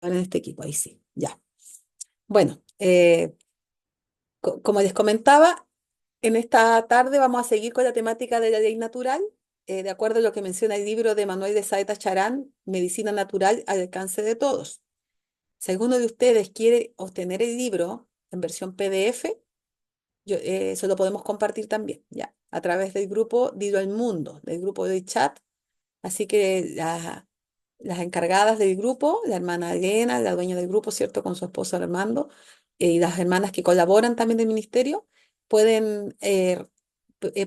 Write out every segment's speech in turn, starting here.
en este equipo, ahí sí, ya. Bueno, como les comentaba, en esta tarde vamos a seguir con la temática de la ley natural, de acuerdo a lo que menciona el libro de Manuel de Saeta Charán, Medicina Natural al alcance de todos. Si alguno de ustedes quiere obtener el libro en versión PDF, eso lo podemos compartir también, ya, a través del grupo Dilo al Mundo, del grupo de chat. Así que las encargadas del grupo, la hermana Elena, la dueña del grupo, ¿cierto? Con su esposo Armando, y las hermanas que colaboran también del ministerio, pueden,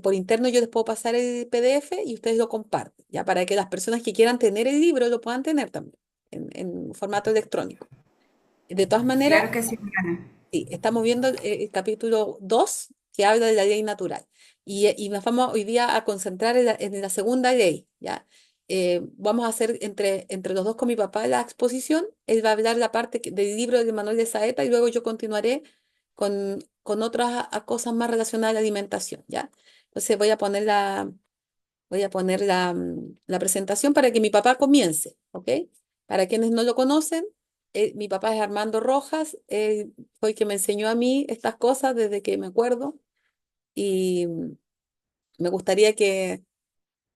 por interno yo les puedo pasar el PDF y ustedes lo comparten, ya para que las personas que quieran tener el libro lo puedan tener también en formato electrónico. De todas maneras, Claro que sí, hermana. sí, estamos viendo el capítulo 2 que habla de la ley natural. Y nos vamos hoy día a concentrar en la segunda ley, ¿ya? Vamos a hacer entre los dos con mi papá la exposición. Él va a hablar la parte del libro de Manuel de Saeta y luego yo continuaré con otras cosas más relacionadas a la alimentación, ¿ya? Entonces voy a poner la presentación para que mi papá comience, ¿ok? Para quienes no lo conocen, mi papá es Armando Rojas, él fue el que me enseñó a mí estas cosas desde que me acuerdo y me gustaría que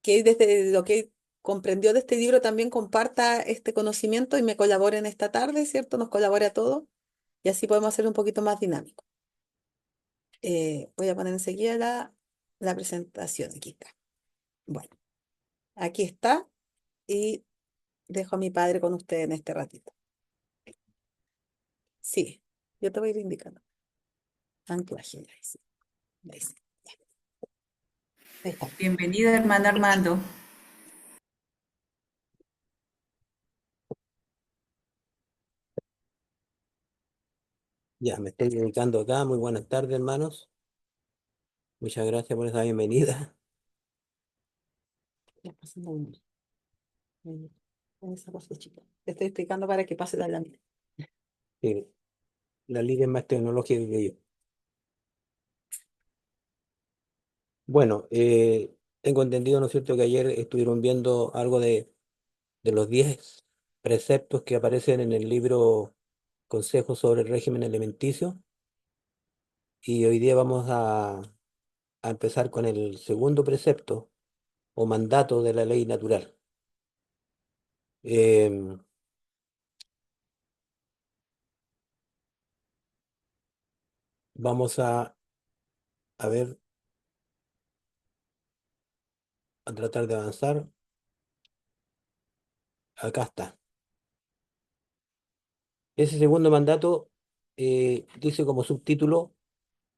él desde lo que él comprendió de este libro también comparta este conocimiento y me colabore en esta tarde, ¿cierto? Nos colabore a todos y así podemos hacerlo un poquito más dinámico. Voy a poner enseguida la presentación, aquí está. Bueno, aquí está y dejo a mi padre con usted en este ratito. Sí, yo te voy a ir indicando. Anclaje, ahí sí, ahí sí, ya, ahí está. Bienvenido, hermano Armando. Ya, me estoy dedicando acá. Muy buenas tardes, hermanos. Muchas gracias por esa bienvenida. Ya pasando en esa cosa chica. Te estoy explicando para que pase la lámina. Sí, la liga es más tecnológica que yo. Bueno, tengo entendido, ¿no es cierto?, que ayer estuvieron viendo algo de los 10 preceptos que aparecen en el libro Consejos sobre el régimen alimenticio. Y hoy día vamos a empezar con el segundo precepto o mandato de la ley natural. Em, Vamos a ver, a tratar de avanzar. Acá está. Ese segundo mandato dice como subtítulo,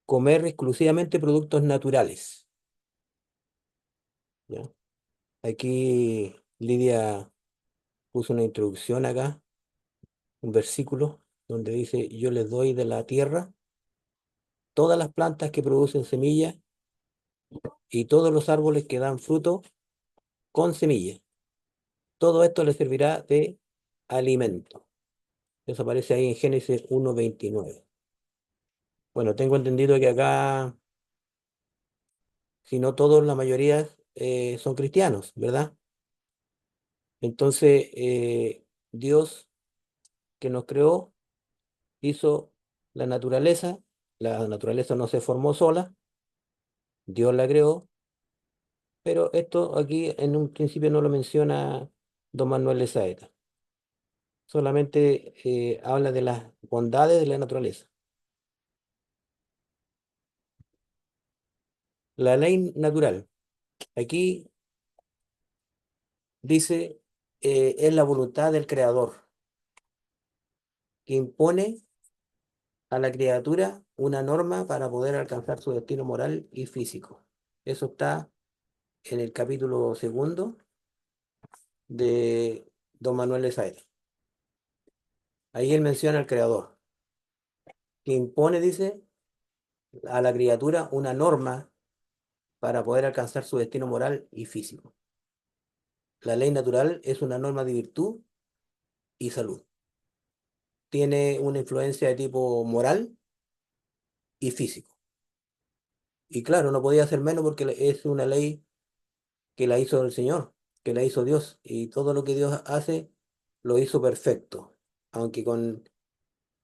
comer exclusivamente productos naturales. ¿Ya? Aquí Lidia puso una introducción acá, un versículo, donde dice, yo les doy de la tierra todas las plantas que producen semillas y todos los árboles que dan fruto con semilla. Todo esto les servirá de alimento. Eso aparece ahí en Génesis 1:29. Bueno, tengo entendido que acá, si no todos, la mayoría son cristianos, ¿verdad? Entonces, Dios que nos creó hizo la naturaleza no se formó sola, Dios la creó, pero esto aquí en un principio no lo menciona don Manuel de Saeta, solamente habla de las bondades de la naturaleza. La ley natural, aquí dice, es la voluntad del creador que impone a la criatura una norma para poder alcanzar su destino moral y físico. Eso está en el capítulo segundo de don Manuel de Saeta. Ahí él menciona al creador, que impone, dice, a la criatura una norma para poder alcanzar su destino moral y físico. La ley natural es una norma de virtud y salud. Tiene una influencia de tipo moral y físico. Y claro, no podía ser menos porque es una ley que la hizo el Señor, que la hizo Dios. Y todo lo que Dios hace, lo hizo perfecto. aunque con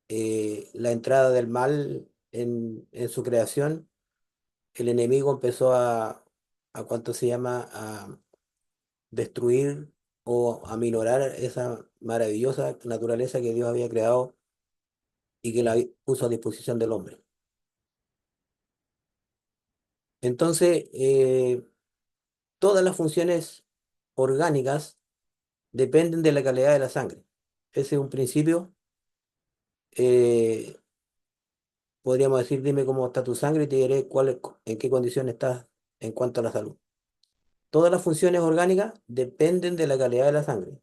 la entrada del mal en su creación, el enemigo empezó a ¿cuánto se llama? A destruir o a minorar esa maravillosa naturaleza que Dios había creado y que la puso a disposición del hombre. Entonces, todas las funciones orgánicas dependen de la calidad de la sangre. Ese es un principio. eh, Podríamos decir, dime cómo está tu sangre y te diré en qué condición estás en cuanto a la salud. Todas las funciones orgánicas dependen de la calidad de la sangre.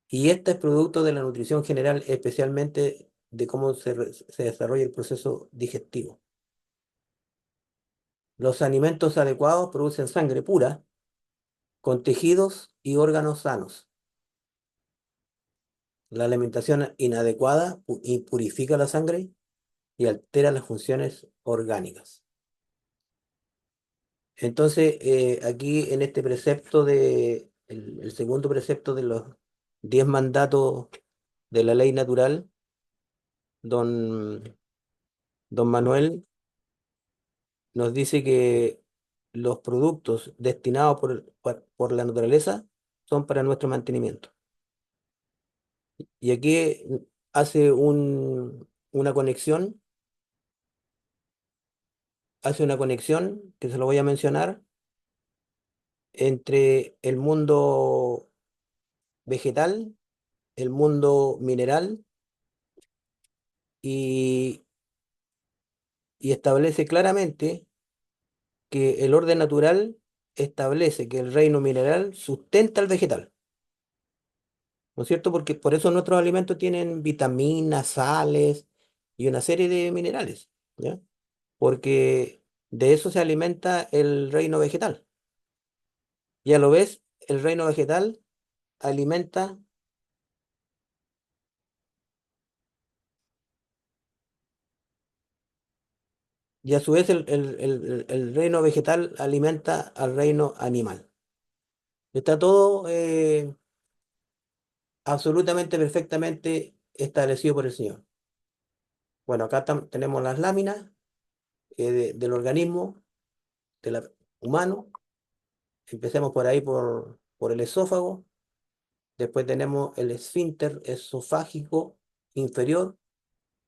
Y esta es producto de la nutrición general, especialmente de cómo se desarrolla el proceso digestivo. Los alimentos adecuados producen sangre pura, con tejidos y órganos sanos. La alimentación inadecuada impurifica la sangre y altera las funciones orgánicas. Entonces, aquí en este precepto el segundo precepto de los 10 mandatos de la ley natural, don, don Manuel nos dice que los productos destinados por la naturaleza son para nuestro mantenimiento. Y aquí hace hace una conexión que se lo voy a mencionar entre el mundo vegetal, el mundo mineral y, y establece claramente que el orden natural establece que el reino mineral sustenta al vegetal. ¿No es cierto? Porque por eso nuestros alimentos tienen vitaminas, sales y una serie de minerales, ¿ya? Porque de eso se alimenta el reino vegetal. Y a lo vez, el reino vegetal alimenta, y a su vez el reino vegetal alimenta al reino animal. Está todo absolutamente, perfectamente establecido por el Señor. Bueno, acá tenemos las láminas del organismo humano. Empecemos por ahí, por el esófago. Después tenemos el esfínter esofágico inferior,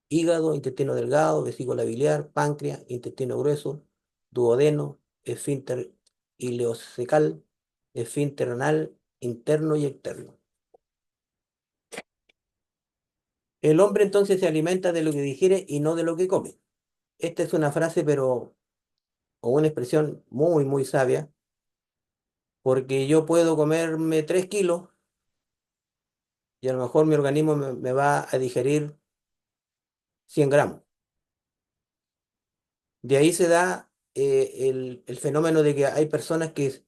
hígado, intestino delgado, vesícula biliar, páncreas, intestino grueso, duodeno, esfínter ileocecal, esfínter anal interno y externo. El hombre entonces se alimenta de lo que digiere y no de lo que come. Esta es una frase, pero, o una expresión muy, muy sabia, porque yo puedo comerme 3 kilos y a lo mejor mi organismo me va a digerir 100 gramos. De ahí se da el fenómeno de que hay personas que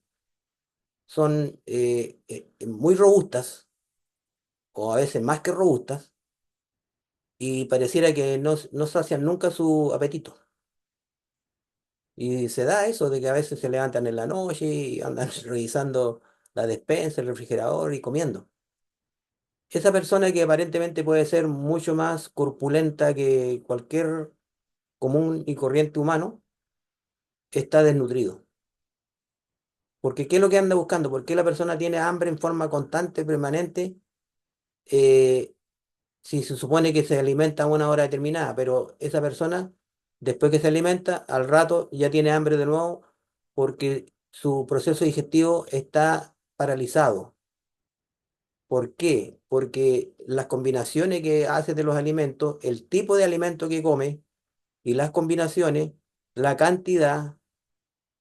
son muy robustas, o a veces más que robustas, y pareciera que no sacian nunca su apetito. Y se da eso de que a veces se levantan en la noche y andan revisando la despensa, el refrigerador y comiendo. Esa persona que aparentemente puede ser mucho más corpulenta que cualquier común y corriente humano, está desnutrido. Porque ¿qué es lo que anda buscando? ¿Por qué la persona tiene hambre en forma constante, permanente? eh, si se supone que se alimenta a una hora determinada, pero esa persona, después que se alimenta, al rato ya tiene hambre de nuevo porque su proceso digestivo está paralizado. ¿Por qué? Porque las combinaciones que hace de los alimentos, el tipo de alimento que come y las combinaciones, la cantidad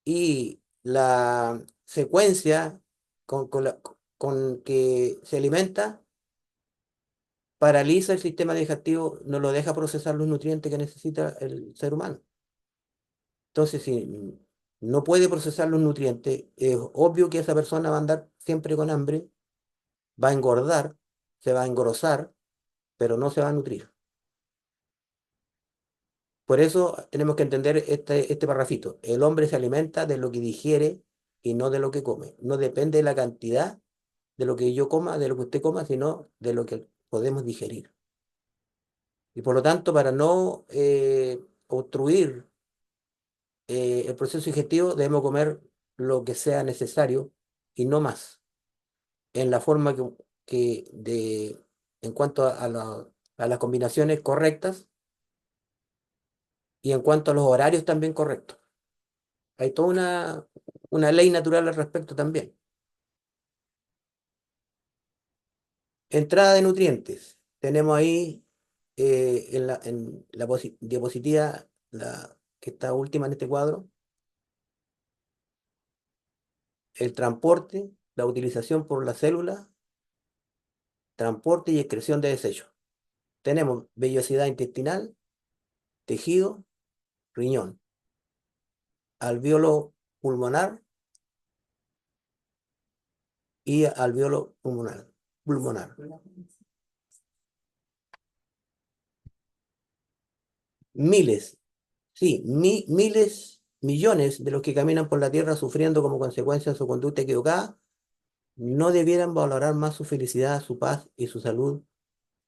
y la secuencia con que se alimenta, paraliza el sistema digestivo, no lo deja procesar los nutrientes que necesita el ser humano. Entonces, si no puede procesar los nutrientes, es obvio que esa persona va a andar siempre con hambre, va a engordar, se va a engrosar, pero no se va a nutrir. Por eso tenemos que entender este parrafito. El hombre se alimenta de lo que digiere y no de lo que come. No depende de la cantidad de lo que yo coma, de lo que usted coma, sino de lo que podemos digerir. Y por lo tanto, para no obstruir el proceso digestivo, debemos comer lo que sea necesario y no más, en la forma en cuanto a las combinaciones correctas y en cuanto a los horarios también correctos. Hay toda una ley natural al respecto también. Entrada de nutrientes. Tenemos ahí en la diapositiva, que está última en este cuadro, el transporte, la utilización por la célula, transporte y excreción de desechos. Tenemos vellosidad intestinal, tejido, riñón, alveolo pulmonar y alveolo pulmonar. Miles, sí, miles, millones de los que caminan por la tierra sufriendo como consecuencia de su conducta equivocada, no debieran valorar más su felicidad, su paz y su salud,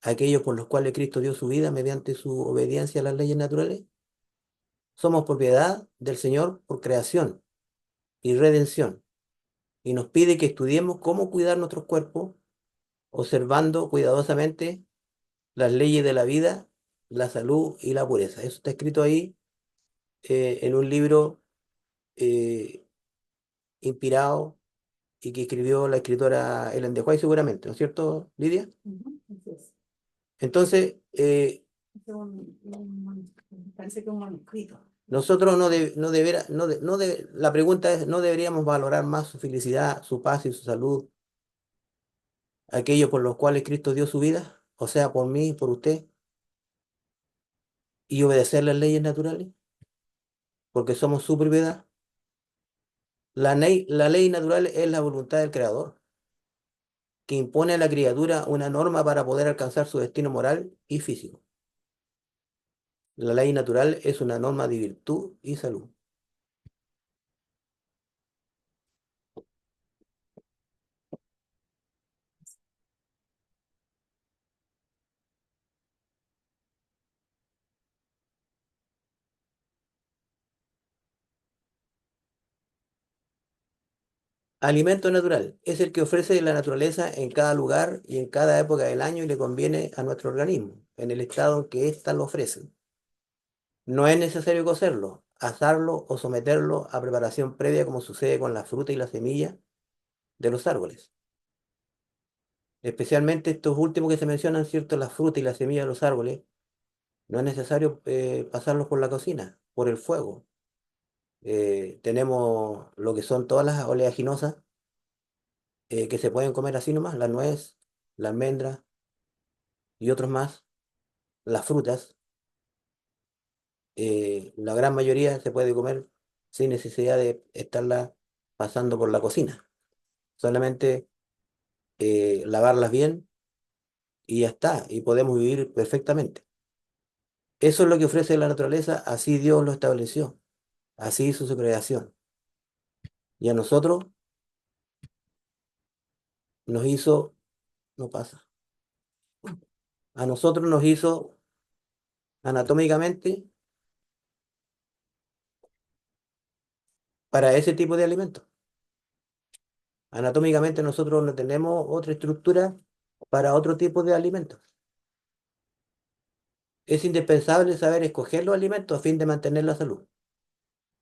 aquellos por los cuales Cristo dio su vida mediante su obediencia a las leyes naturales. Somos propiedad del Señor por creación y redención, y nos pide que estudiemos cómo cuidar nuestros cuerpos, observando cuidadosamente las leyes de la vida, la salud y la pureza. Eso está escrito ahí en un libro eh, inspirado y que escribió la escritora Ellen de White seguramente, ¿no es cierto, Lidia? Ujú, así es. Entonces, Parece que un manuscrito. nosotros no deberá- no de- no de- la pregunta es, ¿no deberíamos valorar más su felicidad, su paz y su salud, aquellos por los cuales Cristo dio su vida? O sea, por mí, por usted, y obedecer las leyes naturales, porque somos su propiedad. La ley natural es la voluntad del Creador, que impone a la criatura una norma para poder alcanzar su destino moral y físico. La ley natural es una norma de virtud y salud. Alimento natural es el que ofrece la naturaleza en cada lugar y en cada época del año y le conviene a nuestro organismo, en el estado en que ésta lo ofrece. No es necesario cocerlo, asarlo o someterlo a preparación previa como sucede con la fruta y la semilla de los árboles. Especialmente estos últimos que se mencionan, ¿cierto? La fruta y la semilla de los árboles, no es necesario pasarlos por la cocina, por el fuego. Tenemos lo que son todas las oleaginosas que se pueden comer así nomás, la nuez, la almendra y otros más, las frutas, la gran mayoría se puede comer sin necesidad de estarla pasando por la cocina. Solamente lavarlas bien y ya está, y podemos vivir perfectamente. Eso es lo que ofrece la naturaleza, así Dios lo estableció, así hizo su creación. Y a nosotros nos hizo, no pasa, a nosotros nos hizo anatómicamente para ese tipo de alimentos. Anatómicamente nosotros no tenemos otra estructura para otro tipo de alimentos. Es indispensable saber escoger los alimentos a fin de mantener la salud,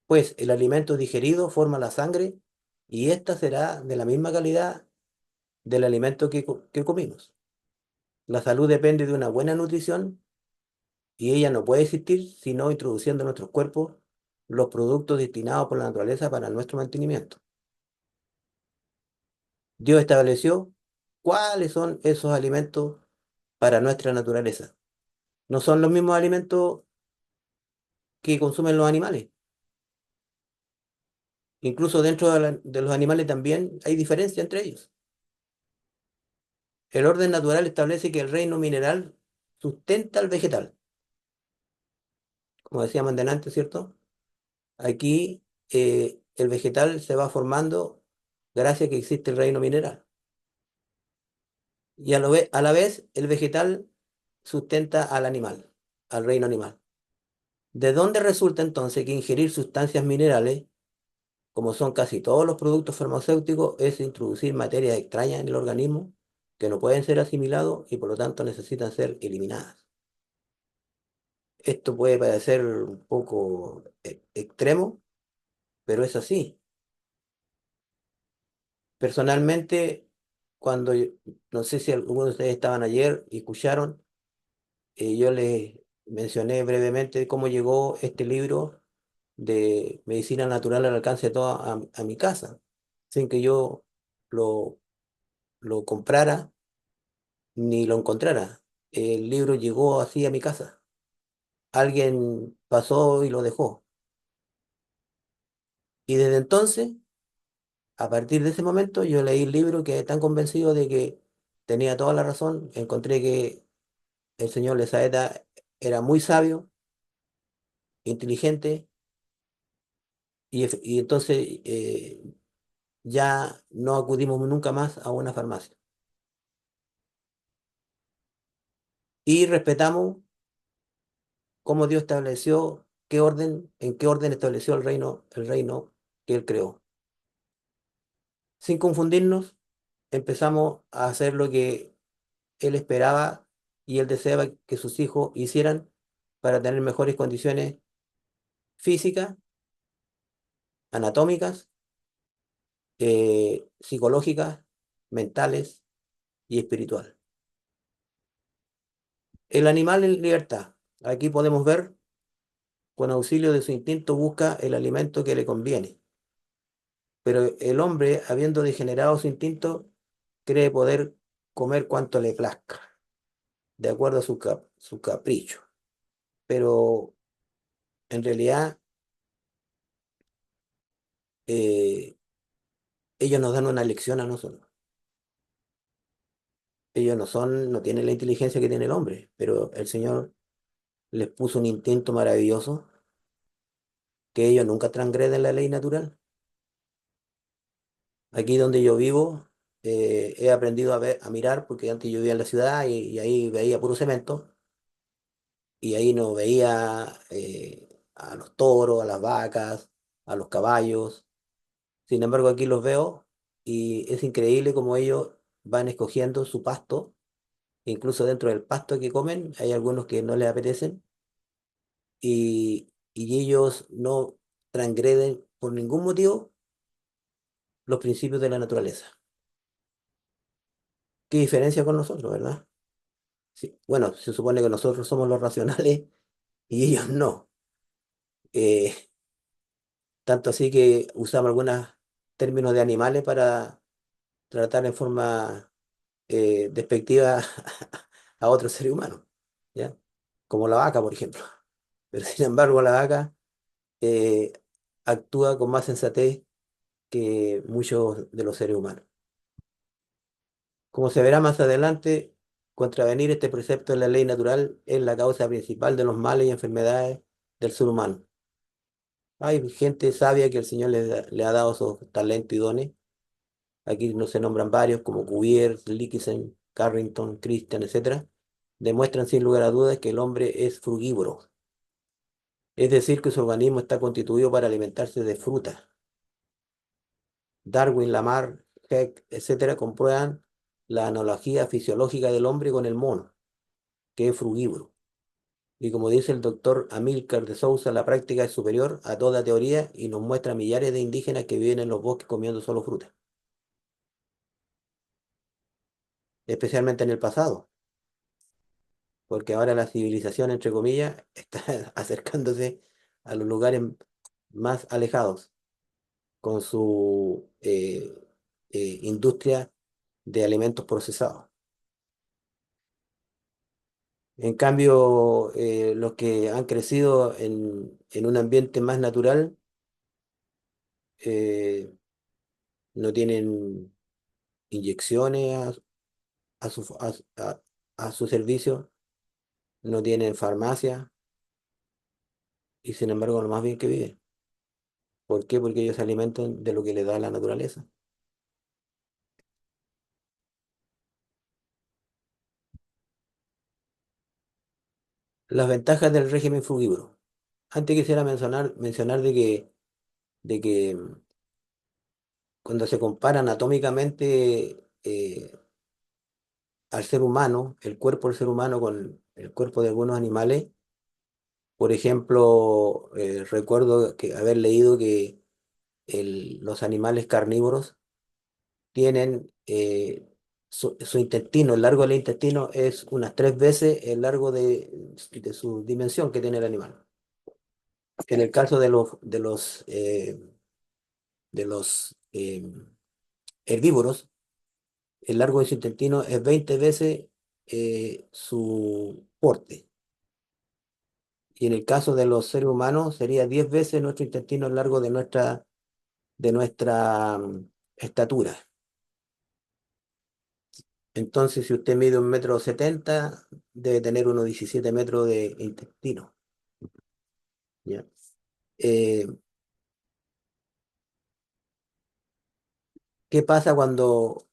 pues el alimento digerido forma la sangre y ésta será de la misma calidad del alimento que comimos. La salud depende de una buena nutrición y ella no puede existir sino introduciendo en nuestros cuerpos los productos destinados por la naturaleza para nuestro mantenimiento. Dios estableció cuáles son esos alimentos para nuestra naturaleza. No son los mismos alimentos que consumen los animales. Incluso dentro de los animales también hay diferencia entre ellos. El orden natural establece que el reino mineral sustenta al vegetal, como decíamos antes, ¿cierto? Aquí el vegetal se va formando gracias a que existe el reino mineral. Y a la vez el vegetal sustenta al animal, al reino animal. ¿De dónde resulta entonces que ingerir sustancias minerales, como son casi todos los productos farmacéuticos, es introducir materias extrañas en el organismo que no pueden ser asimilados y por lo tanto necesitan ser eliminadas? Esto puede parecer un poco extremo, pero es así. Personalmente, no sé si algunos de ustedes estaban ayer y escucharon, yo les mencioné brevemente cómo llegó este libro de medicina natural al alcance de toda a mi casa, sin que yo lo, lo comprara ni lo encontrara. El libro llegó así a mi casa. Alguien pasó y lo dejó. Y desde entonces, a partir de ese momento, yo leí el libro, que tan convencido de que tenía toda la razón. Encontré que el señor Lesaeta era muy sabio, inteligente, y entonces ya no acudimos nunca más a una farmacia. Y respetamos cómo Dios estableció, en qué orden estableció el reino que Él creó. Sin confundirnos, empezamos a hacer lo que Él esperaba y Él deseaba que sus hijos hicieran para tener mejores condiciones físicas, anatómicas, psicológicas, mentales y espirituales. El animal en libertad. Aquí podemos ver, con auxilio de su instinto, busca el alimento que le conviene. Pero el hombre, habiendo degenerado su instinto, cree poder comer cuanto le plazca, de acuerdo a su capricho. Pero en realidad, eh, ellos nos dan una lección a nosotros. Ellos no tienen la inteligencia que tiene el hombre, pero el Señor les puso un instinto maravilloso, que ellos nunca transgreden la ley natural. Aquí donde yo vivo, he aprendido a mirar, porque antes yo vivía en la ciudad y ahí veía puro cemento, y ahí no veía a los toros, a las vacas, a los caballos. Sin embargo, aquí los veo y es increíble cómo ellos van escogiendo su pasto. Incluso dentro del pasto que comen hay algunos que no les apetecen, y ellos no transgreden por ningún motivo los principios de la naturaleza. ¿Qué diferencia con nosotros, verdad? Sí, bueno, se supone que nosotros somos los racionales y ellos no. Eh, Tanto así que usamos algunos términos de animales para tratar en forma despectiva a otros seres humanos, ¿ya? Como la vaca, por ejemplo. Pero sin embargo, la vaca eh, actúa con más sensatez que muchos de los seres humanos. Como se verá más adelante, contravenir este precepto de la ley natural es la causa principal de los males y enfermedades del ser humano. Hay gente sabia que el Señor le ha dado esos talentos y dones. Aquí no se nombran varios como Cuvier, Lickison, Carrington, Christian, etcétera. Demuestran sin lugar a dudas que el hombre es frugívoro, es decir, que su organismo está constituido para alimentarse de frutas. Darwin, Lamarck, Heck, etcétera, comprueban la analogía fisiológica del hombre con el mono, que es frugívoro. Y como dice el doctor Amílcar de Sousa, la práctica es superior a toda teoría y nos muestra millares de indígenas que viven en los bosques comiendo solo fruta, especialmente en el pasado, porque ahora la civilización, entre comillas, está acercándose a los lugares más alejados con su industria de alimentos procesados. En cambio, los que han crecido en un ambiente más natural eh, no tienen inyecciones a su, a su servicio, no tienen farmacia y sin embargo lo más bien que viven. ¿Por qué? Porque ellos se alimentan de lo que les da la naturaleza. Las ventajas del régimen frugívoro. Antes quisiera mencionar de que cuando se compara anatómicamente al ser humano, el cuerpo del ser humano con el cuerpo de algunos animales, por ejemplo, recuerdo que haber leído que los animales carnívoros tienen su intestino, el largo del intestino es unas 3 veces el largo de su dimensión que tiene el animal. En el caso de los herbívoros, el largo de su intestino es 20 veces su porte. Y en el caso de los seres humanos sería 10 veces nuestro intestino largo de nuestra estatura. Entonces, si usted mide 1,70 m, debe tener unos 17 metros de intestino. ¿Ya? Eh, ¿Qué pasa cuando,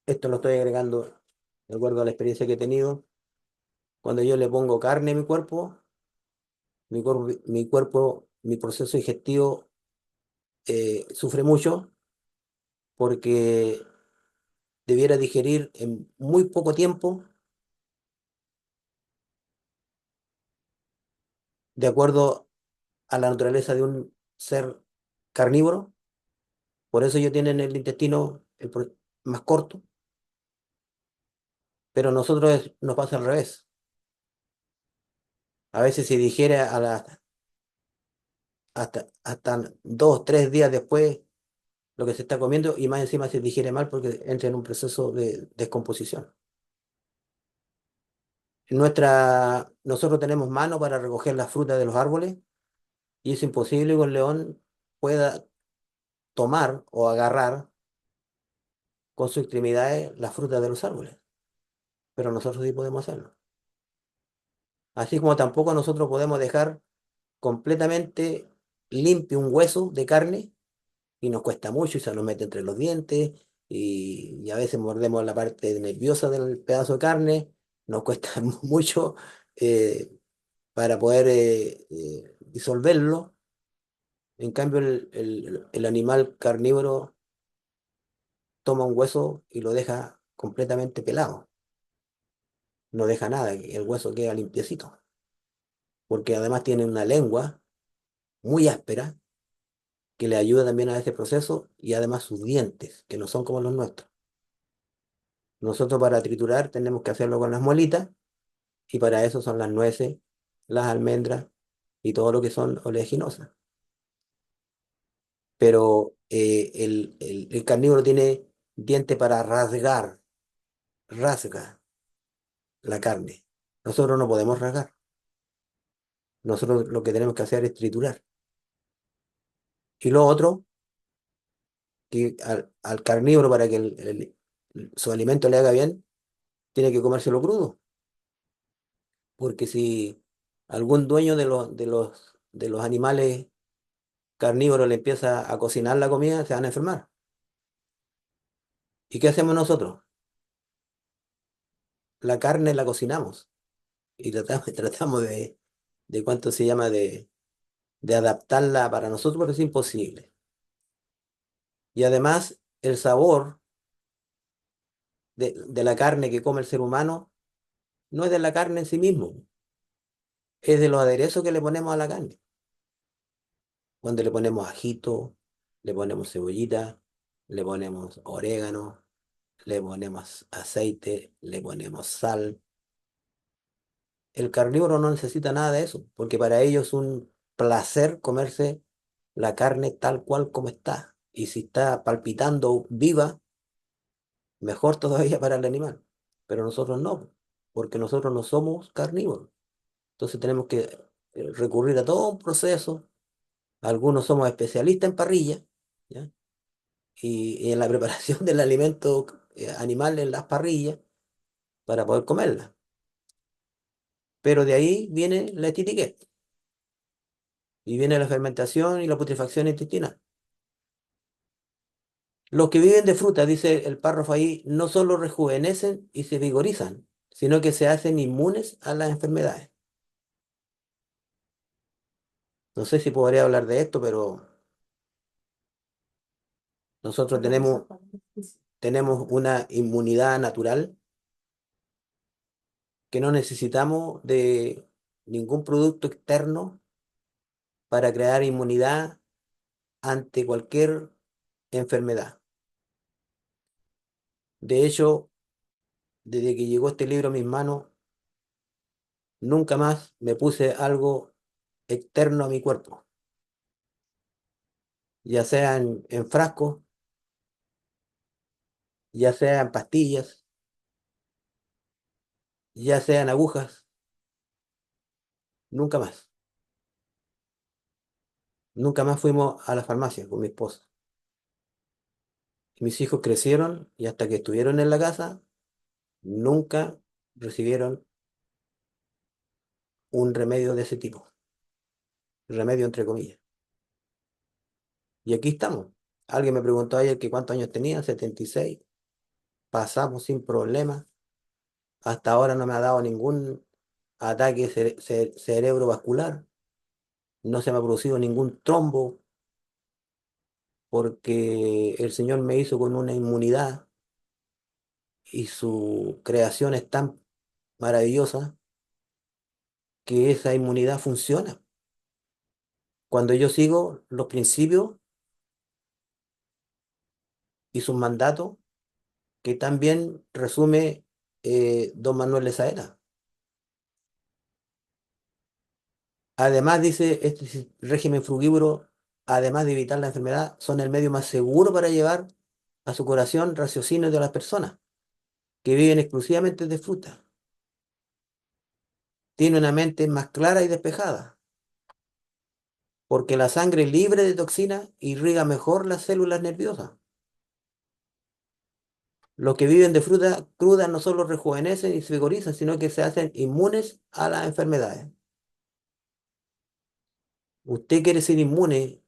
esto lo estoy agregando de acuerdo a la experiencia que he tenido, cuando yo le pongo carne a mi cuerpo, mi proceso digestivo sufre mucho porque debiera digerir en muy poco tiempo, de acuerdo a la naturaleza de un ser carnívoro. Por eso ellos tienen el intestino más corto, pero nosotros nos pasa al revés. A veces se digiere hasta 2, 3 días después lo que se está comiendo y más encima se digiere mal porque entra en un proceso de descomposición. Nosotros tenemos mano para recoger las frutas de los árboles y es imposible que un león pueda tomar o agarrar con sus extremidades las frutas de los árboles, pero nosotros sí podemos hacerlo. Así como tampoco nosotros podemos dejar completamente limpio un hueso de carne y nos cuesta mucho y se nos mete entre los dientes y a veces mordemos la parte nerviosa del pedazo de carne, nos cuesta mucho eh, para poder disolverlo. En cambio, el animal carnívoro toma un hueso y lo deja completamente pelado, no deja nada, el hueso queda limpiecito, porque además tiene una lengua muy áspera que le ayuda también a ese proceso y además sus dientes, que no son como los nuestros. Nosotros para triturar tenemos que hacerlo con las muelitas y para eso son las nueces, las almendras y todo lo que son oleaginosas. Pero el carnívoro tiene diente para rasga la carne. Nosotros no podemos rasgar. Nosotros lo que tenemos que hacer es triturar. Y lo otro, que al carnívoro para que su alimento le haga bien, tiene que comérselo crudo. Porque si algún dueño de los animales carnívoros le empieza a cocinar la comida, se van a enfermar. ¿Y qué hacemos nosotros? La carne la cocinamos y tratamos, tratamos de cuánto se llama, de adaptarla para nosotros, pero es imposible. Y además, el sabor de la carne que come el ser humano no es de la carne en sí mismo, es de los aderezos que le ponemos a la carne. Cuando le ponemos ajito, le ponemos cebollita, le ponemos orégano, le ponemos aceite, le ponemos sal. El carnívoro no necesita nada de eso, porque para ellos es un placer comerse la carne tal cual como está. Y si está palpitando viva, mejor todavía para el animal. Pero nosotros no, porque nosotros no somos carnívoros. Entonces tenemos que recurrir a todo un proceso. Algunos somos especialistas en parrilla, ¿ya? Y en la preparación del alimento animal en las parrillas para poder comerla. Pero de ahí viene la etiqueta y viene la fermentación y la putrefacción intestinal. Los que viven de fruta, dice el párrafo ahí, no solo rejuvenecen y se vigorizan, sino que se hacen inmunes a las enfermedades. No sé si podría hablar de esto, pero nosotros tenemos una inmunidad natural que no necesitamos de ningún producto externo para crear inmunidad ante cualquier enfermedad. De hecho, desde que llegó este libro a mis manos, nunca más me puse algo externo a mi cuerpo, ya sea en frascos, ya sea en pastillas, ya sea en agujas, nunca más. Nunca más fuimos a la farmacia con mi esposa. Mis hijos crecieron y hasta que estuvieron en la casa, nunca recibieron un remedio de ese tipo. Remedio entre comillas. Y aquí estamos. Alguien me preguntó ayer que cuántos años tenía, 76. Pasamos sin problema. Hasta ahora no me ha dado ningún ataque cerebrovascular. No se me ha producido ningún trombo porque el Señor me hizo con una inmunidad y su creación es tan maravillosa que esa inmunidad funciona. Cuando yo sigo los principios y sus mandatos, que también resume don Manuel de Saeta. Además, dice, régimen frugívoro, además de evitar la enfermedad, son el medio más seguro para llevar a su corazón raciocinio de las personas que viven exclusivamente de fruta. Tiene una mente más clara y despejada, porque la sangre libre de toxinas irriga mejor las células nerviosas. Los que viven de fruta cruda no solo rejuvenecen y se vigorizan, sino que se hacen inmunes a las enfermedades. Usted quiere ser inmune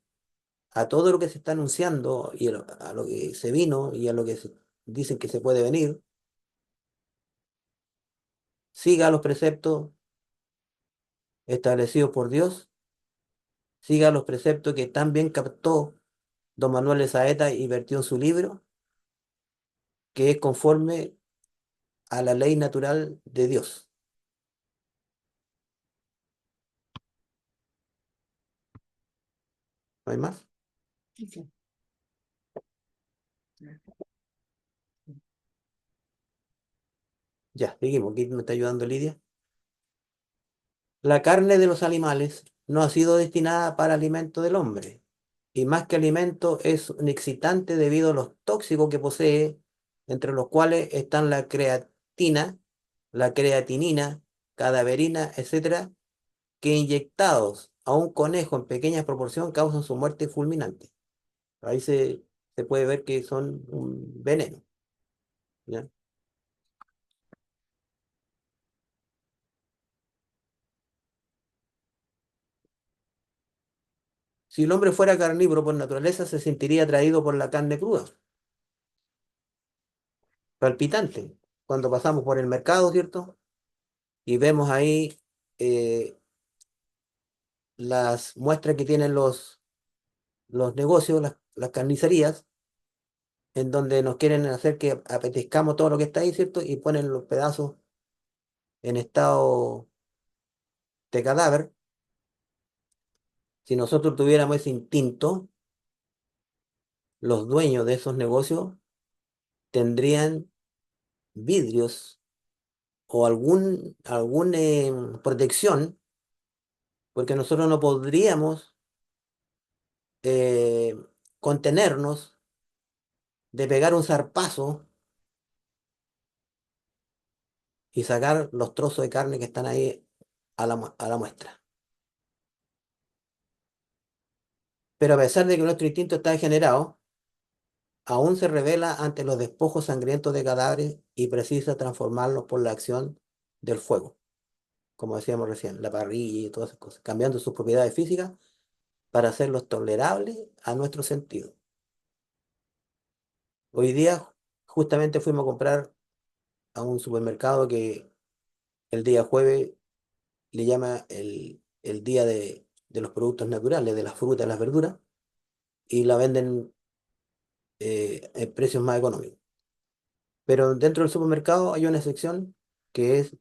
a todo lo que se está anunciando y a lo que se vino y a lo que dicen que se puede venir. Siga los preceptos establecidos por Dios, siga los preceptos que tan bien captó don Manuel de Saeta y vertió en su libro, que es conforme a la ley natural de Dios. ¿No hay más? Ya, seguimos. Aquí me está ayudando Lidia. La carne de los animales no ha sido destinada para alimento del hombre, y más que alimento es un excitante debido a los tóxicos que posee, entre los cuales están la creatina, la creatinina, cadaverina, etcétera, que inyectados a un conejo en pequeña proporción causan su muerte fulminante. Ahí se puede ver que son un veneno, ¿ya? Si el hombre fuera carnívoro por naturaleza, se sentiría atraído por la carne cruda, palpitante. Cuando pasamos por el mercado, ¿cierto? Y vemos ahí eh, las muestras que tienen los negocios, las carnicerías, en donde nos quieren hacer que apetezcamos todo lo que está ahí, ¿cierto? Y ponen los pedazos en estado de cadáver. Si nosotros tuviéramos ese instinto, los dueños de esos negocios tendrían vidrios o algún protección, porque nosotros no podríamos eh, contenernos de pegar un zarpazo y sacar los trozos de carne que están ahí a la muestra. Pero a pesar de que nuestro instinto está degenerado, aún se revela ante los despojos sangrientos de cadáveres y precisa transformarlos por la acción del fuego, como decíamos recién, la parrilla y todas esas cosas, cambiando sus propiedades físicas para hacerlos tolerables a nuestro sentido. Hoy día justamente fuimos a comprar a un supermercado que el día jueves le llama el día de los productos naturales, de las frutas, las verduras, y la venden en precios más económicos. Pero dentro del supermercado hay una sección que es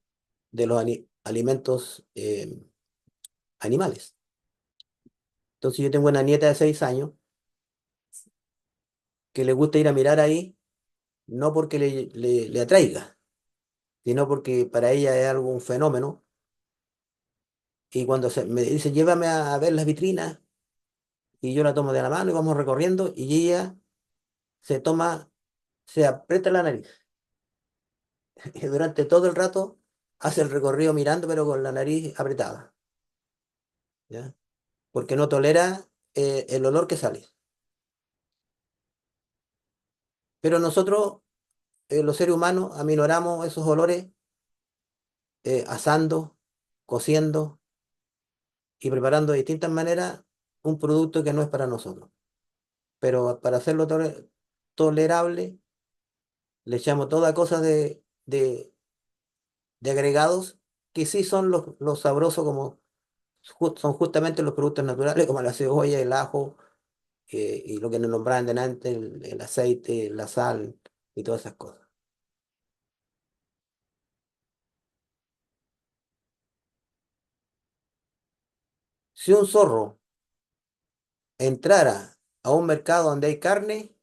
de los alimentos animales. Entonces yo tengo una nieta de 6 años que le gusta ir a mirar ahí, no porque le atraiga, sino porque para ella es algo, un fenómeno. Y cuando me dice, llévame a ver las vitrinas, y yo la tomo de la mano y vamos recorriendo, y ella se toma, se aprieta la nariz. Y durante todo el rato hace el recorrido mirando, pero con la nariz apretada, ¿ya? Porque no tolera el olor que sale. Pero nosotros, los seres humanos, aminoramos esos olores asando, cociendo y preparando de distintas maneras un producto que no es para nosotros. Pero para hacerlo tolerable, le echamos toda cosa de agregados que sí son los sabrosos, como son justamente los productos naturales, como la cebolla, el ajo, y lo que nos nombraban delante, el aceite, la sal y todas esas cosas. Si un zorro entrara a un mercado donde hay carne,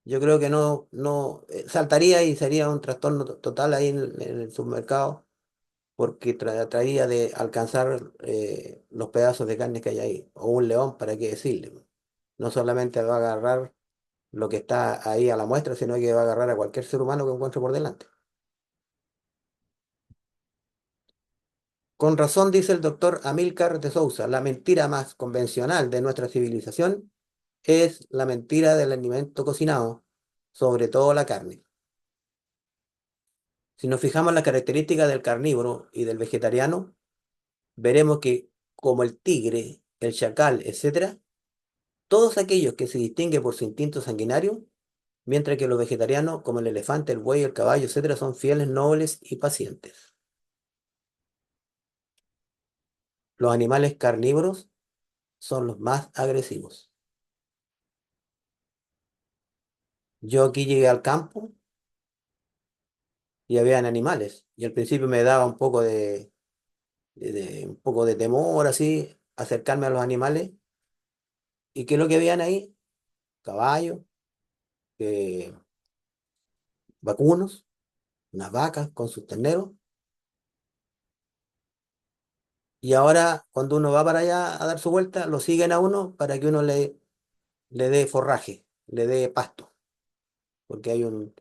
yo creo que no saltaría y sería un trastorno total ahí en el supermercado, porque trataría de alcanzar los pedazos de carne que hay ahí. O un león, ¿para qué decirle? No solamente va a agarrar lo que está ahí a la muestra, sino que va a agarrar a cualquier ser humano que encuentre por delante. Con razón dice el doctor Amílcar de Sousa, la mentira más convencional de nuestra civilización es la mentira del alimento cocinado, sobre todo la carne. Si nos fijamos en las características del carnívoro y del vegetariano, veremos que, como el tigre, el chacal, etcétera, todos aquellos que se distinguen por su instinto sanguinario, mientras que los vegetarianos, como el elefante, el buey, el caballo, etcétera, son fieles, nobles y pacientes. Los animales carnívoros son los más agresivos. Yo aquí llegué al campo y habían animales, y al principio me daba un poco un poco de temor, así, acercarme a los animales. ¿Y qué es lo que habían ahí? Caballos, eh, vacunos, unas vacas con sus terneros. Y ahora, cuando uno va para allá a dar su vuelta, lo siguen a uno para que uno le dé forraje, le dé pasto, porque hay un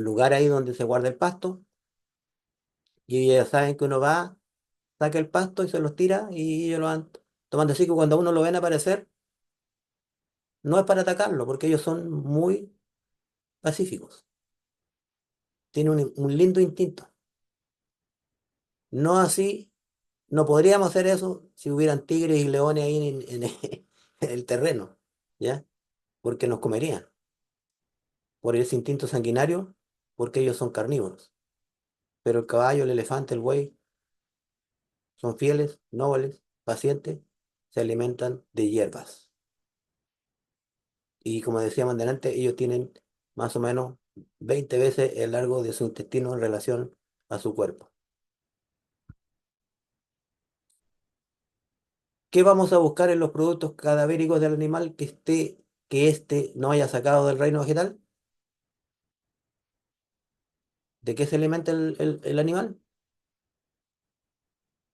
lugar ahí donde se guarda el pasto, y ellos ya saben que uno va, saca el pasto y se los tira, y ellos lo van tomando. Así que cuando a uno lo ven aparecer, no es para atacarlo, porque ellos son muy pacíficos, tienen un lindo instinto. No así, no podríamos hacer eso si hubieran tigres y leones ahí en el terreno, ¿ya? Porque nos comerían por ese instinto sanguinario, porque ellos son carnívoros. Pero el caballo, el elefante, el buey son fieles, nobles, pacientes, se alimentan de hierbas. Y como decíamos delante, ellos tienen más o menos 20 veces el largo de su intestino en relación a su cuerpo. ¿Qué vamos a buscar en los productos cadavéricos del animal que éste no haya sacado del reino vegetal? ¿De qué se alimenta el animal?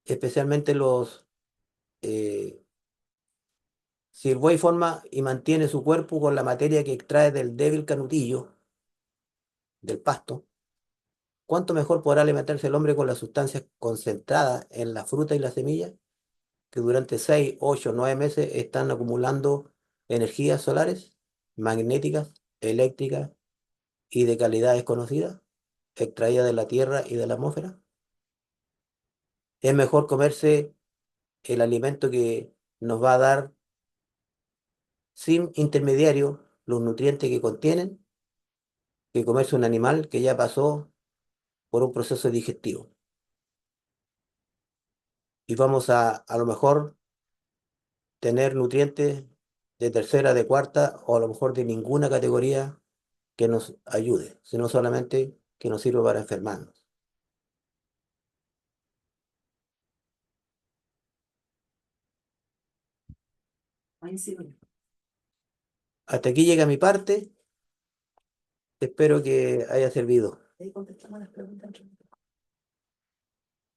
Especialmente eh, si el buey forma y mantiene su cuerpo con la materia que extrae del débil canutillo del pasto, ¿cuánto mejor podrá alimentarse el hombre con las sustancias concentradas en la fruta y la semilla, que durante 6, 8, 9 meses están acumulando energías solares, magnéticas, eléctricas y de calidad desconocida, extraída de la tierra y de la atmósfera? Es mejor comerse el alimento que nos va a dar sin intermediario los nutrientes que contienen, que comerse un animal que ya pasó por un proceso digestivo. Y vamos a lo mejor tener nutrientes de tercera, de cuarta o a lo mejor de ninguna categoría que nos ayude, sino solamente que nos sirva para enfermarnos. Hasta aquí llega mi parte. Espero que haya servido.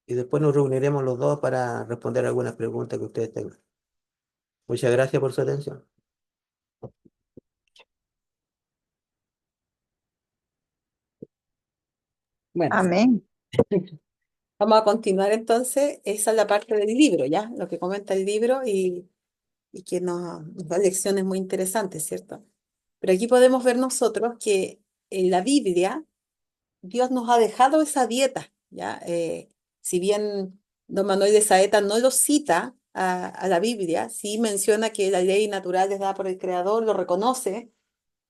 Y después nos reuniremos los dos para responder algunas preguntas que ustedes tengan. Muchas gracias por su atención. Bueno, Amén. vamos a continuar entonces. Esa es la parte del libro, ¿ya? Lo que comenta el libro y que nos da lecciones muy interesantes, ¿cierto? Pero aquí podemos ver nosotros que en la Biblia Dios nos ha dejado esa dieta, ¿ya? Si bien don Manuel de Saeta no lo cita a la Biblia, sí menciona que la ley natural es dada por el Creador, lo reconoce,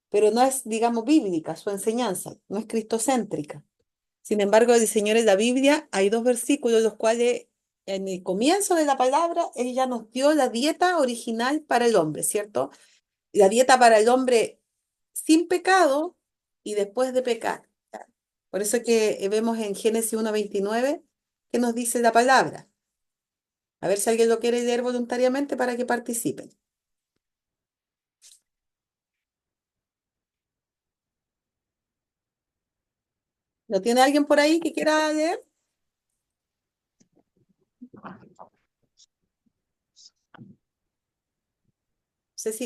pero no es, digamos, bíblica su enseñanza, no es cristocéntrica. Sin embargo, el Señor en la Biblia hay dos versículos, los cuales en el comienzo de la palabra, Él ya nos dio la dieta original para el hombre, ¿cierto? La dieta para el hombre sin pecado y después de pecar. ¿Ya? Por eso que vemos en Génesis 1:29 que nos dice la palabra. A ver si alguien lo quiere leer voluntariamente para que participen. ¿Lo tiene alguien por ahí que quiera leer?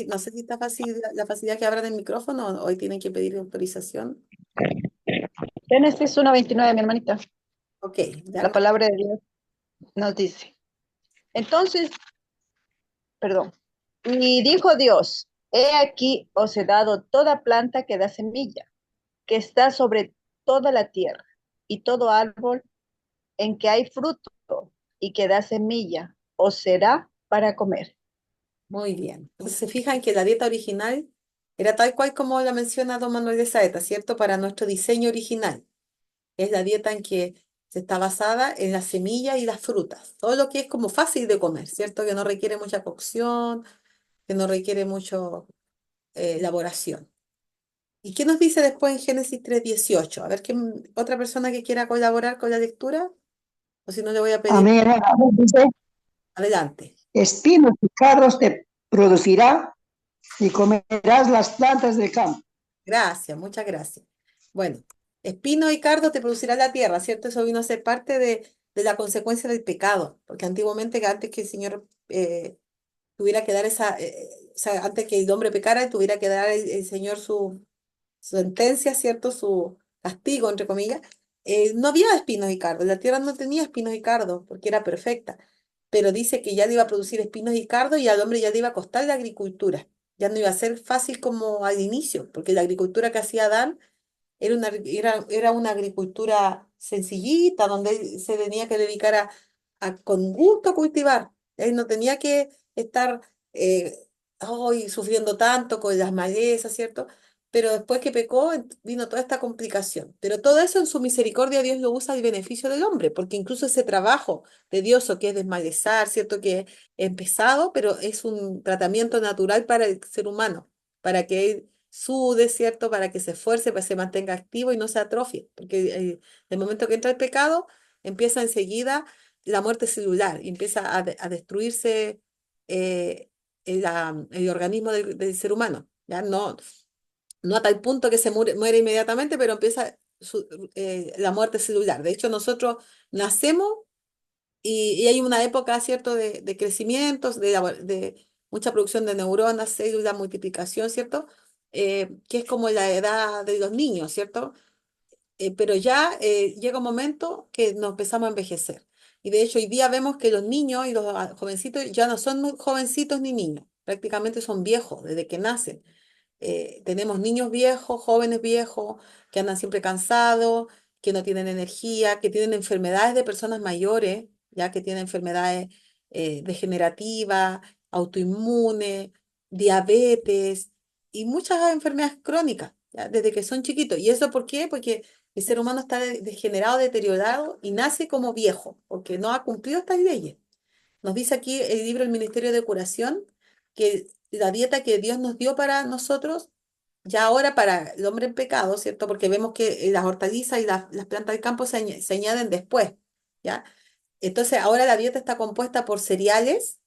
No sé si está fácil la facilidad que abran el micrófono o hoy tienen que pedir autorización. Génesis 1:29, mi hermanita. Ok, La ya. palabra de Dios nos dice. Entonces, perdón. Y dijo Dios, he aquí os he dado toda planta que da semilla, que está sobre toda la tierra, y todo árbol en que hay fruto y que da semilla, os será para comer. Muy bien. Entonces se fijan que la dieta original era tal cual como la menciona don Manuel de Saeta, ¿cierto? Para nuestro diseño original. Es la dieta en que se está basada en las semillas y las frutas. Todo lo que es como fácil de comer, ¿cierto? Que no requiere mucha cocción, que no requiere mucho elaboración. ¿Y qué nos dice después en Génesis 3:18? A ver, otra persona que quiera colaborar con la lectura, o si no le voy a pedir Amén. Amén. Dice, adelante. espinos y cardos te producirá y comerás las plantas del campo. Gracias, muchas gracias. Bueno, espino y cardo te producirá la tierra, ¿cierto? Eso vino a ser parte de la consecuencia del pecado, porque antiguamente, antes que el Señor tuviera que dar o sea, antes que el hombre pecara, tuviera que dar el Señor su sentencia, ¿cierto? Su castigo, entre comillas. No había espinos y cardos, la tierra no tenía espinos y cardos, porque era perfecta, pero dice que ya le iba a producir espinos y cardos y al hombre ya le iba a costar la agricultura, ya no iba a ser fácil como al inicio, porque la agricultura que hacía Adán era una agricultura sencillita, donde él se tenía que dedicar a con gusto cultivar. Él no tenía que estar ay, sufriendo tanto con las malezas, ¿cierto? Pero después que pecó, vino toda esta complicación. Pero todo eso en su misericordia Dios lo usa al beneficio del hombre, porque incluso ese trabajo tedioso que es desmalezar, ¿cierto? Que es pesado, pero es un tratamiento natural para el ser humano, para que él sude, ¿cierto? Para que se esfuerce, para que se mantenga activo y no se atrofie, porque el momento que entra el pecado, empieza enseguida la muerte celular y empieza a destruirse eh, el organismo del ser humano, ¿ya? No a tal punto que se muere inmediatamente, pero empieza la muerte celular. De hecho, nosotros nacemos y hay una época, ¿cierto?, de crecimientos, de mucha producción de neuronas, células, multiplicación, ¿cierto? Que es como la edad de los niños, ¿cierto? Pero ya llega un momento que nos empezamos a envejecer. Y de hecho, hoy día vemos que los niños y los jovencitos ya no son jovencitos ni niños, prácticamente son viejos desde que nacen. Tenemos niños viejos, jóvenes viejos, que andan siempre cansados, que no tienen energía, que tienen enfermedades de personas mayores, ya que tienen enfermedades degenerativas, autoinmunes, diabetes y muchas enfermedades crónicas, ¿ya? Desde que son chiquitos. ¿Y eso por qué? Porque el ser humano está degenerado, deteriorado y nace como viejo, porque no ha cumplido estas leyes. Nos dice aquí el libro El Ministerio de Curación que la dieta que Dios nos dio para nosotros, ya ahora para el hombre en pecado, ¿cierto? Porque vemos que las hortalizas y las plantas del campo se añaden después, ¿ya? Entonces ahora la dieta está compuesta por cereales,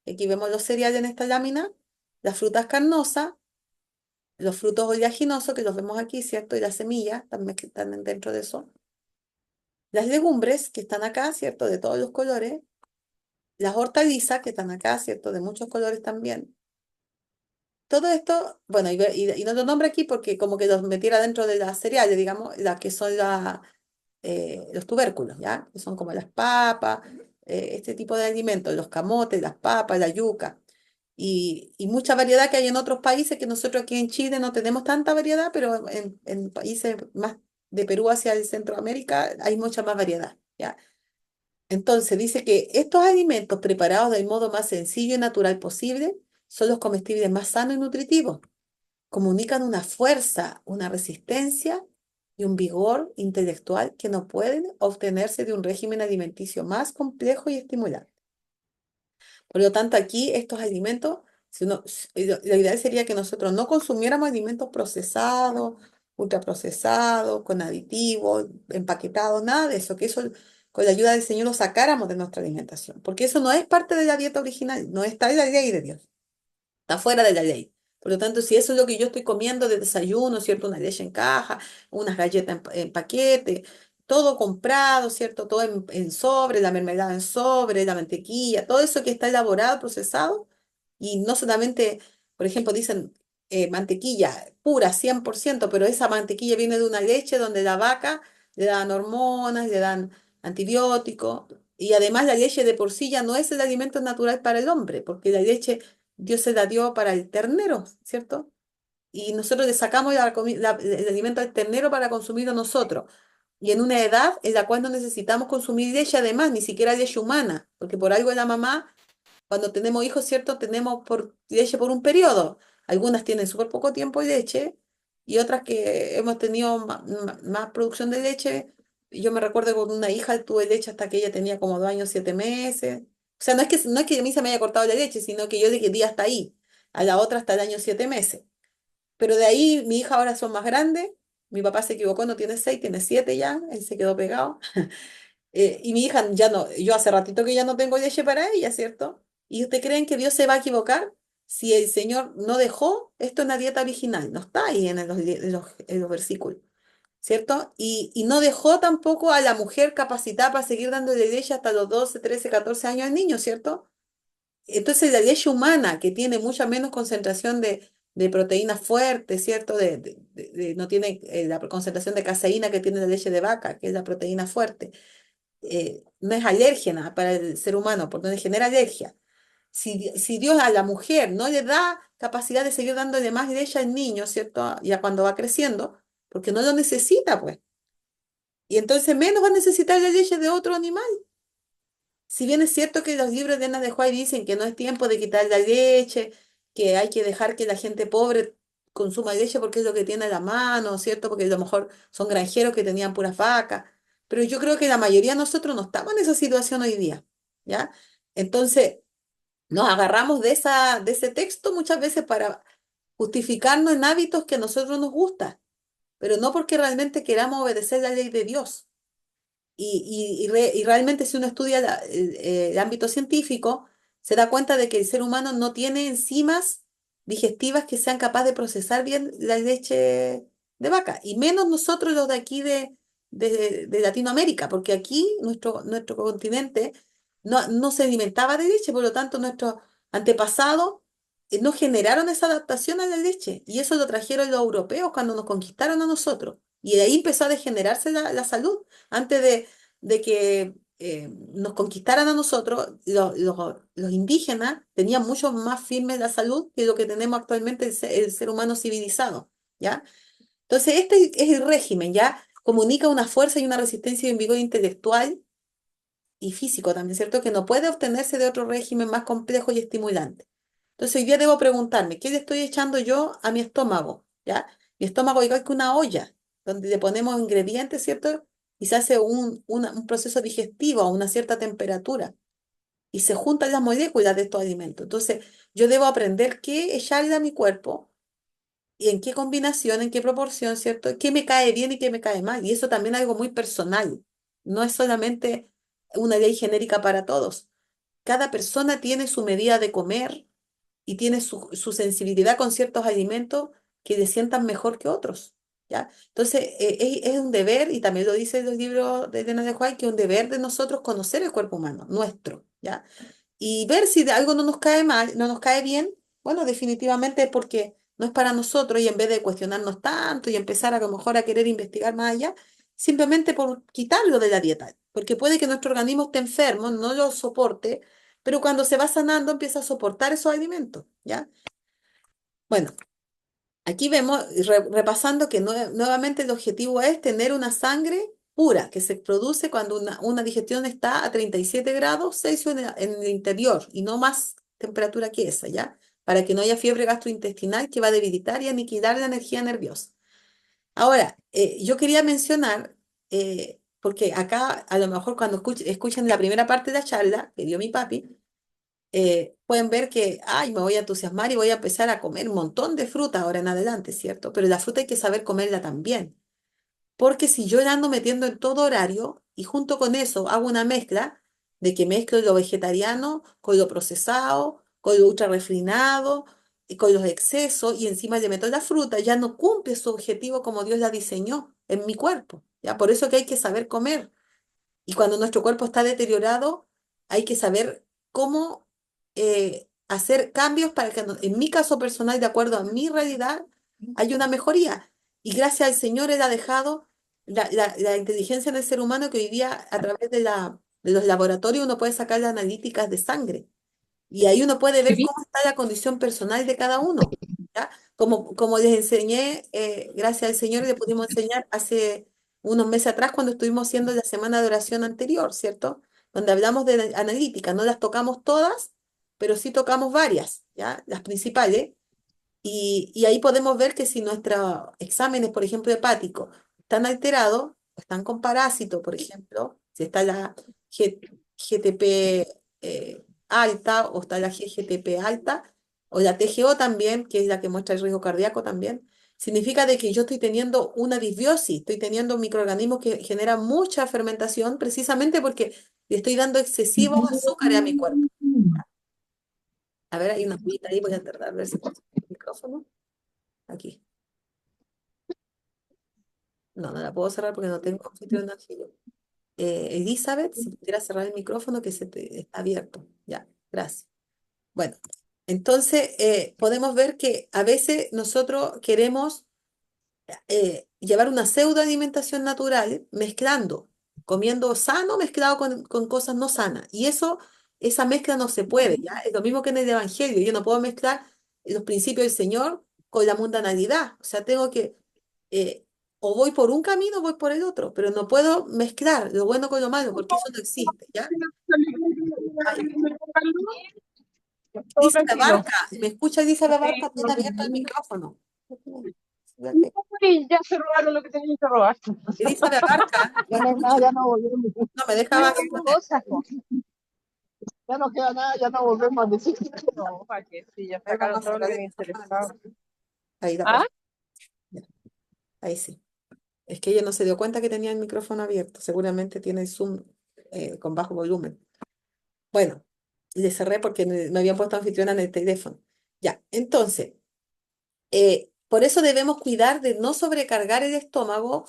aquí vemos los cereales en esta lámina, las frutas carnosas, los frutos oleaginosos, que los vemos aquí, ¿cierto? Y las semillas también que están dentro de eso. Las legumbres, que están acá, ¿cierto? De todos los colores. Las hortalizas, que están acá, ¿cierto? De muchos colores también. Todo esto, bueno, y no lo nombro aquí porque como que los metiera dentro de las cereales, digamos, las que son los tubérculos, ¿ya? Que son como las papas, este tipo de alimentos, los camotes, las papas, la yuca. Y mucha variedad que hay en otros países que nosotros aquí en Chile no tenemos tanta variedad, pero en países más de Perú hacia el Centroamérica hay mucha más variedad, ¿ya? Entonces dice que estos alimentos preparados del modo más sencillo y natural posible son los comestibles más sanos y nutritivos. Comunican una fuerza, una resistencia y un vigor intelectual que no pueden obtenerse de un régimen alimenticio más complejo y estimulante. Por lo tanto, aquí estos alimentos, lo ideal sería que nosotros no consumiéramos alimentos procesados, ultraprocesados, con aditivos, empaquetados, nada de eso, que eso con la ayuda del Señor lo sacáramos de nuestra alimentación, porque eso no es parte de la dieta original, no está en la ley de Dios, está fuera de la ley. Por lo tanto, si eso es lo que yo estoy comiendo de desayuno, ¿cierto? Una leche en caja, unas galletas en paquete, todo comprado, ¿cierto? Todo en sobre, la mermelada en sobre, la mantequilla, todo eso que está elaborado, procesado, y no solamente, por ejemplo, dicen mantequilla pura, 100%, pero esa mantequilla viene de una leche donde la vaca le dan hormonas, le dan antibióticos, y además la leche de por sí ya no es el alimento natural para el hombre, porque la leche Dios se la dio para el ternero, ¿cierto? Y nosotros le sacamos el alimento al ternero para consumirlo nosotros. Y en una edad en la cual no necesitamos consumir leche, además, ni siquiera leche humana, porque por algo la mamá, cuando tenemos hijos, ¿cierto? Tenemos leche por un periodo. Algunas tienen súper poco tiempo de leche y otras que hemos tenido más producción de leche. Yo me recuerdo que con una hija tuve leche hasta que ella tenía como 2 años, 7 meses. O sea, no es que a mí se me haya cortado la leche, sino que yo di hasta ahí, a la otra hasta el año 7 meses. Pero de ahí mi hija ahora son más grandes. Mi papá se equivocó, no tiene 6, tiene 7 ya, él se quedó pegado. Y mi hija ya no, yo hace ratito que ya no tengo leche para ella, ¿cierto? ¿Y ustedes creen que Dios se va a equivocar si el Señor no dejó esto en la dieta original? No está ahí en los versículos, ¿cierto? Y no dejó tampoco a la mujer capacitada para seguir dándole leche hasta los 12, 13, 14 años al niño, ¿cierto? Entonces la leche humana, que tiene mucha menos concentración de proteínas fuertes, ¿cierto? No tiene la concentración de caseína que tiene la leche de vaca, que es la proteína fuerte, no es alérgena para el ser humano, porque no le genera alergia. Si Dios a la mujer no le da capacidad de seguir dándole más leche al niño, ¿cierto? Ya cuando va creciendo, porque no lo necesita, pues. Y entonces menos va a necesitar la leche de otro animal. Si bien es cierto que los libros de Ana de White dicen que no es tiempo de quitar la leche, que hay que dejar que la gente pobre consuma leche porque es lo que tiene a la mano, ¿cierto? Porque a lo mejor son granjeros que tenían puras vacas. Pero yo creo que la mayoría de nosotros no estamos en esa situación hoy día, ¿ya? Entonces, nos agarramos de ese texto muchas veces para justificarnos en hábitos que a nosotros nos gustan, pero no porque realmente queramos obedecer la ley de Dios. Y realmente si uno estudia el ámbito científico, se da cuenta de que el ser humano no tiene enzimas digestivas que sean capaces de procesar bien la leche de vaca, y menos nosotros los de aquí de Latinoamérica, porque aquí nuestro continente no se alimentaba de leche, por lo tanto nuestros antepasados no generaron esa adaptación a la leche, y eso lo trajeron los europeos cuando nos conquistaron a nosotros, y de ahí empezó a degenerarse la salud. Antes de que nos conquistaran a nosotros, los indígenas tenían mucho más firme la salud que lo que tenemos actualmente el ser humano civilizado, ¿ya? Entonces, este es el régimen, ¿ya? Comunica una fuerza y una resistencia y un vigor intelectual y físico también, ¿cierto? Que no puede obtenerse de otro régimen más complejo y estimulante. Entonces, hoy día debo preguntarme, ¿qué le estoy echando yo a mi estómago? ¿Ya? Mi estómago es igual que una olla. donde le ponemos ingredientes, ¿cierto? Y se hace un proceso digestivo a una cierta temperatura y se juntan las moléculas de estos alimentos. Entonces, yo debo aprender qué echarle a mi cuerpo y en qué combinación, en qué proporción, ¿cierto? ¿Qué me cae bien y qué me cae mal? Y eso también es algo muy personal. No es solamente una ley genérica para todos. Cada persona tiene su medida de comer y tiene su sensibilidad con ciertos alimentos que le sientan mejor que otros, ¿ya? Entonces, es un deber, y también lo dice en los libros de Elena de White, que es un deber de nosotros conocer el cuerpo humano, nuestro, ¿ya? Y ver si de algo no nos cae mal, no nos cae bien, bueno, definitivamente es porque no es para nosotros y en vez de cuestionarnos tanto y empezar a lo mejor a querer investigar más allá, simplemente por quitarlo de la dieta, porque puede que nuestro organismo esté enfermo, no lo soporte, pero cuando se va sanando empieza a soportar esos alimentos, ¿ya? Bueno, aquí vemos, repasando que nuevamente el objetivo es tener una sangre pura que se produce cuando una digestión está a 37 grados Celsius en el interior y no más temperatura que esa, ¿ya? Para que no haya fiebre gastrointestinal que va a debilitar y aniquilar la energía nerviosa. Ahora, yo quería mencionar, porque acá a lo mejor cuando escuchan la primera parte de la charla que dio mi papi, pueden ver que, ay, me voy a entusiasmar y voy a empezar a comer un montón de fruta ahora en adelante, ¿cierto? Pero la fruta hay que saber comerla también, porque si yo la ando metiendo en todo horario y junto con eso hago una mezcla de que mezclo lo vegetariano con lo procesado, con lo ultra refinado, y con los excesos y encima le meto la fruta, ya no cumple su objetivo como Dios la diseñó en mi cuerpo, ¿ya? Por eso que hay que saber comer. Y cuando nuestro cuerpo está deteriorado, hay que saber cómo hacer cambios para que, en mi caso personal, de acuerdo a mi realidad, haya una mejoría. Y gracias al Señor Él ha dejado la inteligencia en el ser humano que hoy día, a través de los laboratorios, uno puede sacar las analíticas de sangre. Y ahí uno puede ver cómo está la condición personal de cada uno, ¿ya? Como les enseñé, gracias al Señor le pudimos enseñar hace unos meses atrás cuando estuvimos haciendo la semana de oración anterior, ¿cierto? Donde hablamos de analítica, no las tocamos todas, pero sí tocamos varias, ¿ya? Las principales. Y ahí podemos ver que si nuestros exámenes, por ejemplo, hepáticos, están alterados, están con parásito, por ejemplo, si está la G- GTP alta o está la GGTP alta, o la TGO también, que es la que muestra el riesgo cardíaco también, significa de que yo estoy teniendo una disbiosis, estoy teniendo microorganismos que generan mucha fermentación precisamente porque le estoy dando excesivos azúcares a mi cuerpo. A ver, hay una agüita ahí, voy a tratar de ver si consigo el micrófono. Aquí. No, no la puedo cerrar porque no tengo anfitrión aquí. Elizabeth, si pudiera cerrar el micrófono que está abierto. Ya, gracias. Bueno, entonces podemos ver que a veces nosotros queremos llevar una pseudo alimentación natural mezclando, comiendo sano mezclado con cosas no sanas. Y eso, esa mezcla no se puede, ¿ya? Es lo mismo que en el Evangelio. Yo no puedo mezclar los principios del Señor con la mundanalidad. O sea, tengo que, eh, o voy por un camino o voy por el otro, pero no puedo mezclar lo bueno con lo malo, porque eso no existe, ¿ya? Ay, Todo Elizabeth tranquilo. Barca, ¿me escucha Elizabeth Barca? Tiene abierto el micrófono. Uy, ya se robaron lo que tenían que robar. Elizabeth Barca, Ya ¿me no hay nada, escucha? ya no volvemos. No me Ay, dejaba qué responder. cosas, po. Ya no queda nada, ya no volvemos a decir. No, para qué, sí, ya A ver, sacaron vamos a todo lo cerrar que el me micrófono. interesaba. Ahí la ¿Ah? puedo. Ya, ahí sí. Es que ella no se dio cuenta que tenía el micrófono abierto. Seguramente tiene el Zoom con bajo volumen. Bueno, le cerré porque me habían puesto anfitriona en el teléfono. Ya, entonces, por eso debemos cuidar de no sobrecargar el estómago,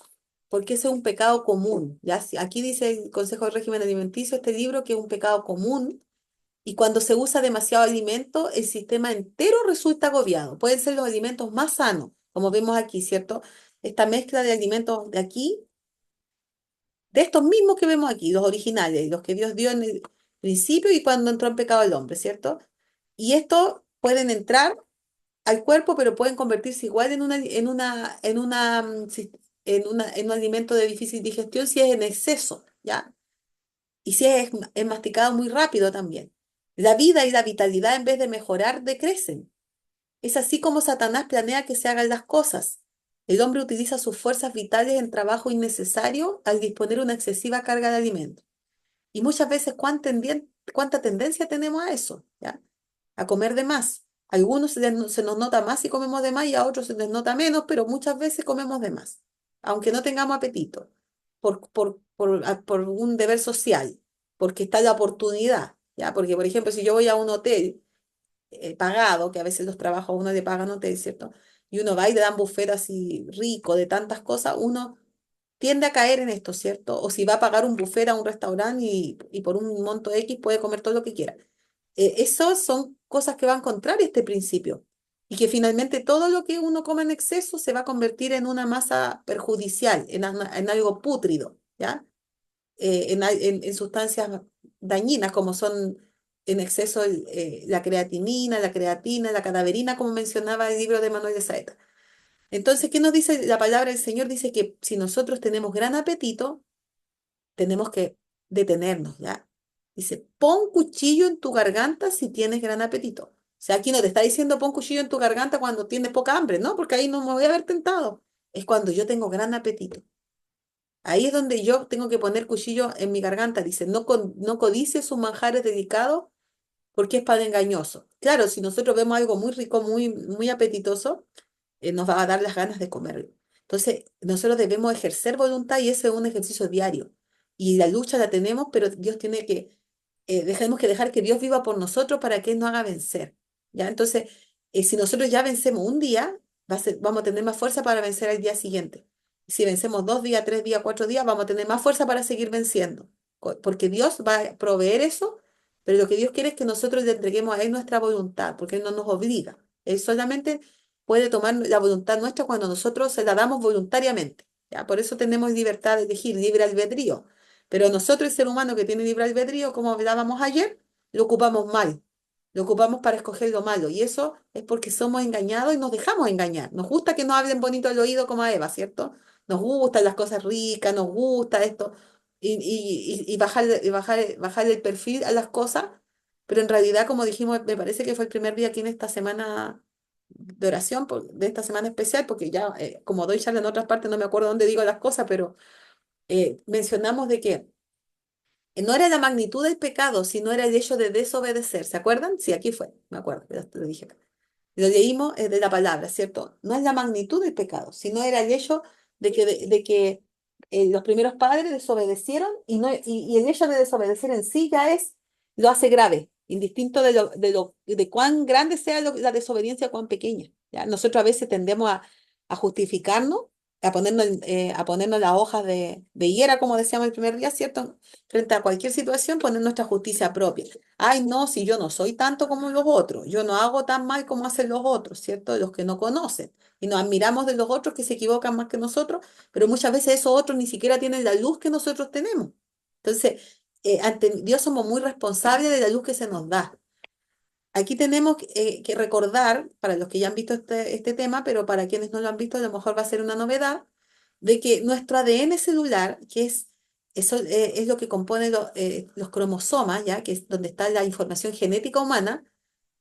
porque ese es un pecado común. ¿Ya? Aquí dice el Consejo de Régimen Alimenticio, este libro, que es un pecado común. Y cuando se usa demasiado alimento, el sistema entero resulta agobiado. Pueden ser los alimentos más sanos, como vemos aquí, ¿cierto? Esta mezcla de alimentos de aquí, de estos mismos que vemos aquí, los originales, los que Dios dio en el principio y cuando entró en pecado el hombre, ¿cierto? Y estos pueden entrar al cuerpo, pero pueden convertirse igual en un alimento de difícil digestión si es en exceso, ¿ya? Y si es masticado muy rápido también. La vida y la vitalidad, en vez de mejorar, decrecen. Es así como Satanás planea que se hagan las cosas. El hombre utiliza sus fuerzas vitales en trabajo innecesario al disponer una excesiva carga de alimentos. Y muchas veces, ¿cuánta tendencia tenemos a eso? ¿Ya? A comer de más. A algunos se nos nota más si comemos de más y a otros se les nota menos, pero muchas veces comemos de más, aunque no tengamos apetito, por un deber social, porque está la oportunidad, ¿ya? Porque, por ejemplo, si yo voy a un hotel pagado, que a veces los trabajos a uno le pagan hotel, ¿cierto? Y uno va y le dan buffet así rico de tantas cosas, uno tiende a caer en esto, ¿cierto? O si va a pagar un buffet a un restaurante y por un monto X puede comer todo lo que quiera. Esas son cosas que van contrarias a este principio y que finalmente todo lo que uno come en exceso se va a convertir en una masa perjudicial, en algo pútrido, ¿ya? En sustancias dañinas como son en exceso la creatinina, la creatina, la cadaverina, como mencionaba el libro de Manuel de Saeta. Entonces, ¿qué nos dice la palabra del Señor? Dice que si nosotros tenemos gran apetito, tenemos que detenernos, ¿ya? Dice, pon cuchillo en tu garganta si tienes gran apetito. O sea, aquí no te está diciendo pon cuchillo en tu garganta cuando tienes poca hambre, ¿no? Porque ahí no me voy a ver tentado. Es cuando yo tengo gran apetito. Ahí es donde yo tengo que poner cuchillo en mi garganta. Dice, no codicies sus manjares dedicados porque es pan engañoso. Claro, si nosotros vemos algo muy rico, muy apetitoso, nos va a dar las ganas de comerlo. Entonces, nosotros debemos ejercer voluntad y ese es un ejercicio diario. Y la lucha la tenemos, pero Dios tiene que, tenemos que dejar que Dios viva por nosotros para que Él nos haga vencer. ¿Ya? Entonces, si nosotros ya vencemos un día, vamos a tener más fuerza para vencer al día siguiente. Si vencemos 2 días, 3 días, 4 días, vamos a tener más fuerza para seguir venciendo. Porque Dios va a proveer eso, pero lo que Dios quiere es que nosotros le entreguemos a Él nuestra voluntad, porque Él no nos obliga. Él solamente puede tomar la voluntad nuestra cuando nosotros se la damos voluntariamente. ¿Ya? Por eso tenemos libertad de elegir, libre albedrío. Pero nosotros, el ser humano que tiene libre albedrío, como hablábamos ayer, lo ocupamos mal. Lo ocupamos para escoger lo malo. Y eso es porque somos engañados y nos dejamos engañar. Nos gusta que nos hablen bonito al oído como a Eva, ¿cierto? Nos gustan las cosas ricas, nos gusta esto. Y bajar el perfil a las cosas. Pero en realidad, como dijimos, me parece que fue el primer día aquí en esta semana de oración de esta semana especial, porque ya, como doy charla en otras partes, no me acuerdo dónde digo las cosas, pero mencionamos de que no era la magnitud del pecado, sino era el hecho de desobedecer. ¿Se acuerdan? Sí, aquí fue, me acuerdo, ya te lo dije acá. Lo leímos de la palabra, ¿cierto? No es la magnitud del pecado, sino era el hecho de que los primeros padres desobedecieron y el hecho de desobedecer en sí ya lo hace grave, indistinto de cuán grande sea la desobediencia, cuán pequeña. ¿Ya? Nosotros a veces tendemos a justificarnos, a ponernos las hojas de higuera, como decíamos el primer día, ¿cierto? Frente a cualquier situación, poner nuestra justicia propia. Ay, no, si yo no soy tanto como los otros, yo no hago tan mal como hacen los otros, ¿cierto? Los que no conocen. Y nos admiramos de los otros que se equivocan más que nosotros, pero muchas veces esos otros ni siquiera tienen la luz que nosotros tenemos. Entonces, ante Dios somos muy responsables de la luz que se nos da. Aquí tenemos que recordar, para los que ya han visto este tema, pero para quienes no lo han visto, a lo mejor va a ser una novedad, de que nuestro ADN celular, que es lo que compone los cromosomas, ¿ya? Que es donde está la información genética humana,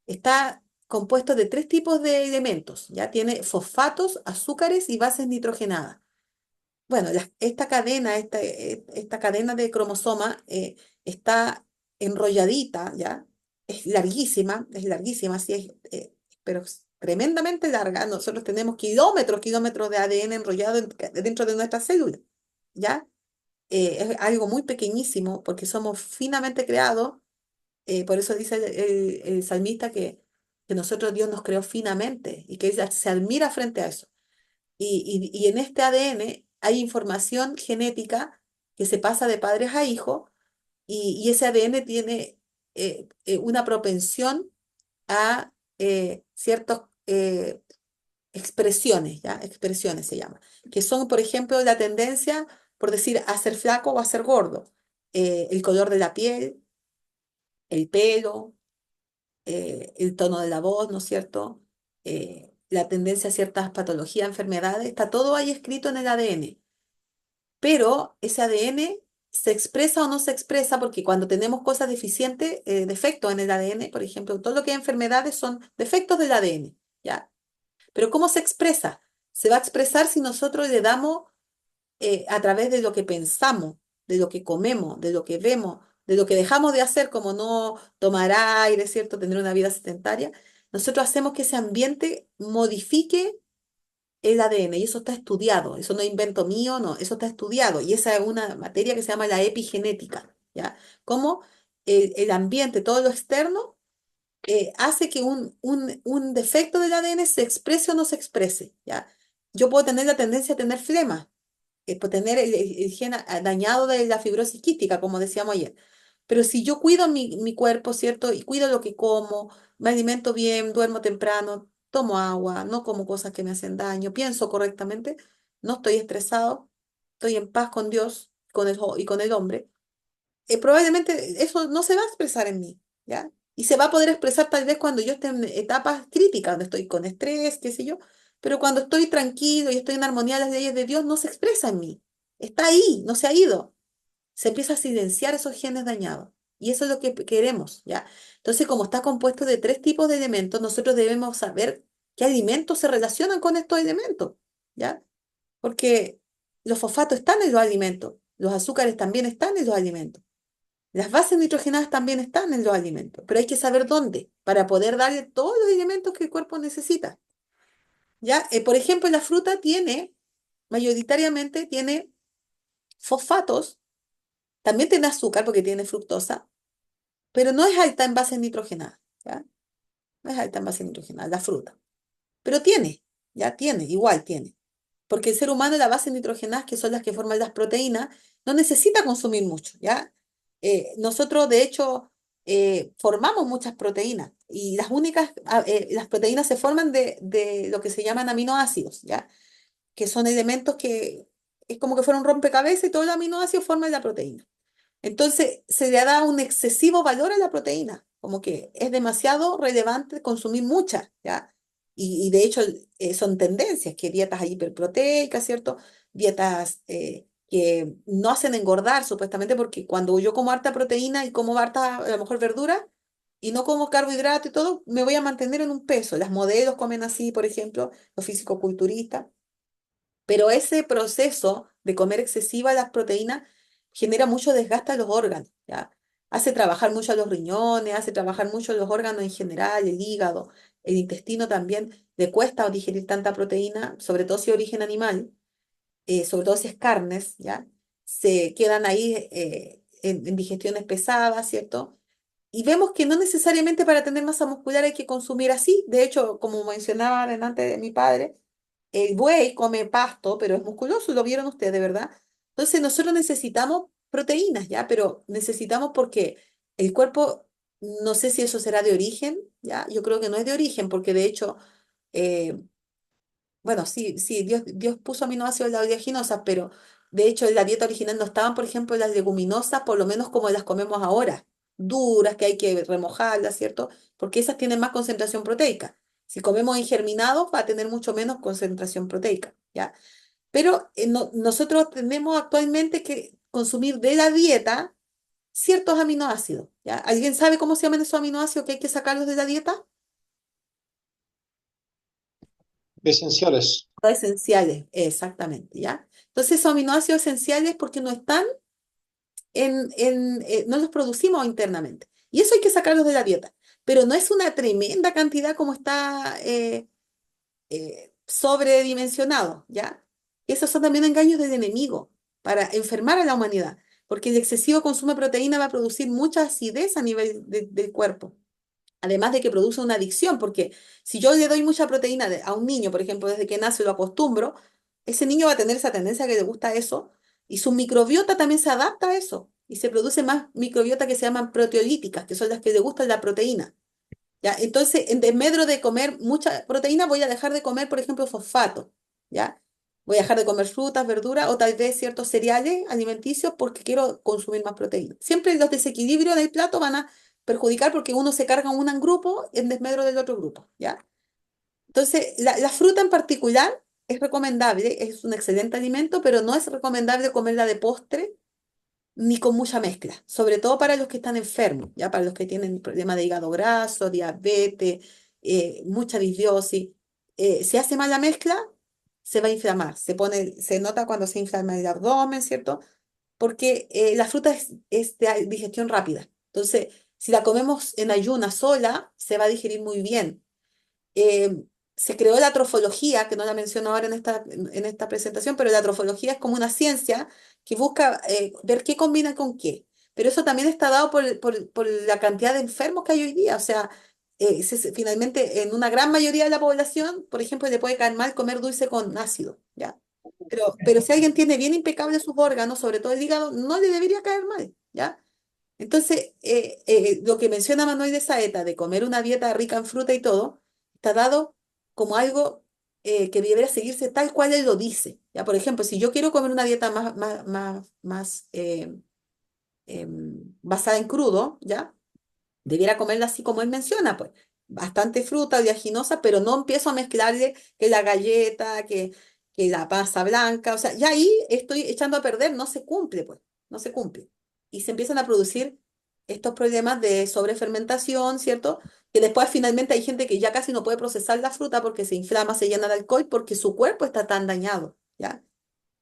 está compuesto de 3 tipos de elementos, ¿ya? Tiene fosfatos, azúcares y bases nitrogenadas. Bueno, esta cadena de cromosomas está enrolladita, ¿ya? Es larguísima, sí, pero es tremendamente larga. Nosotros tenemos kilómetros de ADN enrollado dentro de nuestras células, ¿ya? Es algo muy pequeñísimo porque somos finamente creados, por eso dice el salmista que nosotros Dios nos creó finamente y que ella se admira frente a eso. Y en este ADN hay información genética que se pasa de padres a hijos y ese ADN tiene una propensión a ciertas expresiones, ¿ya? Expresiones se llama, que son, por ejemplo, la tendencia, por decir, a ser flaco o a ser gordo, el color de la piel, el pelo, el tono de la voz, ¿no es cierto? La tendencia a ciertas patologías, enfermedades, está todo ahí escrito en el ADN. Pero ese ADN se expresa o no se expresa porque cuando tenemos cosas deficientes, defectos en el ADN, por ejemplo, todo lo que hay enfermedades son defectos del ADN, ¿ya? Pero ¿cómo se expresa? Se va a expresar si nosotros le damos a través de lo que pensamos, de lo que comemos, de lo que vemos, de lo que dejamos de hacer, como no tomar aire, ¿cierto? Tener una vida sedentaria. Nosotros hacemos que ese ambiente modifique el ADN y eso está estudiado, eso no es invento mío, no, eso está estudiado y esa es una materia que se llama la epigenética, ¿ya? Cómo el ambiente, todo lo externo, hace que un defecto del ADN se exprese o no se exprese, ¿ya? Yo puedo tener la tendencia a tener flema, por tener el gen dañado de la fibrosis quística, como decíamos ayer. Pero si yo cuido mi cuerpo, ¿cierto? Y cuido lo que como, me alimento bien, duermo temprano, tomo agua, no como cosas que me hacen daño, pienso correctamente, no estoy estresado, estoy en paz con Dios y con el hombre, probablemente eso no se va a expresar en mí, ¿ya? Y se va a poder expresar tal vez cuando yo esté en etapas críticas, donde estoy con estrés, qué sé yo, pero cuando estoy tranquilo y estoy en armonía, las leyes de Dios no se expresa en mí. Está ahí, no se ha ido. Se empieza a silenciar esos genes dañados. Y eso es lo que queremos, ¿ya? Entonces, como está compuesto de tres tipos de elementos, nosotros debemos saber qué alimentos se relacionan con estos elementos, ¿ya? Porque los fosfatos están en los alimentos, los azúcares también están en los alimentos. Las bases nitrogenadas también están en los alimentos, pero hay que saber dónde para poder darle todos los elementos que el cuerpo necesita. ¿Ya? Por ejemplo, la fruta mayoritariamente tiene fosfatos, también tiene azúcar porque tiene fructosa, pero no es alta en bases nitrogenadas. ¿Ya? No es alta en bases nitrogenadas, la fruta. Pero tiene, ya tiene, igual tiene. Porque el ser humano, las bases nitrogenadas, que son las que forman las proteínas, no necesita consumir mucho, ¿ya? Nosotros, de hecho, formamos muchas proteínas y las proteínas se forman de lo que se llaman aminoácidos, ¿ya? Que son elementos que es como que fuera un rompecabezas y todos los aminoácidos forman la proteína. Entonces, se le da un excesivo valor a la proteína, como que es demasiado relevante consumir mucha, ¿ya? Y de hecho son tendencias, que dietas hiperproteicas, ¿cierto? Dietas que no hacen engordar, supuestamente, porque cuando yo como harta proteína y como harta, a lo mejor verdura, y no como carbohidrato y todo, me voy a mantener en un peso. Las modelos comen así, por ejemplo, los fisicoculturistas. Pero ese proceso de comer excesiva las proteínas genera mucho desgaste a los órganos, ¿ya? Hace trabajar mucho a los riñones, hace trabajar mucho los órganos en general, el hígado, el intestino también. Le cuesta digerir tanta proteína, sobre todo si es origen animal, sobre todo si es carnes, ¿ya? Se quedan ahí en digestiones pesadas, ¿cierto? Y vemos que no necesariamente para tener masa muscular hay que consumir así. De hecho, como mencionaba delante de mi padre, el buey come pasto, pero es musculoso, lo vieron ustedes, ¿verdad? Entonces nosotros necesitamos proteínas, ¿ya? Pero necesitamos porque el cuerpo, no sé si eso será de origen, ¿ya? Yo creo que no es de origen, porque de hecho, eh, bueno, sí, sí, Dios puso aminoácidos en la oleaginosa, pero de hecho en la dieta original no estaban, por ejemplo, las leguminosas, por lo menos como las comemos ahora, duras, que hay que remojarlas, ¿cierto? Porque esas tienen más concentración proteica. Si comemos ingerminados, va a tener mucho menos concentración proteica, ¿ya? Pero nosotros tenemos actualmente que consumir de la dieta ciertos aminoácidos, ¿ya? ¿Alguien sabe cómo se llaman esos aminoácidos que hay que sacarlos de la dieta? Esenciales. Esenciales, exactamente, ¿ya? Entonces, son aminoácidos esenciales porque no están no los producimos internamente. Y eso hay que sacarlos de la dieta. Pero no es una tremenda cantidad como está sobredimensionado, ¿ya? Esos son también engaños del enemigo para enfermar a la humanidad, porque el excesivo consumo de proteína va a producir mucha acidez a nivel del cuerpo. Además de que produce una adicción, porque si yo le doy mucha proteína a un niño, por ejemplo, desde que nace lo acostumbro, ese niño va a tener esa tendencia que le gusta eso y su microbiota también se adapta a eso y se produce más microbiota que se llaman proteolíticas, que son las que le gustan la proteína. ¿Ya? Entonces, en desmedro de comer mucha proteína, voy a dejar de comer, por ejemplo, fosfato, ¿ya? Voy a dejar de comer frutas, verduras o tal vez ciertos cereales alimenticios porque quiero consumir más proteína. Siempre los desequilibrios del plato van a perjudicar porque uno se carga un grupo en desmedro del otro grupo, ¿ya? Entonces, la fruta en particular es recomendable, es un excelente alimento, pero no es recomendable comerla de postre ni con mucha mezcla, sobre todo para los que están enfermos, ya para los que tienen problemas de hígado graso, diabetes, mucha disbiosis. Se hace mal la mezcla, se va a inflamar. Se nota cuando se inflama el abdomen, ¿cierto? Porque la fruta es de digestión rápida. Entonces, si la comemos en ayuna sola, se va a digerir muy bien. eh, Se creó la trofología, que no la menciono ahora en esta presentación, pero la trofología es como una ciencia que busca ver qué combina con qué. Pero eso también está dado por la cantidad de enfermos que hay hoy día. O sea, finalmente en una gran mayoría de la población, por ejemplo, le puede caer mal comer dulce con ácido, ¿ya? Pero si alguien tiene bien impecable sus órganos, sobre todo el hígado, no le debería caer mal, ¿ya? Entonces, lo que menciona Manuel de Saeta, de comer una dieta rica en fruta y todo, está dado como algo que debería seguirse tal cual él lo dice. ¿Ya? Por ejemplo, si yo quiero comer una dieta basada en crudo, ¿ya? Debiera comerla así como él menciona, pues. Bastante fruta, oleaginosa, pero no empiezo a mezclarle que la galleta, que la pasa blanca. O sea, ya ahí estoy echando a perder, no se cumple, pues. No se cumple. Y se empiezan a producir estos problemas de sobrefermentación, ¿cierto? Que después finalmente hay gente que ya casi no puede procesar la fruta porque se inflama, se llena de alcohol, porque su cuerpo está tan dañado, ¿ya?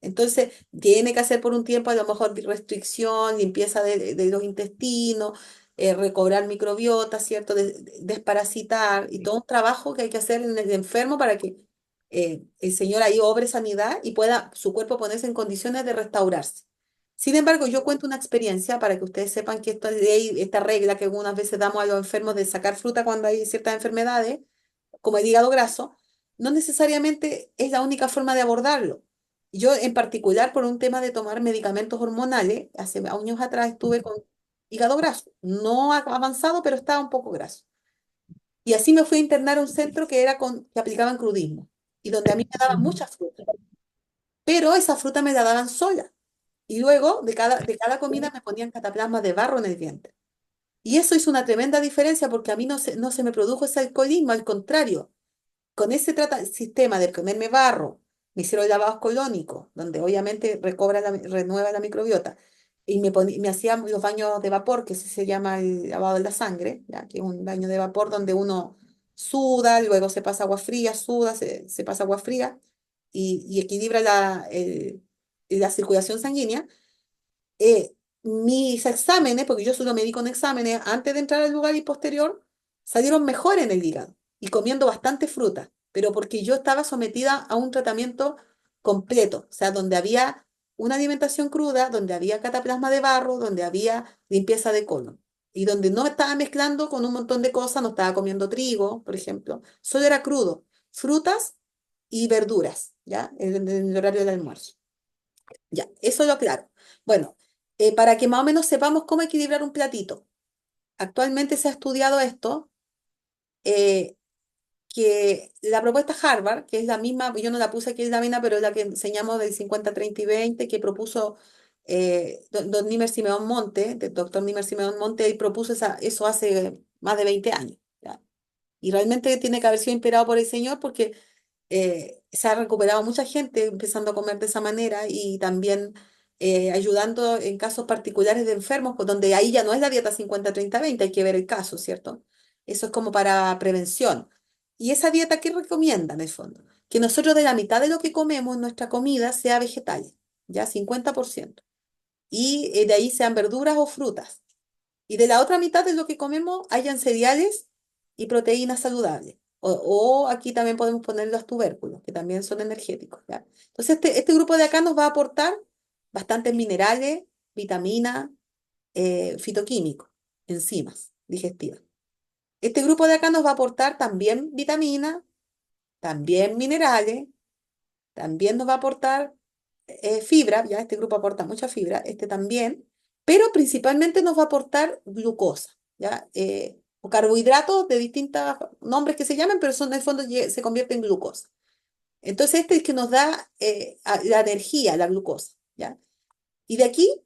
Entonces, tiene que hacer por un tiempo a lo mejor restricción, limpieza de los intestinos, recobrar microbiota, ¿cierto? Desparasitar y todo un trabajo que hay que hacer en el enfermo para que el Señor ahí obre sanidad y pueda su cuerpo ponerse en condiciones de restaurarse. Sin embargo, yo cuento una experiencia para que ustedes sepan que esta ley, esta regla que algunas veces damos a los enfermos de sacar fruta cuando hay ciertas enfermedades, como el hígado graso, no necesariamente es la única forma de abordarlo. Yo en particular, por un tema de tomar medicamentos hormonales, hace años atrás estuve con hígado graso, no avanzado, pero estaba un poco graso. Y así me fui a internar a un centro que aplicaban crudismo, y donde a mí me daban mucha fruta, pero esa fruta me la daban sola. Y luego de cada comida me ponían cataplasma de barro en el vientre. Y eso hizo una tremenda diferencia porque a mí no se me produjo ese alcoholismo, al contrario, con ese sistema de ponerme barro, me hicieron lavados colónicos, donde obviamente renueva la microbiota, y me hacían los baños de vapor, que así se llama el lavado de la sangre, ¿ya? Que es un baño de vapor donde uno suda, luego se pasa agua fría, suda, se pasa agua fría, y equilibra la circulación sanguínea. Mis exámenes, porque yo solo me di con exámenes antes de entrar al lugar y posterior, salieron mejor en el hígado y comiendo bastante fruta, pero porque yo estaba sometida a un tratamiento completo, o sea, donde había una alimentación cruda, donde había cataplasma de barro, donde había limpieza de colon y donde no estaba mezclando con un montón de cosas, no estaba comiendo trigo, por ejemplo, solo era crudo, frutas y verduras, ¿ya? En el horario del almuerzo. Ya, eso lo aclaro. Bueno, para que más o menos sepamos cómo equilibrar un platito. Actualmente se ha estudiado esto, eh, que la propuesta Harvard, que es la misma, yo no la puse aquí en la mina, pero es la que enseñamos del 50, 30 y 20, que propuso don Nimer Simeón Monte, el doctor Nimer Simeón Monte, y propuso eso hace más de 20 años. ¿Ya? Y realmente tiene que haber sido inspirado por el Señor porque se ha recuperado mucha gente empezando a comer de esa manera y también ayudando en casos particulares de enfermos, pues, donde ahí ya no es la dieta 50-30-20, hay que ver el caso, ¿cierto? Eso es como para prevención. ¿Y esa dieta qué recomienda en el fondo? Que nosotros de la mitad de lo que comemos en nuestra comida sea vegetal, ya 50%, y de ahí sean verduras o frutas. Y de la otra mitad de lo que comemos hayan cereales y proteínas saludables. O aquí también podemos poner los tubérculos, que también son energéticos, ¿ya? Entonces, este grupo de acá nos va a aportar bastantes minerales, vitaminas, fitoquímicos, enzimas digestivas. Este grupo de acá nos va a aportar también vitaminas, también minerales, también nos va a aportar fibra, ya este grupo aporta mucha fibra, este también, pero principalmente nos va a aportar glucosa, ¿ya? O carbohidratos de distintos nombres que se llaman, pero son en el fondo se convierte en glucosa. Entonces este es el que nos da la energía, la glucosa, ¿ya? Y de aquí,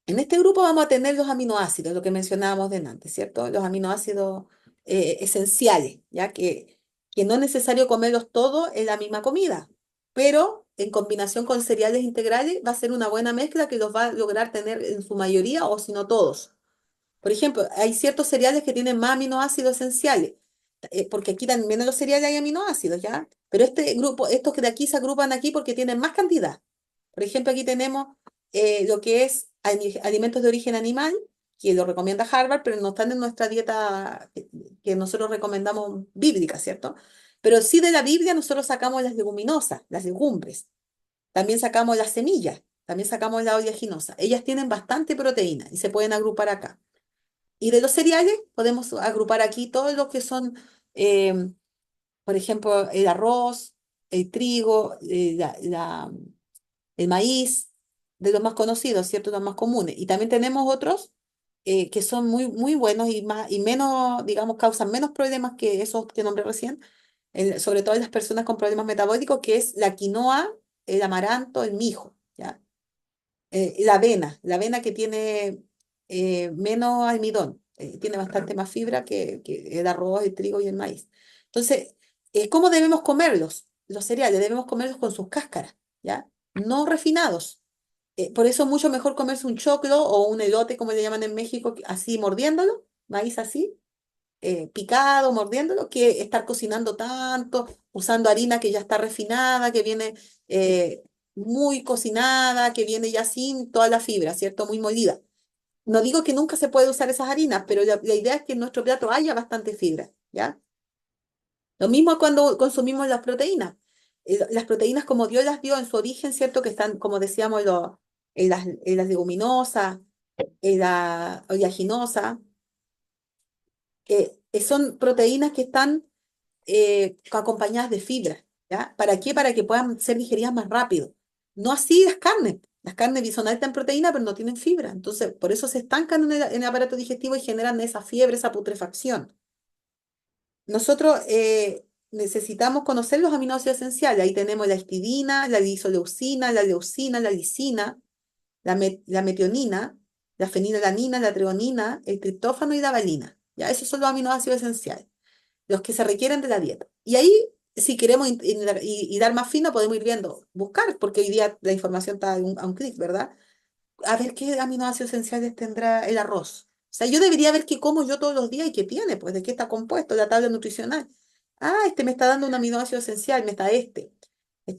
en este grupo vamos a tener los aminoácidos, lo que mencionábamos de antes, ¿cierto? Los aminoácidos esenciales, ¿ya? Que no es necesario comerlos todos en la misma comida, pero en combinación con cereales integrales va a ser una buena mezcla que los va a lograr tener en su mayoría o si no todos. Por ejemplo, hay ciertos cereales que tienen más aminoácidos esenciales, porque aquí también en los cereales hay aminoácidos, ¿ya? Pero este grupo, estos que de aquí se agrupan aquí porque tienen más cantidad. Por ejemplo, aquí tenemos lo que es alimentos de origen animal, que lo recomienda Harvard, pero no están en nuestra dieta que nosotros recomendamos bíblica, ¿cierto? Pero sí de la Biblia nosotros sacamos las leguminosas, las legumbres. También sacamos las semillas, también sacamos la oleaginosa. Ellas tienen bastante proteína y se pueden agrupar acá. Y de los cereales podemos agrupar aquí todos los que son, eh, por ejemplo, el arroz, el trigo, el maíz, de los más conocidos, ¿cierto? Los más comunes. Y también tenemos otros que son muy, muy buenos y, más, y menos, digamos, causan menos problemas que esos que nombré recién, sobre todo en las personas con problemas metabólicos, que es la quinoa, el amaranto, el mijo, ¿ya? La avena que tiene menos almidón, tiene bastante más fibra que el arroz, el trigo y el maíz. Entonces, ¿cómo debemos comerlos? Los cereales debemos comerlos con sus cáscaras, ¿ya? No refinados. Por eso es mucho mejor comerse un choclo o un elote, como le llaman en México, así mordiéndolo, maíz así, picado, mordiéndolo, que estar cocinando tanto, usando harina que ya está refinada, que viene muy cocinada, que viene ya sin toda la fibra, ¿cierto? Muy molida. No digo que nunca se puede usar esas harinas, pero la idea es que en nuestro plato haya bastante fibra, ¿ya? Lo mismo cuando consumimos las proteínas. Las proteínas como Dios las dio en su origen, ¿cierto? Que están, como decíamos, en las leguminosas, en la oleaginosa, son proteínas que están acompañadas de fibra, ¿ya? ¿Para qué? Para que puedan ser digeridas más rápido. No así las carnes. Las carnes son altas en proteína, pero no tienen fibra. Entonces, por eso se estancan en el aparato digestivo y generan esa fiebre, esa putrefacción. Nosotros necesitamos conocer los aminoácidos esenciales. Ahí tenemos la histidina, la isoleucina, la leucina, la lisina, la metionina, la fenilalanina, la treonina, el triptófano y la valina. ¿Ya? Esos son los aminoácidos esenciales, los que se requieren de la dieta. Y ahí, si queremos y dar más fino, podemos ir viendo, buscar, porque hoy día la información está a un clic, ¿verdad? A ver qué aminoácidos esenciales tendrá el arroz. O sea, yo debería ver qué como yo todos los días y qué tiene, pues de qué está compuesto, la tabla nutricional. Ah, este me está dando un aminoácido esencial, me está este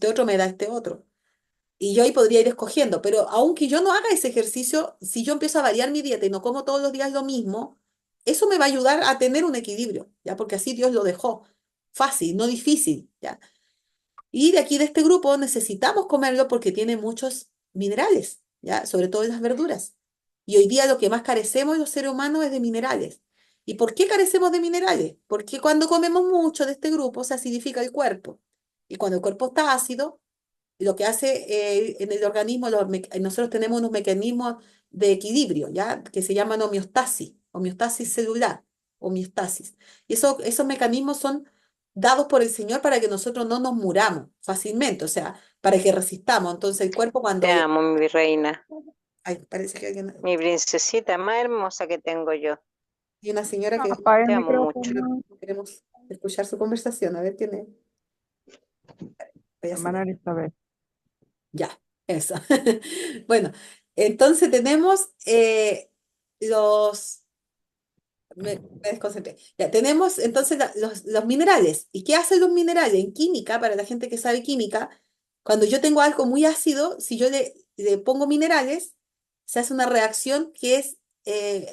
otro me da este otro. Y yo ahí podría ir escogiendo, pero aunque yo no haga ese ejercicio, si yo empiezo a variar mi dieta y no como todos los días lo mismo, eso me va a ayudar a tener un equilibrio, ¿ya? Porque así Dios lo dejó fácil, no difícil, ¿ya? Y de aquí de este grupo necesitamos comerlo porque tiene muchos minerales, ¿ya? Sobre todo en las verduras. Y hoy día lo que más carecemos los seres humanos es de minerales. ¿Y por qué carecemos de minerales? Porque cuando comemos mucho de este grupo se acidifica el cuerpo. Y cuando el cuerpo está ácido, lo que hace en el organismo, nosotros tenemos unos mecanismos de equilibrio, ¿ya? Que se llaman homeostasis celular, homeostasis. Y esos mecanismos son dados por el Señor para que nosotros no nos muramos fácilmente, o sea, para que resistamos. Entonces el cuerpo Te cuando... amo, mi reina, Ay, parece que mi princesita más hermosa que tengo yo. hay una señora que Apaga el Te amo mucho. micrófono, queremos escuchar su conversación, a ver quién es. Voy a hermana señalar. Elizabeth. Ya, eso. Bueno, entonces tenemos me desconcentré. Ya, tenemos entonces los minerales. ¿Y qué hacen los minerales? En química, para la gente que sabe química, cuando yo tengo algo muy ácido, si yo le pongo minerales, se hace una reacción que es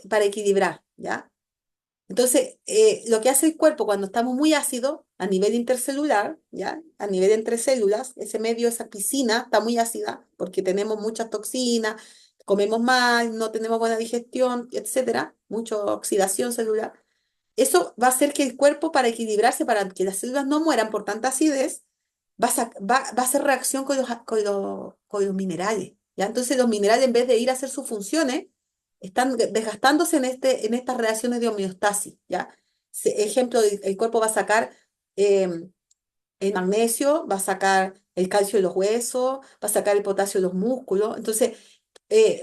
para equilibrar, ¿ya? Entonces, lo que hace el cuerpo cuando estamos muy ácidos a nivel intercelular, ¿ya? A nivel entre células, ese medio, esa piscina está muy ácida porque tenemos muchas toxinas, comemos mal, no tenemos buena digestión, etcétera, mucha oxidación celular. Eso va a hacer que el cuerpo, para equilibrarse, para que las células no mueran por tanta acidez, va a hacer reacción con los minerales, ¿ya? Entonces, los minerales, en vez de ir a hacer sus funciones, están desgastándose en estas reacciones de homeostasis, ¿ya? Ejemplo, el cuerpo va a sacar el magnesio, va a sacar el calcio de los huesos, va a sacar el potasio de los músculos. Entonces,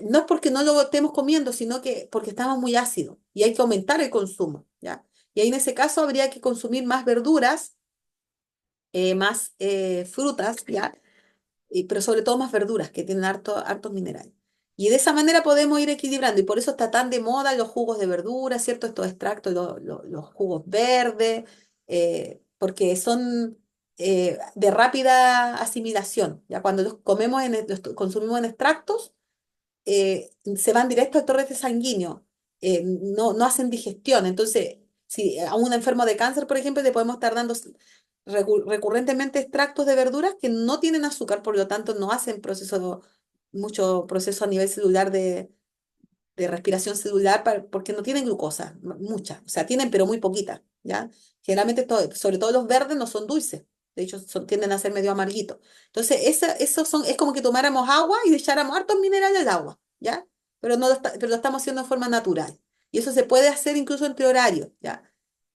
no es porque no lo estemos comiendo, sino que porque estamos muy ácidos y hay que aumentar el consumo, ¿ya? Y ahí en ese caso habría que consumir más verduras, más frutas, ¿ya? Pero sobre todo más verduras que tienen hartos minerales. Y de esa manera podemos ir equilibrando, y por eso está tan de moda los jugos de verduras, ¿cierto? Estos extractos, los jugos verdes, porque son de rápida asimilación. Ya cuando los comemos los consumimos en extractos, se van directo al torrente sanguíneo, no hacen digestión. Entonces, si a un enfermo de cáncer, por ejemplo, le podemos estar dando recurrentemente extractos de verduras que no tienen azúcar, por lo tanto no hacen mucho proceso a nivel celular de respiración celular porque no tienen glucosa, mucha, o sea, tienen pero muy poquita, ¿ya? Generalmente, sobre todo los verdes, no son dulces, de hecho tienden a ser medio amarguitos. Entonces, es como que tomáramos agua y le echáramos hartos minerales al agua, ¿ya? Pero lo estamos haciendo de forma natural. Y eso se puede hacer incluso entre horarios, ¿ya?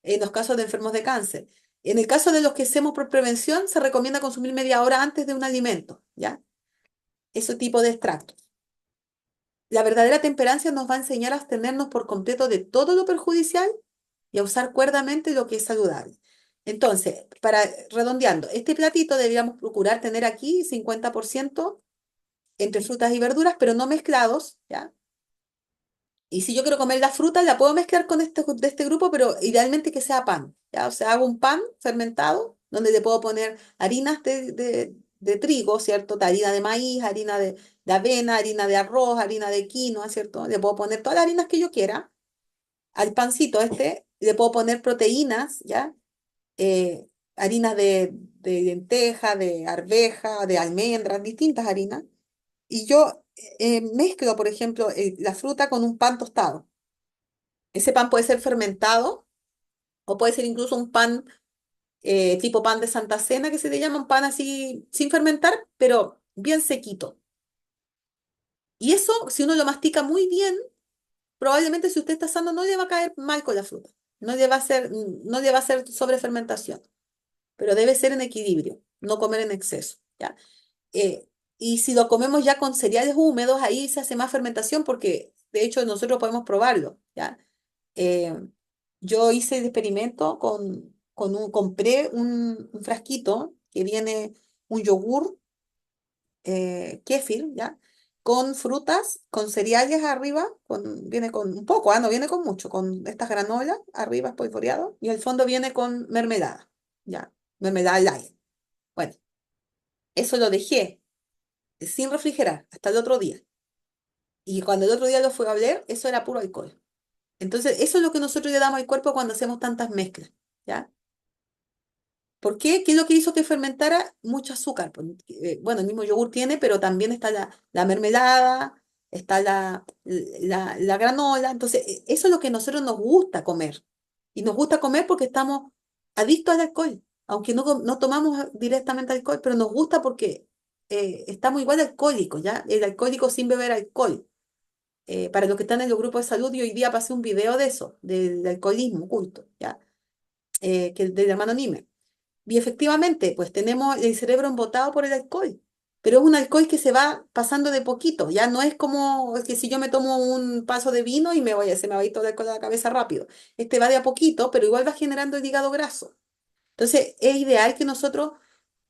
En los casos de enfermos de cáncer. En el caso de los que hacemos por prevención, se recomienda consumir media hora antes de un alimento, ¿ya? Ese tipo de extractos. La verdadera temperancia nos va a enseñar a abstenernos por completo de todo lo perjudicial y a usar cuerdamente lo que es saludable. Entonces, redondeando, este platito deberíamos procurar tener aquí 50% entre frutas y verduras, pero no mezclados, ¿ya? Y si yo quiero comer la fruta, la puedo mezclar con de este grupo, pero idealmente que sea pan, ¿ya? O sea, hago un pan fermentado donde le puedo poner harinas de trigo, ¿cierto? Harina de maíz, harina de avena, harina de arroz, harina de quinoa, ¿cierto? Le puedo poner todas las harinas que yo quiera. Al pancito este le puedo poner proteínas, ¿ya? Harinas de lenteja, de arveja, de almendras, distintas harinas. Y yo mezclo, por ejemplo, la fruta con un pan tostado. Ese pan puede ser fermentado o puede ser incluso un pan tipo pan de Santa Cena, que se le llama un pan así sin fermentar, pero bien sequito. Y eso, si uno lo mastica muy bien, probablemente si usted está sano no le va a caer mal con la fruta. No le va a hacer sobrefermentación, pero debe ser en equilibrio, no comer en exceso, ¿ya? Eh, y si lo comemos ya con cereales húmedos, ahí se hace más fermentación porque de hecho nosotros podemos probarlo, ¿ya? Eh, yo hice el experimento compré un frasquito que viene un yogur kéfir, ¿ya? Con frutas, con cereales arriba, viene con un poco, no viene con mucho, con estas granolas arriba espolvoreado y el fondo viene con mermelada, ¿ya? Mermelada light. Bueno, eso lo dejé sin refrigerar hasta el otro día. Y cuando el otro día lo fui a oler, eso era puro alcohol. Entonces, eso es lo que nosotros le damos al cuerpo cuando hacemos tantas mezclas, ¿ya? ¿Por qué? ¿Qué es lo que hizo que fermentara? Mucho azúcar. Pues, bueno, el mismo yogur tiene, pero también está la mermelada, está la granola. Entonces, eso es lo que a nosotros nos gusta comer. Y nos gusta comer porque estamos adictos al alcohol, aunque no tomamos directamente alcohol, pero nos gusta porque estamos igual alcohólicos, ¿ya? El alcohólico sin beber alcohol. Para los que están en los grupos de salud, y hoy día pasé un video de eso, del alcoholismo oculto, ¿ya? Del hermano Nime. Y efectivamente, pues tenemos el cerebro embotado por el alcohol, pero es un alcohol que se va pasando de poquito, ya no es como que si yo me tomo un vaso de vino y se me va a ir todo el alcohol a la cabeza rápido. Este va de a poquito, pero igual va generando el hígado graso. Entonces, es ideal que nosotros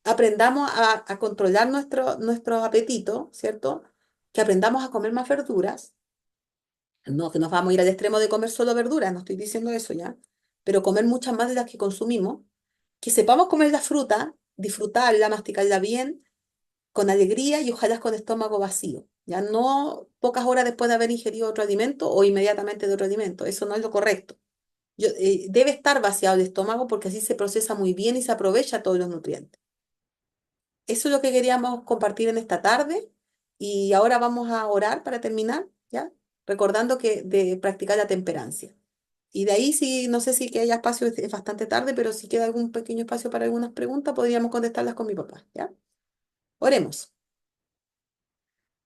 aprendamos a controlar nuestro apetito, ¿cierto? Que aprendamos a comer más verduras, no que nos vamos a ir al extremo de comer solo verduras, no estoy diciendo eso ya, pero comer muchas más de las que consumimos, que sepamos comer la fruta, disfrutarla, masticarla bien, con alegría y ojalá con estómago vacío. Ya no pocas horas después de haber ingerido otro alimento o inmediatamente de otro alimento. Eso no es lo correcto. Debe estar vaciado el estómago porque así se procesa muy bien y se aprovecha todos los nutrientes. Eso es lo que queríamos compartir en esta tarde y ahora vamos a orar para terminar, ¿ya? Recordando que de practicar la temperancia. Y de ahí, si no sé si que haya espacio, es bastante tarde, pero si queda algún pequeño espacio para algunas preguntas, podríamos contestarlas con mi papá, ¿ya? Oremos.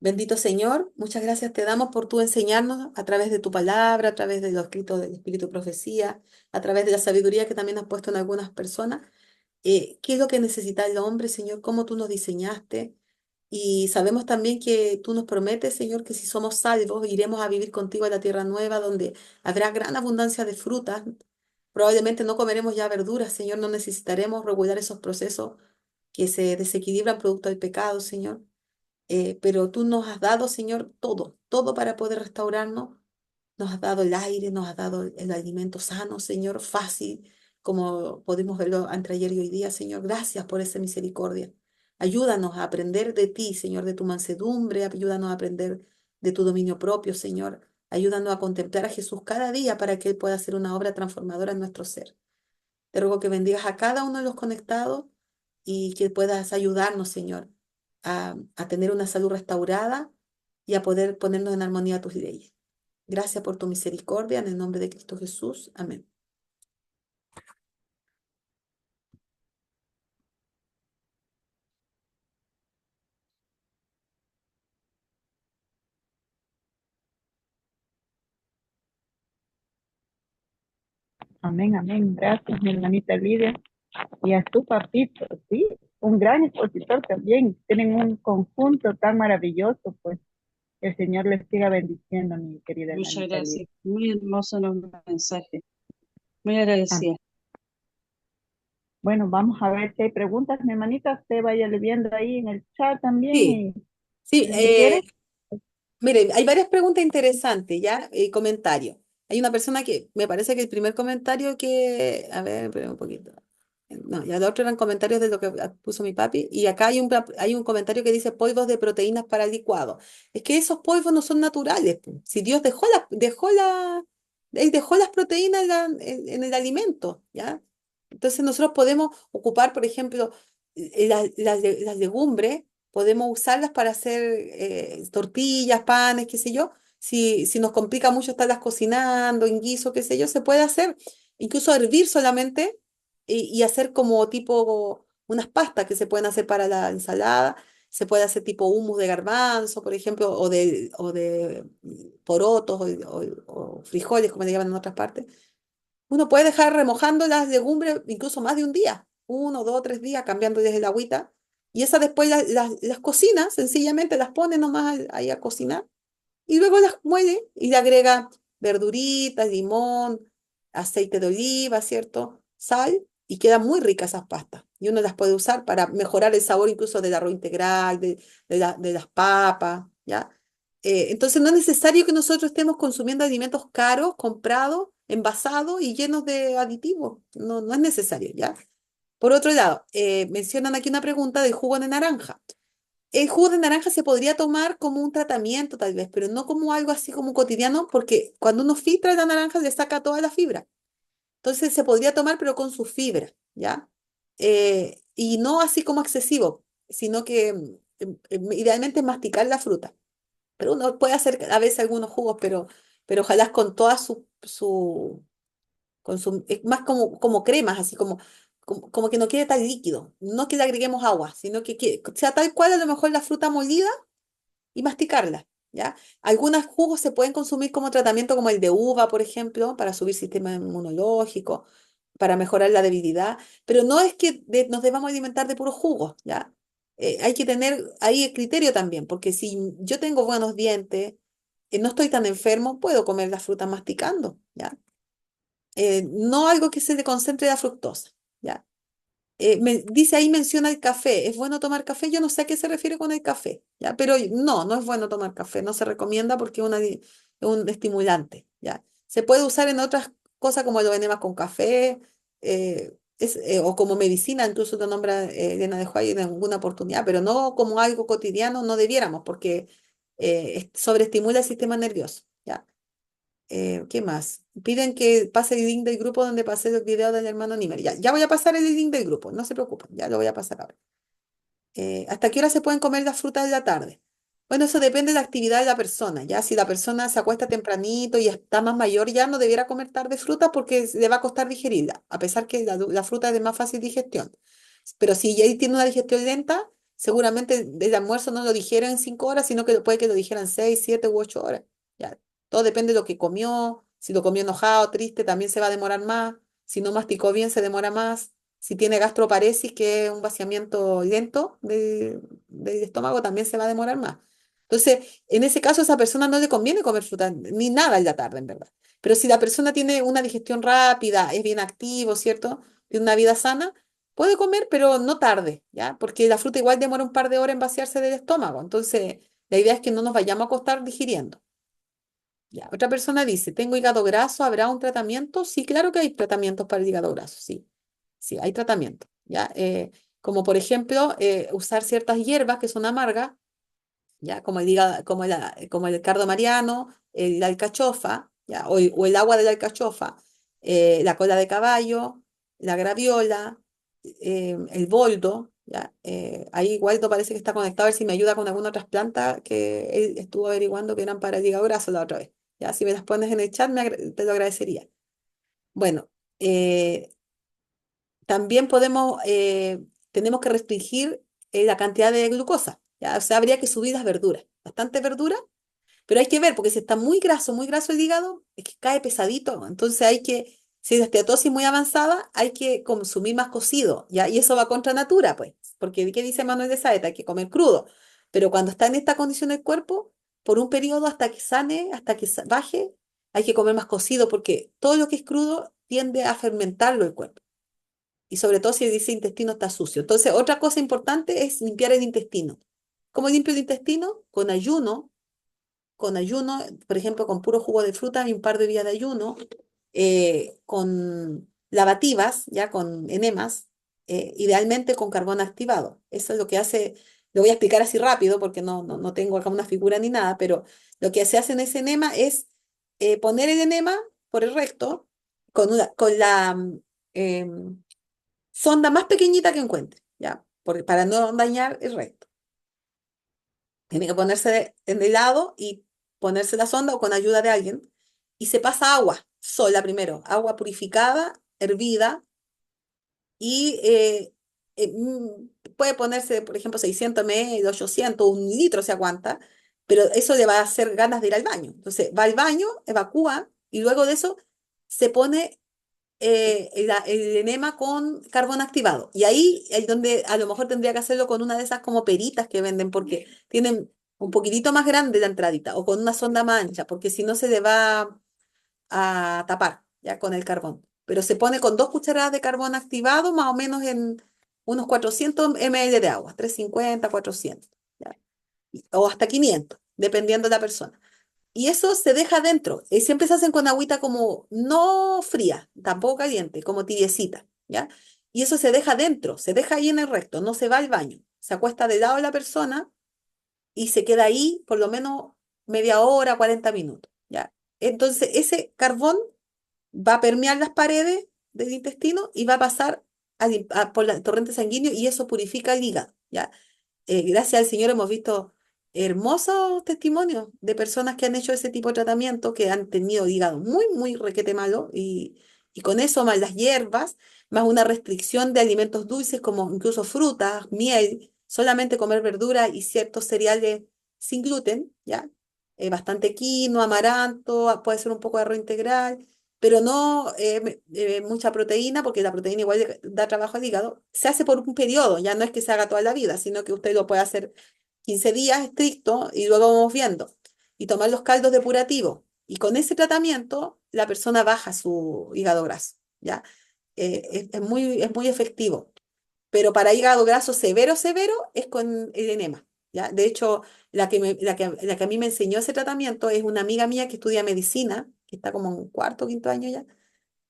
Bendito Señor, muchas gracias te damos por tu enseñarnos a través de tu palabra, a través de los escritos del Espíritu de Profecía, a través de la sabiduría que también has puesto en algunas personas. ¿Qué es lo que necesita el hombre, Señor? ¿Cómo tú nos diseñaste? Y sabemos también que tú nos prometes, Señor, que si somos salvos, iremos a vivir contigo a la tierra nueva, donde habrá gran abundancia de frutas. Probablemente no comeremos ya verduras, Señor, no necesitaremos regular esos procesos que se desequilibran producto del pecado, Señor. Pero tú nos has dado, Señor, todo para poder restaurarnos. Nos has dado el aire, nos has dado el alimento sano, Señor, fácil, como pudimos verlo entre ayer y hoy día, Señor. Gracias por esa misericordia. Ayúdanos a aprender de ti, Señor, de tu mansedumbre, ayúdanos a aprender de tu dominio propio, Señor. Ayúdanos a contemplar a Jesús cada día para que Él pueda hacer una obra transformadora en nuestro ser. Te ruego que bendigas a cada uno de los conectados y que puedas ayudarnos, Señor, a tener una salud restaurada y a poder ponernos en armonía a tus leyes. Gracias por tu misericordia, en el nombre de Cristo Jesús. Amén. Amén, amén. Gracias, mi hermanita Lidia. Y a tu papito, ¿sí? Un gran expositor también. Tienen un conjunto tan maravilloso, pues. El Señor les siga bendiciendo, mi querida Muchas hermanita Lidia. gracias. Muy hermoso los mensajes. Muy Amén. agradecida. Bueno, vamos a ver si hay preguntas, mi hermanita. Usted vaya viendo ahí en el chat también Sí, y sí, si quiere. mire, hay varias preguntas interesantes, ¿ya? Comentarios. Hay una persona que me parece que el primer comentario que, a ver, espera un poquito. No, ya los otros eran comentarios de lo que puso mi papi. Y acá hay un comentario que dice polvos de proteínas para el licuado. Es que esos polvos no son naturales, po. Si Dios Él dejó las proteínas en el alimento, ¿ya? Entonces nosotros podemos ocupar, por ejemplo, las legumbres, podemos usarlas para hacer tortillas, panes, qué sé yo. Si nos complica mucho estarlas cocinando, en guiso, qué sé yo, se puede hacer. Incluso hervir solamente y hacer como tipo unas pastas que se pueden hacer para la ensalada. Se puede hacer tipo hummus de garbanzo, por ejemplo, o de porotos o frijoles, como le llaman en otras partes. Uno puede dejar remojando las legumbres incluso más de un día, 1, 2, 3 días, cambiando desde la agüita. Y esas después las cocina, sencillamente las pone nomás ahí a cocinar. Y luego las muele y le agrega verduritas, limón, aceite de oliva, ¿cierto? Sal, y quedan muy ricas esas pastas. Y uno las puede usar para mejorar el sabor incluso del arroz integral, de las papas, ¿ya? Entonces no es necesario que nosotros estemos consumiendo alimentos caros, comprados, envasados y llenos de aditivos. No, no es necesario, ¿ya? Por otro lado, mencionan aquí una pregunta del jugo de naranja. El jugo de naranja se podría tomar como un tratamiento tal vez, pero no como algo así como cotidiano, porque cuando uno filtra la naranja le saca toda la fibra. Entonces se podría tomar pero con su fibra, ¿ya? Y no así como excesivo, sino que idealmente masticar la fruta. Pero uno puede hacer a veces algunos jugos, pero ojalá con toda es más como cremas, así como que no quede tan líquido. No que le agreguemos agua, sino que sea tal cual a lo mejor la fruta molida y masticarla, ¿ya? Algunos jugos se pueden consumir como tratamiento, como el de uva, por ejemplo, para subir sistema inmunológico, para mejorar la debilidad, pero no es que nos debamos alimentar de puros jugos, ¿ya? Hay que tener ahí el criterio también, porque si yo tengo buenos dientes, no estoy tan enfermo, puedo comer la fruta masticando, ¿ya? No algo que se le concentre la fructosa, ¿ya? Dice ahí, menciona el café. ¿Es bueno tomar café? Yo no sé a qué se refiere con el café, ¿ya? Pero no, no es bueno tomar café. No se recomienda porque es un estimulante, ¿ya? Se puede usar en otras cosas como los enemas con café, o como medicina, incluso lo nombra Elena de Huay en alguna oportunidad, pero no como algo cotidiano, no debiéramos porque sobreestimula el sistema nervioso, ¿ya? ¿Qué más? Piden que pase el link del grupo donde pasé el video del hermano Nimer. Ya voy a pasar el link del grupo, no se preocupen, ya lo voy a pasar ahora. ¿Hasta qué hora se pueden comer las frutas de la tarde? Bueno, eso depende de la actividad de la persona, ya si la persona se acuesta tempranito y está más mayor, ya no debiera comer tarde fruta porque le va a costar digerirla, a pesar que la fruta es de más fácil digestión. Pero si ya tiene una digestión lenta, seguramente el almuerzo no lo digiere en 5 horas, sino que puede que lo digiera en 6, 7 u 8 horas. Ya, todo depende de lo que comió. Si lo comió enojado, triste, también se va a demorar más. Si no masticó bien, se demora más. Si tiene gastroparesis, que es un vaciamiento lento del estómago, también se va a demorar más. Entonces, en ese caso, a esa persona no le conviene comer fruta ni nada en la tarde, en verdad. Pero si la persona tiene una digestión rápida, es bien activo, ¿cierto? Tiene una vida sana, puede comer, pero no tarde, ¿ya? Porque la fruta igual demora un par de horas en vaciarse del estómago. Entonces, la idea es que no nos vayamos a acostar digiriendo. Ya. Otra persona dice, tengo hígado graso, ¿habrá un tratamiento? Sí, claro que hay tratamientos para el hígado graso, sí, sí, hay tratamiento, ¿ya? Como por ejemplo, usar ciertas hierbas que son amargas, ¿ya? Como el cardo mariano, la alcachofa, ¿ya? O el agua de la alcachofa, la cola de caballo, la graviola, el boldo, ¿ya? Ahí Waldo parece que está conectado, a ver si me ayuda con alguna otras plantas que él estuvo averiguando que eran para el hígado graso la otra vez, ¿ya? Si me las pones en el chat, te lo agradecería. Bueno, también tenemos que restringir la cantidad de glucosa, ¿ya? O sea, habría que subir las verduras, bastante verdura, pero hay que ver, porque si está muy graso el hígado, es que cae pesadito. Entonces si la esteatosis muy avanzada, hay que consumir más cocido, ¿ya? Y eso va contra natura, pues. Porque, ¿qué dice Manuel de Saeta? Hay que comer crudo. Pero cuando está en esta condición el cuerpo, por un periodo hasta que sane, hasta que baje, hay que comer más cocido, porque todo lo que es crudo tiende a fermentarlo el cuerpo. Y sobre todo si ese intestino está sucio. Entonces, otra cosa importante es limpiar el intestino. ¿Cómo limpio el intestino? Con ayuno, por ejemplo, con puro jugo de fruta y un par de días de ayuno, con lavativas, ya con enemas, idealmente con carbón activado. Eso es lo que hace, lo voy a explicar así rápido porque no tengo acá una figura ni nada, pero lo que se hace en ese enema es poner el enema por el recto con la sonda más pequeñita que encuentre, ¿ya? Para no dañar el recto. Tiene que ponerse en el lado y ponerse la sonda o con ayuda de alguien. Y se pasa agua, sola primero, agua purificada, hervida, y puede ponerse, por ejemplo, 600 ml, 800, un litro se aguanta, pero eso le va a hacer ganas de ir al baño. Entonces va al baño, evacúa, y luego de eso se pone el enema con carbón activado. Y ahí es donde a lo mejor tendría que hacerlo con una de esas como peritas que venden, porque tienen un poquitito más grande la entradita, o con una sonda más ancha, porque si no se le va a tapar ya con el carbón. Pero se pone con 2 cucharadas de carbón activado, más o menos en unos 400 ml de agua, 350, 400, ¿ya? O hasta 500, dependiendo de la persona. Y eso se deja adentro. Siempre se hacen con agüita como no fría, tampoco caliente, como tibiecita, ¿ya? Y eso se deja adentro, se deja ahí en el recto, no se va al baño. Se acuesta de lado de la persona y se queda ahí por lo menos media hora, 40 minutos, ¿ya? Entonces, ese carbón va a permear las paredes del intestino y va a pasar por el torrente sanguíneo y eso purifica el hígado, ¿ya? Gracias al Señor hemos visto hermosos testimonios de personas que han hecho ese tipo de tratamiento, que han tenido hígado muy requete malo, y con eso más las hierbas, más una restricción de alimentos dulces como incluso frutas, miel, solamente comer verdura y ciertos cereales sin gluten, ¿ya? Bastante quinoa, amaranto, puede ser un poco de arroz integral, pero no mucha proteína, porque la proteína igual da trabajo al hígado. Se hace por un periodo, ya no es que se haga toda la vida, sino que usted lo puede hacer 15 días estricto y luego vamos viendo. Y tomar los caldos depurativos. Y con ese tratamiento, la persona baja su hígado graso, ¿ya? Es muy efectivo, pero para hígado graso severo, severo, es con el enema, ¿ya? De hecho, la que a mí me enseñó ese tratamiento es una amiga mía que estudia medicina, que está como en cuarto, quinto año ya,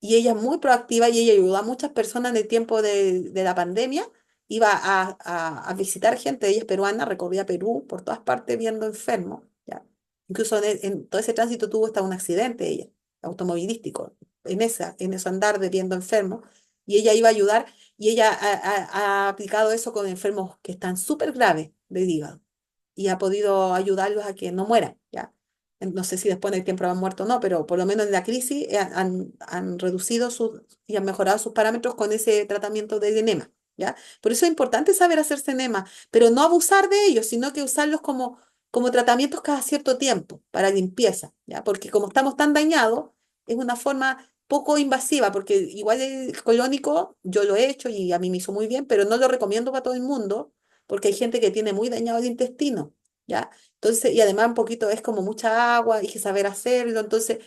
y ella es muy proactiva y ella ayudó a muchas personas en el tiempo de la pandemia. Iba a visitar gente, ella es peruana, recorría Perú por todas partes viendo enfermos, ¿ya? Incluso en todo ese tránsito tuvo hasta un accidente ella, automovilístico, en ese andar de viendo enfermos, y ella iba a ayudar, y ella ha aplicado eso con enfermos que están súper graves del hígado, y ha podido ayudarlos a que no mueran, ¿ya? No sé si después del tiempo han muerto o no, pero por lo menos en la crisis han reducido y han mejorado sus parámetros con ese tratamiento del enema, ¿ya? Por eso es importante saber hacerse enema, pero no abusar de ellos, sino que usarlos como tratamientos cada cierto tiempo para limpieza, ¿ya? Porque como estamos tan dañados, es una forma poco invasiva, porque igual el colónico yo lo he hecho y a mí me hizo muy bien, pero no lo recomiendo para todo el mundo, porque hay gente que tiene muy dañado el intestino, ¿ya? Entonces, y además un poquito es como mucha agua, hay que saber hacerlo, entonces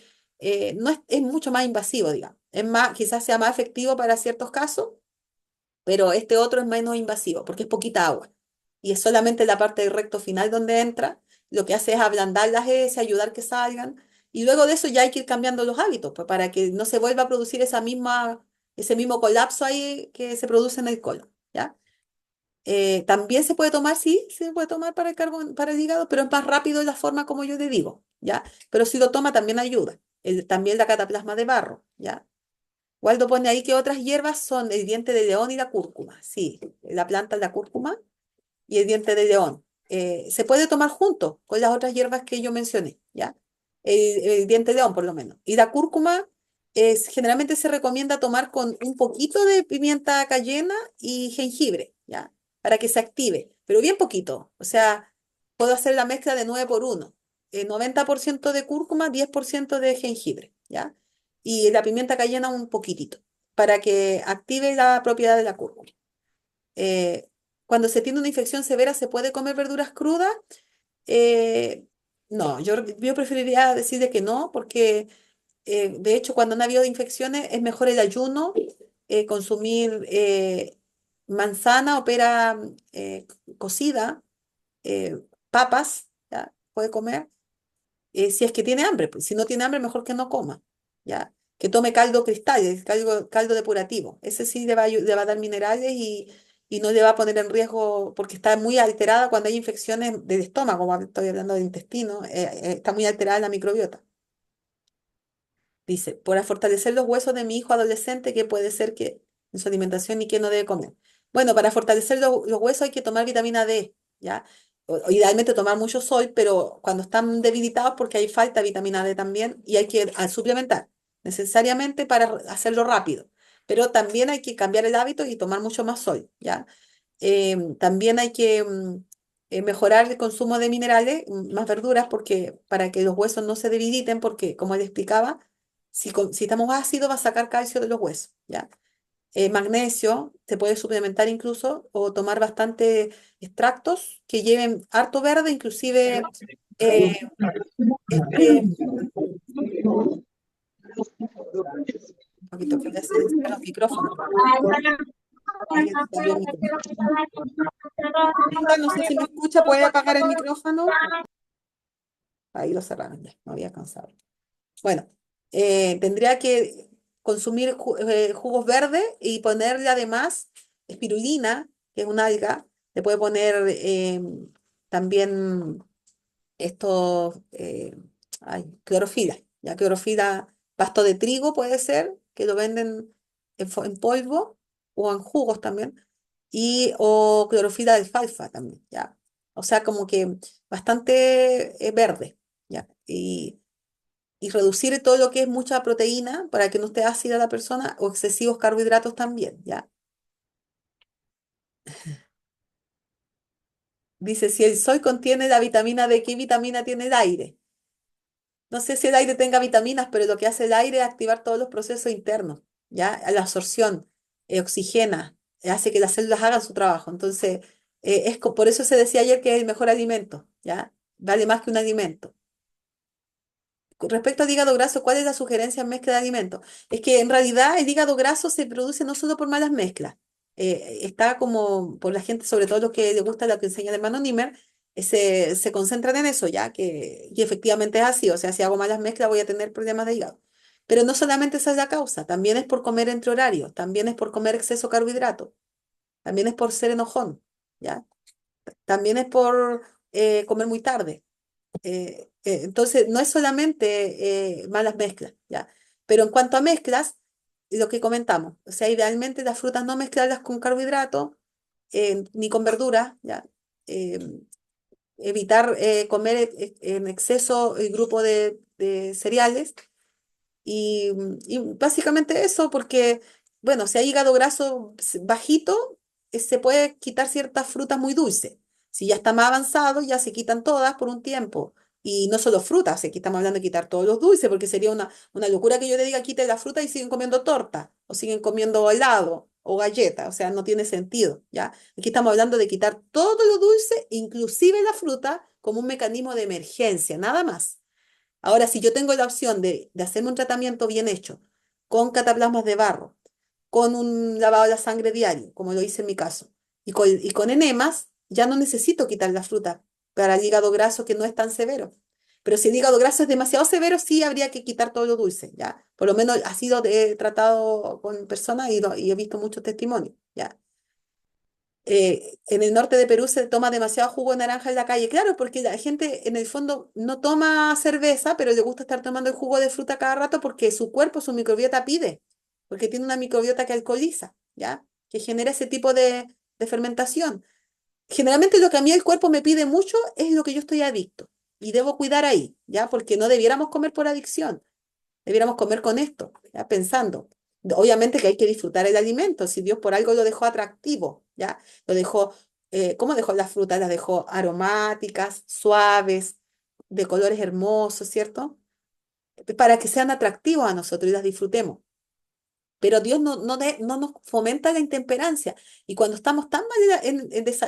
no es mucho más invasivo, digamos. Es más, quizás sea más efectivo para ciertos casos, pero este otro es menos invasivo porque es poquita agua. Y es solamente la parte del recto final donde entra, lo que hace es ablandar las heces, ayudar que salgan, Y luego de eso ya hay que ir cambiando los hábitos, pues, para que no se vuelva a producir ese mismo colapso ahí que se produce en el colon, ¿ya? También se puede tomar, sí, se puede tomar para para el hígado, pero es más rápido la forma como yo le digo, ¿ya? Pero si lo toma también ayuda. También la cataplasma de barro, ¿ya? Waldo pone ahí que otras hierbas son el diente de león y la cúrcuma. Sí, la planta es la cúrcuma y el diente de león. Se puede tomar junto con las otras hierbas que yo mencioné, ¿ya? El diente de león, por lo menos. Y la cúrcuma generalmente se recomienda tomar con un poquito de pimienta cayena y jengibre, ¿ya? Para que se active, pero bien poquito. O sea, puedo hacer la mezcla de 9 por 1. 90% de cúrcuma, 10% de jengibre, ¿ya? Y la pimienta cayena un poquitito, para que active la propiedad de la cúrcuma. Eh, Cuando se tiene una infección severa, ¿se puede comer verduras crudas? Eh, no, yo preferiría decir de que no, porque de hecho cuando han habido infecciones es mejor el ayuno, consumir manzana o pera cocida, papas, ¿ya? Puede comer si es que tiene hambre, pues si no tiene hambre, mejor que no coma, ¿ya? Que tome caldo cristal, caldo depurativo. Ese sí le va a dar minerales y no le va a poner en riesgo, porque está muy alterada cuando hay infecciones del estómago, como estoy hablando del intestino, está muy alterada la microbiota. Dice, para fortalecer los huesos de mi hijo adolescente, ¿qué puede ser que en su alimentación y qué no debe comer? Bueno, para fortalecer los huesos hay que tomar vitamina D, ¿ya? O idealmente tomar mucho sol, pero cuando están debilitados porque hay falta de vitamina D también y hay que suplementar necesariamente para hacerlo rápido. Pero también hay que cambiar el hábito y tomar mucho más sol, ¿ya? También hay que mejorar el consumo de minerales, más verduras, porque para que los huesos no se debiliten, porque como le explicaba, si estamos ácidos va a sacar calcio de los huesos, ¿ya? Magnesio, se puede suplementar incluso o tomar bastante extractos que lleven harto verde, inclusive eh, este, un poquito que ya se dispara el micrófono. Ahí ya se salió el micrófono. Linda, no sé si me escucha, puede apagar el micrófono. Ahí lo cerraron ya, no había cansado. Bueno, tendría que consumir jugos verdes y ponerle además espirulina, que es una alga. Le puede poner también esto, clorofila, ya clorofila, pasto de trigo puede ser, que lo venden en polvo o en jugos también, o clorofila de alfalfa también, ya. O sea, como que bastante verde, ya. Y reducir todo lo que es mucha proteína para que no esté ácida la persona o excesivos carbohidratos también, ¿ya? Dice, si el sol contiene la vitamina D, ¿qué vitamina tiene el aire? No sé si el aire tenga vitaminas, pero lo que hace el aire es activar todos los procesos internos, ¿ya? La absorción, oxigena, hace que las células hagan su trabajo. Entonces, por eso se decía ayer que es el mejor alimento, ¿ya? Vale más que un alimento. Con respecto al hígado graso, ¿cuál es la sugerencia en mezcla de alimentos? Es que en realidad el hígado graso se produce no solo por malas mezclas, está como por la gente, sobre todo los que les gusta lo que enseña el hermano Nimmer, se concentran en eso ya, y efectivamente es así, o sea, si hago malas mezclas voy a tener problemas de hígado. Pero no solamente esa es la causa, también es por comer entre horarios, también es por comer exceso de carbohidratos, también es por ser enojón, ¿ya? También es por comer muy tarde. Entonces, no es solamente malas mezclas, ¿ya? Pero en cuanto a mezclas, lo que comentamos, o sea, idealmente las frutas no mezclarlas con carbohidratos ni con verduras, ¿ya? Eh, Evitar comer en exceso el grupo de cereales y básicamente eso, porque, bueno, si hay hígado graso bajito, se puede quitar ciertas frutas muy dulces. Si ya está más avanzado, ya se quitan todas por un tiempo. Y no solo frutas, aquí estamos hablando de quitar todos los dulces, porque sería una locura que yo le diga quite la fruta y siguen comiendo torta, o siguen comiendo helado o galleta, o sea, no tiene sentido, ¿ya? Aquí estamos hablando de quitar todo lo dulce, inclusive la fruta, como un mecanismo de emergencia, nada más. Ahora, si yo tengo la opción de hacerme un tratamiento bien hecho, con cataplasmas de barro, con un lavado de la sangre diario, como lo hice en mi caso, y con enemas, ya no necesito quitar la fruta para el hígado graso que no es tan severo. Pero si el hígado graso es demasiado severo, sí habría que quitar todo lo dulce, ¿ya? Por lo menos ha sido tratado con personas y he visto muchos testimonios, ¿ya? En el norte de Perú se toma demasiado jugo de naranja en la calle. Claro, porque la gente en el fondo no toma cerveza, pero le gusta estar tomando el jugo de fruta cada rato porque su cuerpo, su microbiota pide, porque tiene una microbiota que alcoholiza, ¿ya? Que genera ese tipo de fermentación. Generalmente lo que a mí el cuerpo me pide mucho es lo que yo estoy adicto y debo cuidar ahí, ¿ya? Porque no debiéramos comer por adicción. Debiéramos comer con esto, ya pensando. Obviamente que hay que disfrutar el alimento. Si Dios por algo lo dejó atractivo, ¿ya? Lo dejó, ¿cómo dejó las frutas? Las dejó aromáticas, suaves, de colores hermosos, ¿cierto? Para que sean atractivos a nosotros y las disfrutemos. Pero Dios no nos fomenta la intemperancia. Y cuando estamos tan mal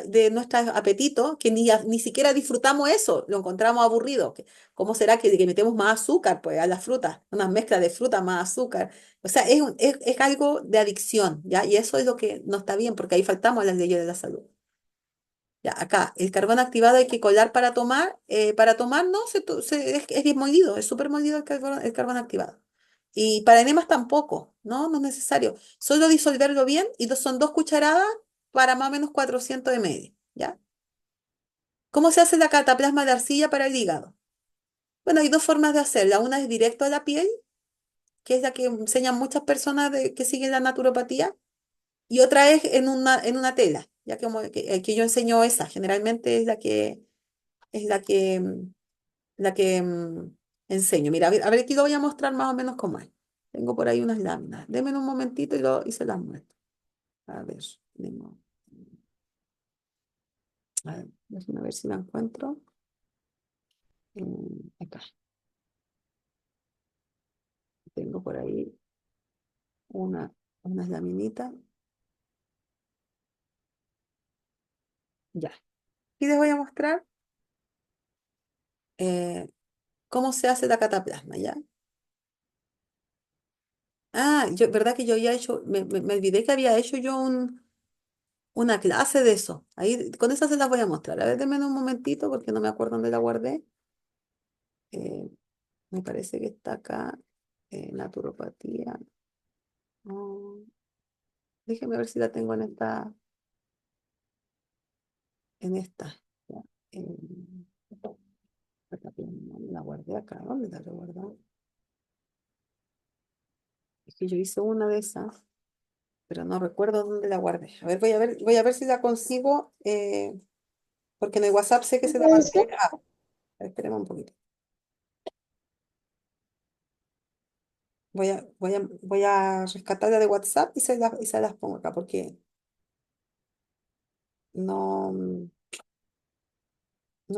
de nuestro apetito que ni siquiera disfrutamos eso, lo encontramos aburrido. ¿Cómo será que metemos más azúcar pues, a las frutas? Una mezcla de fruta más azúcar. O sea, es algo de adicción, ¿ya? Y eso es lo que no está bien, porque ahí faltamos a las leyes de la salud. Ya, acá, el carbón activado hay que colar para tomar no, es bien molido, es súper molido el carbón activado. Y para enemas tampoco, ¿no? No es necesario. Solo disolverlo bien y son 2 cucharadas para más o menos 400 ml, ¿ya? ¿Cómo se hace la cataplasma de arcilla para el hígado? Bueno, hay 2 formas de hacerla. Una es directo a la piel, que es la que enseñan muchas personas que siguen la naturopatía, y otra es en una tela, ya que yo enseño esa, generalmente es la que enseño. Mira, a ver, aquí lo voy a mostrar más o menos cómo es. Tengo por ahí unas láminas. Denme un momentito y se las muestro. A ver, déjame ver si la encuentro. Acá. Tengo por ahí unas laminitas. Ya. Y les voy a mostrar eh, cómo se hace la cataplasma, ¿ya? Ah, ¿verdad que yo había hecho, me olvidé que había hecho yo una clase de eso? Ahí, con esa se las voy a mostrar. A ver, denme un momentito porque no me acuerdo dónde la guardé. Eh, Me parece que está acá, naturopatía. No, déjeme ver si la tengo en esta. Ya, la guardé acá. ¿Dónde la he guardado? Es que yo hice una de esas, pero no recuerdo dónde la guardé. A ver, voy a ver si la consigo, porque en el WhatsApp sé que se la mandé. Esperemos un poquito. Voy a rescatarla de WhatsApp y se las pongo acá, porque no, no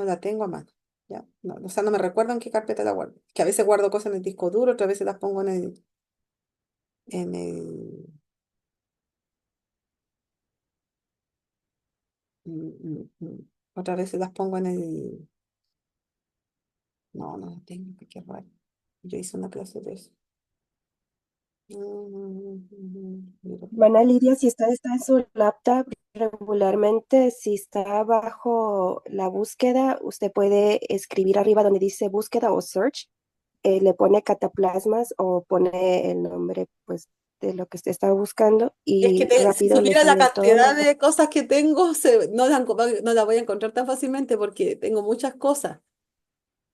la tengo a mano. ¿Ya? No, o sea, no me recuerdo en qué carpeta la guardo. Que a veces guardo cosas en el disco duro, otras veces las pongo en el, otras veces las pongo en el, no, no las tengo, qué raro. Yo hice una clase de eso. Mira por Hermana Lidia, si usted está en su laptop regularmente, si está bajo la búsqueda, usted puede escribir arriba donde dice búsqueda o search, le pone cataplasmas o pone el nombre pues de lo que usted está buscando Es que y si rápido le supiera la sale todo cantidad lo. de cosas que tengo, no la voy a encontrar tan fácilmente porque tengo muchas cosas.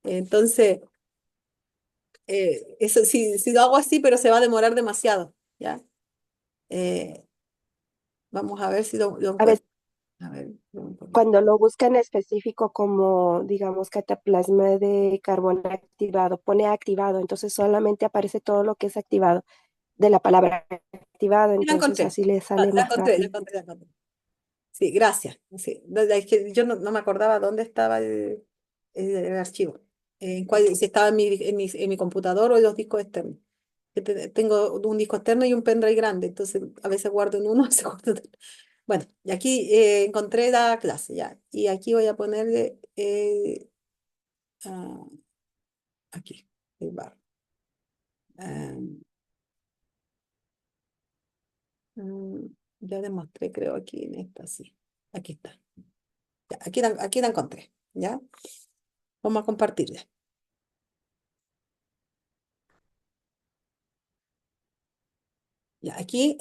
Entonces, eso si lo hago así, pero se va a demorar demasiado, ¿ya? Eh, Vamos a ver si lo A veces encuentro. A ver, un poquito. cuando lo busca en específico como, digamos, cataplasma de carbón activado, pone activado, entonces solamente aparece todo lo que es activado de la palabra activado, Sí, la entonces encontré. así le La, sale la más encontré, la rápido. encontré, la encontré. Sí, gracias. Sí, es que yo no me acordaba dónde estaba el archivo. Si estaba en mi computador o en los discos externos. Tengo un disco externo y un pendrive grande, entonces a veces guardo en uno, a veces guardo en otro. Bueno, y aquí encontré la clase ya. Y aquí voy a ponerle ah, aquí, el bar. Ah, mm, ya demostré, creo, aquí en esta, sí. Aquí está. Ya, aquí la encontré, ¿ya? Vamos a compartirla. Ya, aquí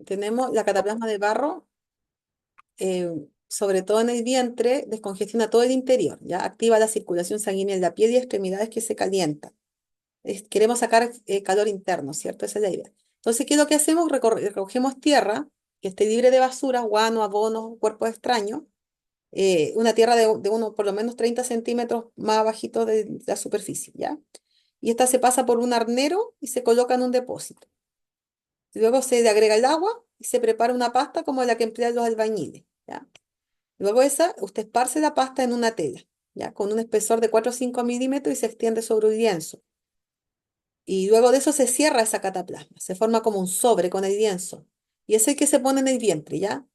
tenemos la cataplasma de barro, eh, sobre todo en el vientre, descongestiona todo el interior, ya activa la circulación sanguínea en la piel y extremidades que se calientan. Queremos sacar calor interno, ¿cierto? Esa es la idea. Entonces, ¿qué es lo que hacemos? Recogemos tierra que esté libre de basura, guano, abonos, cuerpos extraños, una tierra de uno por lo menos 30 centímetros más bajito de la superficie, ¿ya? Y esta se pasa por un arnero y se coloca en un depósito. Luego se le agrega el agua y se prepara una pasta como la que emplean los albañiles, ¿ya? Luego esa, usted esparce la pasta en una tela, ¿ya? Con un espesor de 4 o 5 milímetros y se extiende sobre un lienzo. Y luego de eso se cierra esa cataplasma, se forma como un sobre con el lienzo. Y es el que se pone en el vientre, ¿ya?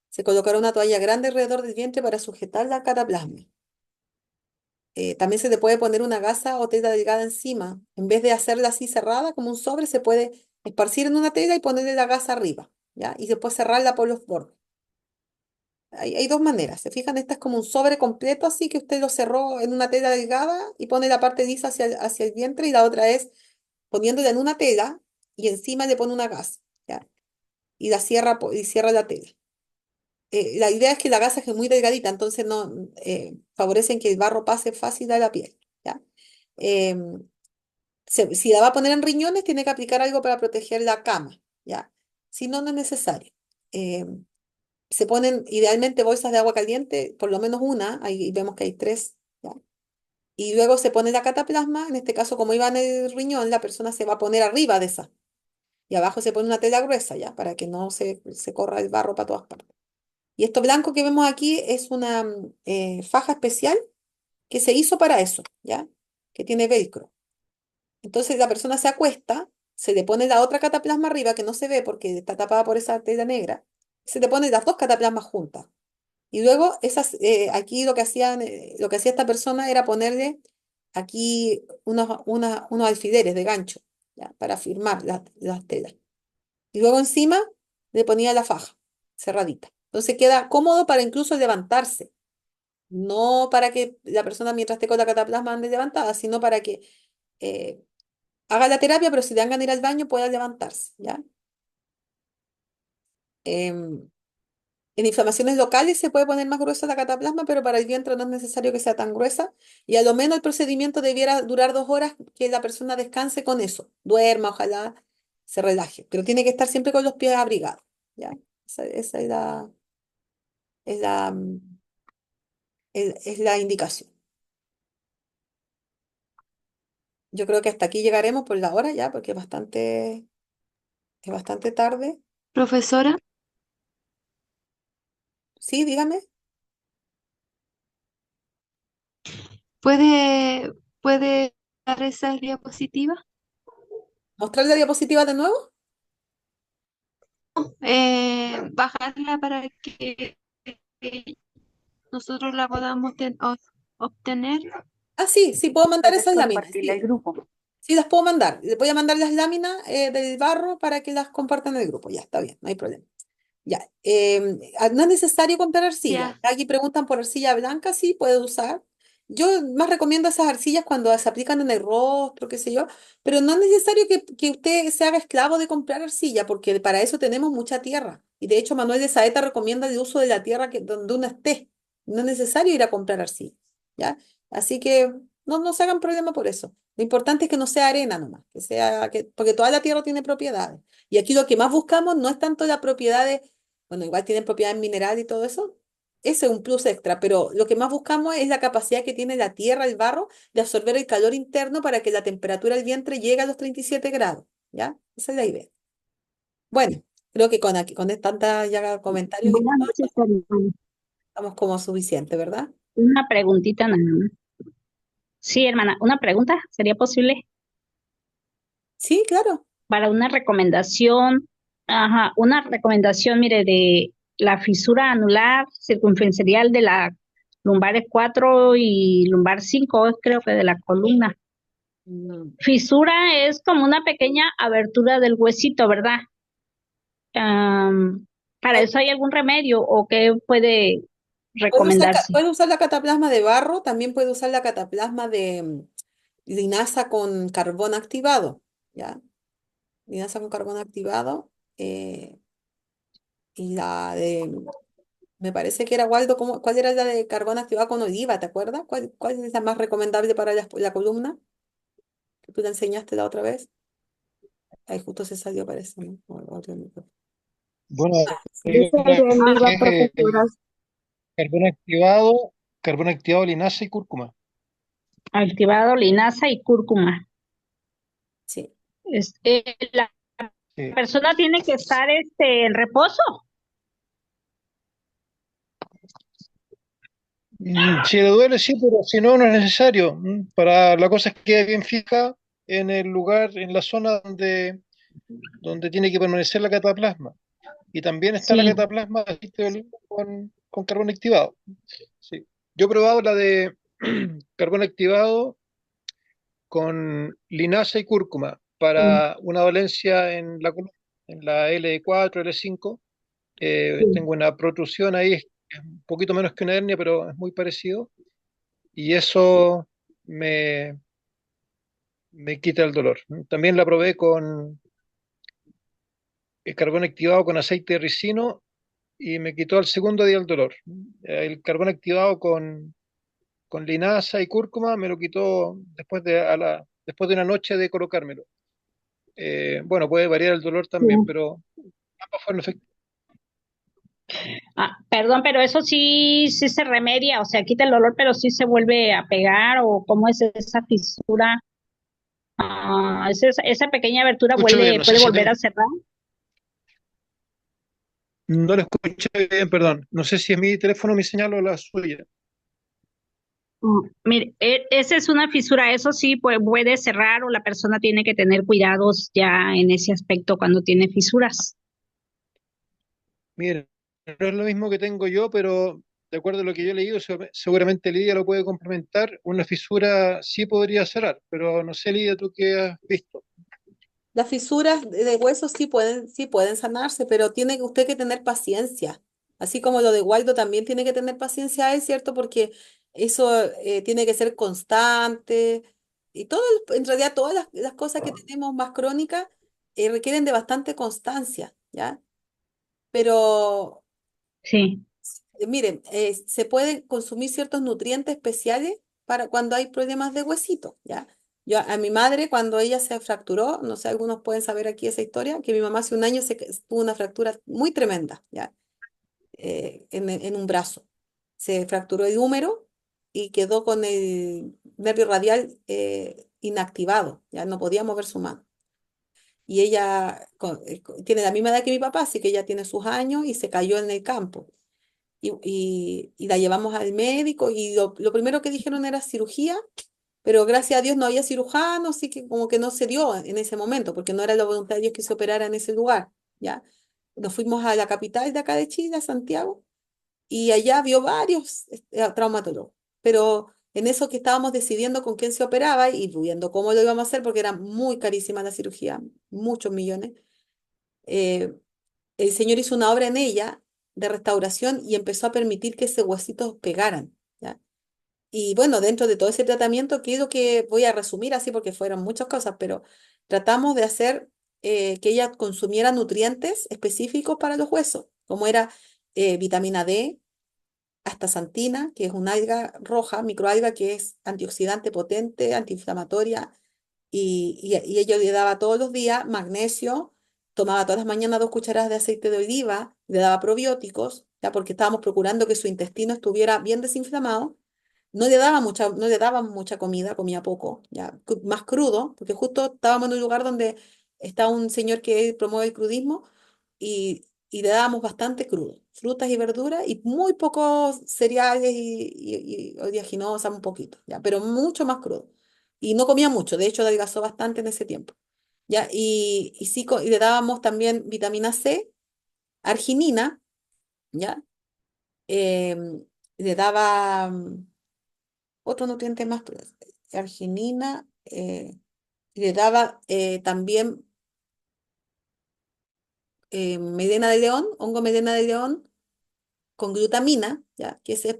Se colocará una toalla grande alrededor del vientre para sujetar la cataplasma. También se le puede poner una gasa o tela delgada encima. En vez de hacerla así cerrada como un sobre, se puede esparcir en una tela y ponerle la gasa arriba, ¿ya? Y después cerrarla por los bordes. Hay dos maneras. ¿Se fijan? Esta es como un sobre completo, así que usted lo cerró en una tela delgada y pone la parte lisa hacia el vientre, y la otra es poniéndola en una tela y encima le pone una gasa, ¿ya? Y la cierra, y cierra la tela. La idea es que la gasa es muy delgadita, entonces no favorecen que el barro pase fácil a la piel, ¿ya? Em, si la va a poner en riñones, tiene que aplicar algo para proteger la cama, ¿ya? Si no, no es necesario. Em, Se ponen idealmente bolsas de agua caliente, por lo menos una, ahí vemos que hay tres, ¿ya? Y luego se pone la cataplasma, en este caso como iba en el riñón, la persona se va a poner arriba de esa. Y abajo se pone una tela gruesa, ¿ya? Para que no se corra el barro para todas partes. Y esto blanco que vemos aquí es una faja especial que se hizo para eso, ¿ya? Que tiene velcro. Entonces la persona se acuesta, se le pone la otra cataplasma arriba que no se ve porque está tapada por esa tela negra, se le pone las dos cataplasmas juntas. Y luego aquí lo que hacía esta persona era ponerle aquí unos alfileres de gancho, ¿ya? Para firmar las telas. Y luego encima le ponía la faja cerradita. Entonces queda cómodo para incluso levantarse. No para que la persona mientras esté con la cataplasma ande levantada, sino para que eh, haga la terapia, pero si le dan ganas de ir al baño pueda levantarse, ¿ya? Em, en inflamaciones locales se puede poner más gruesa la cataplasma, pero para el vientre no es necesario que sea tan gruesa. Y a lo menos el procedimiento debiera durar 2 horas, que la persona descanse con eso. Duerma, ojalá se relaje. Pero tiene que estar siempre con los pies abrigados, ¿ya? Esa es es la indicación. Yo creo que hasta aquí llegaremos por la hora ya, porque es bastante tarde. Profesora, Sí, dígame. ¿puede dar esa diapositiva? ¿Mostrar la diapositiva de nuevo? Bajarla para que nosotros la podamos obtener. Ah, sí, sí, puedo mandar Puedes esas láminas. compartirle el Sí, grupo. sí, las puedo mandar. Les voy a mandar las láminas del barro para que las compartan en el grupo. Ya, está bien, no hay problema. Ya, no es necesario comprar arcilla. Ya, Aquí preguntan por arcilla blanca, sí, puede usar. Yo más recomiendo esas arcillas cuando se aplican en el rostro, qué sé yo, pero no es necesario que usted se haga esclavo de comprar arcilla, porque para eso tenemos mucha tierra. Y de hecho, Manuel de Saeta recomienda el uso de la tierra donde uno esté. No es necesario ir a comprar arcilla, ¿ya? Así que no se hagan problema por eso. Lo importante es que no sea arena nomás, porque toda la tierra tiene propiedades. Y aquí lo que más buscamos no es tanto las propiedades, bueno, igual tienen propiedades minerales y todo eso, ese es un plus extra, pero lo que más buscamos es la capacidad que tiene la tierra, el barro, de absorber el calor interno para que la temperatura del vientre llegue a los 37 grados, ¿ya? Esa es la idea. Bueno, creo que con tanta ya comentarios y Buenas todo, noches, hermano. estamos como suficiente, ¿verdad? Una preguntita nada más. Sí, hermana, una pregunta, ¿sería posible Sí, claro. para una recomendación? Ajá, una recomendación, mire, de la fisura anular circunferencial de la lumbares 4 y lumbar 5, creo que de la columna. Mm. Fisura es como una pequeña abertura del huesito, ¿verdad? Am, ¿Para eso hay algún remedio o qué puede recomendarse? Puede usar la cataplasma de barro, también puede usar la cataplasma de linaza con carbón activado, ¿ya? linaza con carbono activado, y la de, me parece que era Waldo, ¿cuál era la de carbono activado con oliva? ¿Te acuerdas? ¿Cuál es la más recomendable para la columna que tú le enseñaste la otra vez? Ahí justo se salió, parece, ¿no? O otro micrófono. Bueno, hay Dice una de que oliva, es profesora. carbón activado, linaza y cúrcuma. Activado linaza y cúrcuma. Sí. La Sí. persona tiene que estar en reposo. Si le duele, sí, pero si no, no es necesario. Para la cosa es que quede bien fija en el lugar, en la zona donde tiene que permanecer la cataplasma. Y también está la Sí. cataplasma de aceite de oliva con carbón activado. Sí. Yo he probado la de carbón activado con linaza y cúrcuma Sí. para una dolencia en la columna, en la L4, L5. Sí. Tengo una protrusión ahí, es un poquito menos que una hernia, pero es muy parecido. Y eso me, me quita el dolor. También la probé con el carbón activado con aceite de ricino y me quitó al segundo día el dolor. El carbón activado con linaza y cúrcuma me lo quitó después de una noche de colocármelo. Bueno, puede variar el dolor también, Sí. pero ambas fueron efectivas. Perdón, pero eso sí se remedia, o sea, quita el dolor, pero sí se vuelve a pegar, o cómo es esa fisura. Esa pequeña abertura Escucho bien, no sé puede si volver a cerrar. no lo escuché bien, perdón. No sé si es mi teléfono, mi señal o la suya. Mire, esa es una fisura, eso sí puede cerrar, o la persona tiene que tener cuidados ya en ese aspecto cuando tiene fisuras. Mire, no es lo mismo que tengo yo, pero de acuerdo a lo que yo he leído, seguramente Lidia lo puede complementar. Una fisura sí podría cerrar, pero no sé, Lidia, tú qué has visto. Las fisuras de huesos sí pueden sanarse, pero tiene usted que tener paciencia. Así como lo de Waldo también tiene que tener paciencia, es cierto, porque eso tiene que ser constante. Y en realidad todas las cosas que tenemos más crónicas requieren de bastante constancia, ¿ya? Pero Sí, miren, se pueden consumir ciertos nutrientes especiales para cuando hay problemas de huesito, ¿ya? Yo a mi madre, cuando ella se fracturó, no sé, algunos pueden saber aquí esa historia, que mi mamá hace un año tuvo una fractura muy tremenda, ¿ya? En un brazo. Se fracturó el húmero y quedó con el nervio radial inactivado, ya no podía mover su mano. Y ella tiene la misma edad que mi papá, así que ella tiene sus años y se cayó en el campo y la llevamos al médico y lo primero que dijeron era cirugía, pero gracias a Dios no había cirujano, así que como que no se dio en ese momento, porque no era la voluntad de Dios que se operara en ese lugar, ¿ya? Nos fuimos a la capital de acá de Chile, a Santiago, y allá vio varios traumatólogos, pero en eso que estábamos decidiendo con quién se operaba y viendo cómo lo íbamos a hacer, porque era muy carísima la cirugía, muchos millones, eh, el Señor hizo una obra en ella de restauración y empezó a permitir que ese huesitos pegaran, ¿ya? Y bueno, dentro de todo ese tratamiento, que es lo que voy a resumir así porque fueron muchas cosas, pero tratamos de hacer que ella consumiera nutrientes específicos para los huesos, como era vitamina D, astaxantina, que es una alga roja, microalga que es antioxidante potente, antiinflamatoria, y ella le daba todos los días magnesio, tomaba todas las mañanas 2 cucharadas de aceite de oliva, le daba probióticos, ya porque estábamos procurando que su intestino estuviera bien desinflamado. No le daba mucha comida, comía poco, ya, más crudo, porque justo estábamos en un lugar donde está un señor que promueve el crudismo y le dábamos bastante crudo, frutas y verduras y muy pocos cereales y oleaginosas, un poquito, ya, pero mucho más crudo. Y no comía mucho, de hecho adelgazó bastante en ese tiempo. Ya, y sí, y le dábamos también vitamina C, arginina, ¿ya? Le daba otro nutriente más, pero arginina, le daba también melena de león, hongo melena de león con glutamina, ¿ya? Que ese es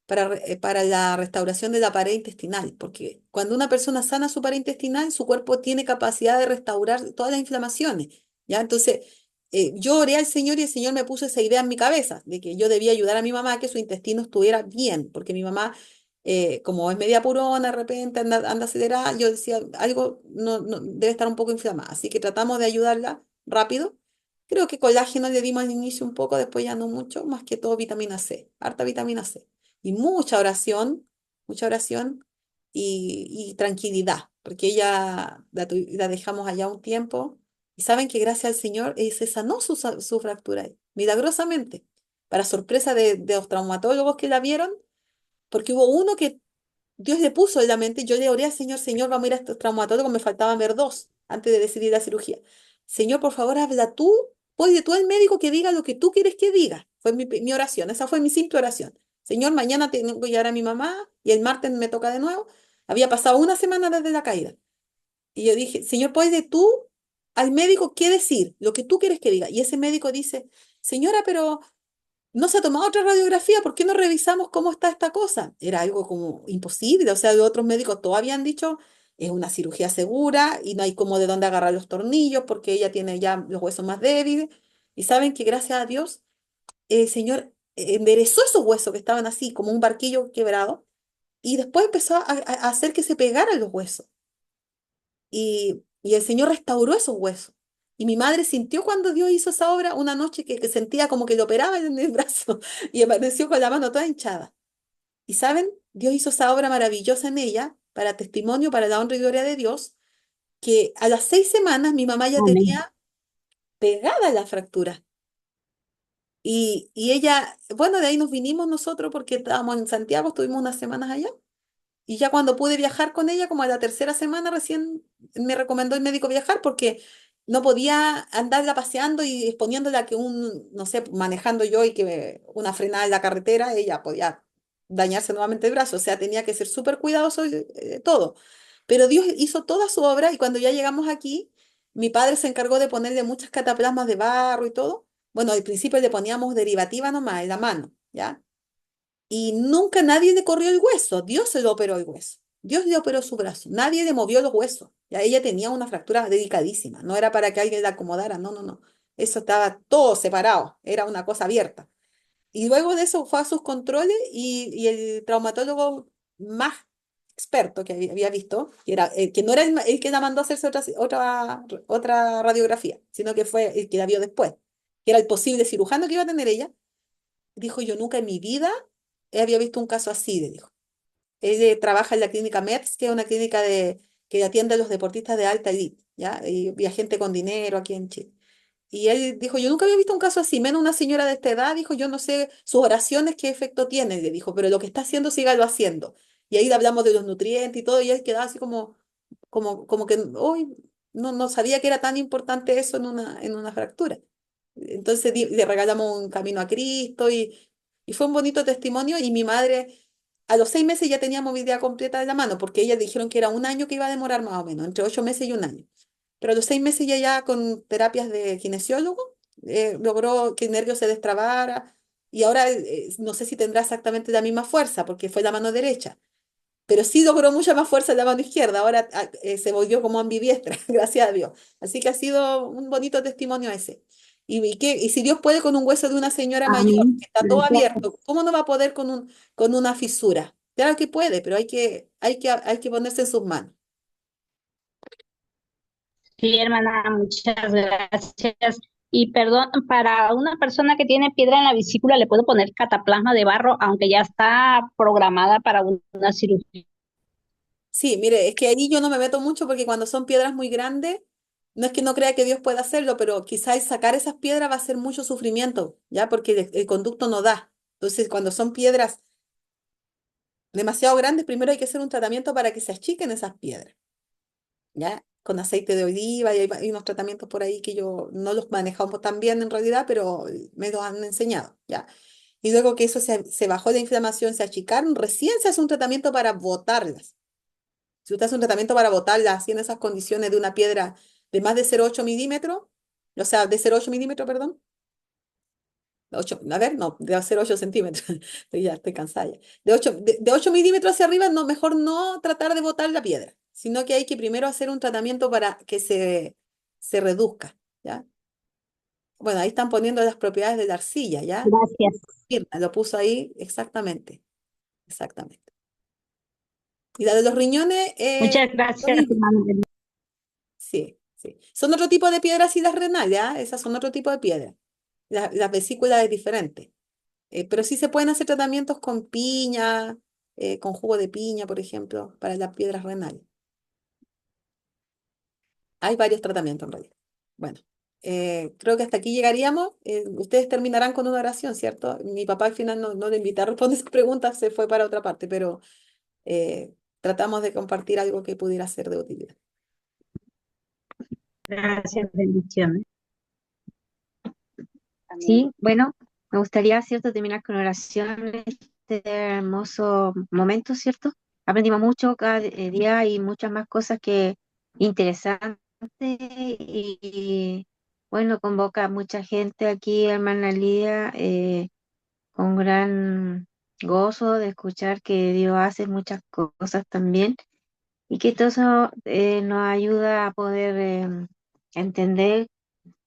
para la restauración de la pared intestinal, porque cuando una persona sana su pared intestinal, su cuerpo tiene capacidad de restaurar todas las inflamaciones, ¿ya? Entonces, yo oré al Señor y el Señor me puso esa idea en mi cabeza, de que yo debía ayudar a mi mamá a que su intestino estuviera bien, porque mi mamá, como es media purona, de repente anda acelerada, yo decía, algo debe estar un poco inflamada, así que tratamos de ayudarla rápido. Creo que colágeno le dimos al inicio un poco, después ya no mucho, más que todo vitamina C, harta vitamina C y mucha oración y tranquilidad, porque ella la dejamos allá un tiempo y saben que gracias al Señor se sanó su fractura milagrosamente, para sorpresa de los traumatólogos que la vieron, porque hubo uno que Dios le puso en la mente, yo le oré al Señor, Señor, vamos a ir a estos traumatólogos, me faltaban ver dos antes de decidir la cirugía. Señor, por favor, habla tú, oye tú al médico que diga lo que tú quieres que diga. Fue mi oración, esa fue mi simple oración. Señor, mañana tengo que llevar a mi mamá y el martes me toca de nuevo. Había pasado una semana desde la caída. Y yo dije, Señor, puedes tú al médico qué decir, lo que tú quieres que diga. Y ese médico dice, señora, pero no se ha tomado otra radiografía, ¿por qué no revisamos cómo está esta cosa? Era algo como imposible, o sea, los otros médicos todos habían dicho, es una cirugía segura y no hay como de dónde agarrar los tornillos porque ella tiene ya los huesos más débiles. Y saben que gracias a Dios, el Señor enderezó esos huesos que estaban así, como un barquillo quebrado, y después empezó a hacer que se pegaran los huesos y el Señor restauró esos huesos. Y mi madre sintió cuando Dios hizo esa obra una noche que sentía como que le operaba en el brazo y amaneció con la mano toda hinchada. Y saben, Dios hizo esa obra maravillosa en ella para testimonio, para la honra y gloria de Dios, que a las 6 semanas mi mamá ya Amén. tenía pegada la fractura. Y ella, bueno, de ahí nos vinimos nosotros porque estábamos en Santiago, estuvimos unas semanas allá. Y ya cuando pude viajar con ella, como a la tercera semana, recién me recomendó el médico viajar porque no podía andarla paseando y exponiéndola a que no sé, manejando yo y que una frenada en la carretera, ella podía dañarse nuevamente el brazo. O sea, tenía que ser súper cuidadoso todo. Pero Dios hizo toda su obra y cuando ya llegamos aquí, mi padre se encargó de ponerle muchas cataplasmas de barro y todo. Bueno, al principio le poníamos derivativa nomás en la mano, ¿ya? Y nunca nadie le corrió el hueso, Dios se lo operó el hueso, Dios le operó su brazo, nadie le movió los huesos. Ya ella tenía una fractura delicadísima, no era para que alguien la acomodara, no, no, no. Eso estaba todo separado, era una cosa abierta. Y luego de eso fue a sus controles y el traumatólogo más experto que había visto, que no era el que la mandó a hacerse otra radiografía, sino que fue el que la vio después, que era el posible cirujano que iba a tener ella, dijo, yo nunca en mi vida había visto un caso así, le dijo. Él trabaja en la clínica MEPS, que es una clínica que atiende a los deportistas de alta elite, ¿ya? Y a gente con dinero aquí en Chile. Y él dijo, yo nunca había visto un caso así, menos una señora de esta edad, dijo, yo no sé sus oraciones qué efecto tienen, le dijo, pero lo que está haciendo, sígalo haciendo. Y ahí le hablamos de los nutrientes y todo, y él quedaba así como que hoy no sabía que era tan importante eso en una fractura. Entonces le regalamos un camino a Cristo y fue un bonito testimonio y mi madre a los 6 meses ya tenía movilidad completa de la mano porque ella dijeron que era un año que iba a demorar más o menos, entre 8 meses y un año. Pero a los 6 meses ya con terapias de kinesiólogo logró que el nervio se destrabara y ahora no sé si tendrá exactamente la misma fuerza porque fue la mano derecha, pero sí logró mucha más fuerza en la mano izquierda, ahora se volvió como ambidiestra, gracias a Dios. Así que ha sido un bonito testimonio ese. Y si Dios puede con un hueso de una señora mayor Amén. que está todo Gracias. abierto, ¿cómo no va a poder con una fisura? Claro que puede, pero hay que ponerse en sus manos. Sí, hermana, muchas gracias. Y perdón, para una persona que tiene piedra en la vesícula, ¿le puedo poner cataplasma de barro, aunque ya está programada para una cirugía? Sí, mire, es que ahí yo no me meto mucho porque cuando son piedras muy grandes, no es que no crea que Dios pueda hacerlo, pero quizás sacar esas piedras va a ser mucho sufrimiento, ¿ya? Porque el conducto no da. Entonces, cuando son piedras demasiado grandes, primero hay que hacer un tratamiento para que se achiquen esas piedras, ¿ya? Con aceite de oliva y hay unos tratamientos por ahí que yo no los manejamos tan bien en realidad, pero me los han enseñado, ¿ya? Y luego que eso se bajó la inflamación, se achicaron, recién se hace un tratamiento para botarlas. Si usted hace un tratamiento para botarlas así en esas condiciones de una piedra de más de 0,8 milímetros, o sea, de 0,8 milímetros, perdón, A ver, no, debe ser 8 centímetros. Ya estoy cansada ya. De 8 milímetros hacia arriba, no, mejor no tratar de botar la piedra, sino que hay que primero hacer un tratamiento para que se reduzca, ¿ya? Bueno, ahí están poniendo las propiedades de la arcilla, ¿ya? Gracias. Mirna lo puso ahí exactamente, exactamente. Y la de los riñones, Muchas lo gracias, mismo. hermano. Sí, sí. Son otro tipo de piedras y las renales, ¿ya? Esas son otro tipo de piedras. La vesícula es diferente. Pero sí se pueden hacer tratamientos con piña, con jugo de piña, por ejemplo, para las piedras renales. Hay varios tratamientos en realidad. Bueno, creo que hasta aquí llegaríamos. Ustedes terminarán con una oración, ¿cierto? Mi papá al final no le invité a responder esa pregunta, se fue para otra parte, pero tratamos de compartir algo que pudiera ser de utilidad. Gracias, bendiciones. Sí, bueno, me gustaría, ¿cierto?, terminar con oración este hermoso momento, ¿cierto? Aprendimos mucho cada día y muchas más cosas que interesantes y, bueno, convoca a mucha gente aquí, hermana Lidia, con gran gozo de escuchar que Dios hace muchas cosas también y que todo eso nos ayuda a poder entender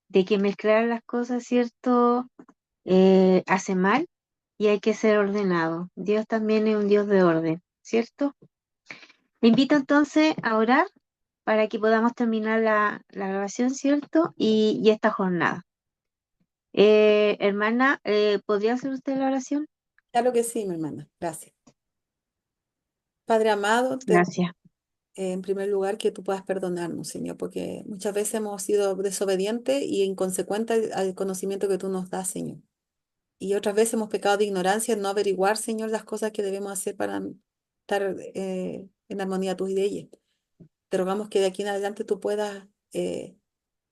de que mezclar las cosas, ¿cierto? Hace mal y hay que ser ordenado. Dios también es un Dios de orden, ¿cierto? Le invito entonces a orar para que podamos terminar la grabación, ¿cierto? Y esta jornada. Hermana, ¿podría hacer usted la oración? Claro que sí, mi hermana. Gracias. Padre amado, Gracias. en primer lugar, que tú puedas perdonarnos, Señor, porque muchas veces hemos sido desobedientes y inconsecuentes al conocimiento que tú nos das, Señor. Y otras veces hemos pecado de ignorancia en no averiguar, Señor, las cosas que debemos hacer para estar en armonía a tus leyes. Te rogamos que de aquí en adelante tú puedas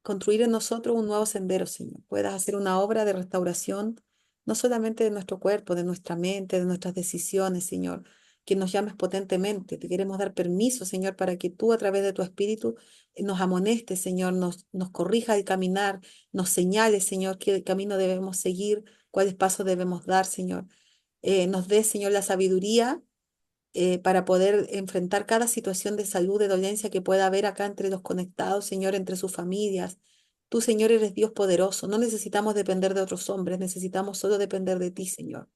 construir en nosotros un nuevo sendero, Señor. Puedas hacer una obra de restauración, no solamente de nuestro cuerpo, de nuestra mente, de nuestras decisiones, Señor, que nos llames potentemente. Te queremos dar permiso, Señor, para que tú a través de tu Espíritu nos amonestes, Señor, nos corrija el caminar, nos señales, Señor, qué camino debemos seguir, cuáles pasos debemos dar, Señor. Nos dé, Señor, la sabiduría para poder enfrentar cada situación de salud, de dolencia que pueda haber acá entre los conectados, Señor, entre sus familias. Tú, Señor, eres Dios poderoso. No necesitamos depender de otros hombres, necesitamos solo depender de ti, Señor,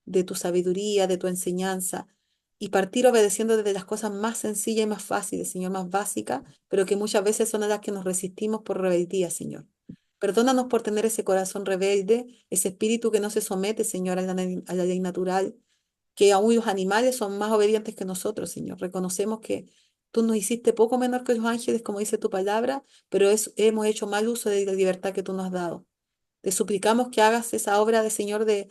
de tu sabiduría, de tu enseñanza, y partir obedeciendo desde las cosas más sencillas y más fáciles, Señor, más básicas, pero que muchas veces son a las que nos resistimos por rebeldía, Señor. Perdónanos por tener ese corazón rebelde, ese espíritu que no se somete, Señor, a la ley natural, que aún los animales son más obedientes que nosotros, Señor. Reconocemos que tú nos hiciste poco menor que los ángeles, como dice tu palabra, pero hemos hecho mal uso de la libertad que tú nos has dado. Te suplicamos que hagas esa obra de Señor de,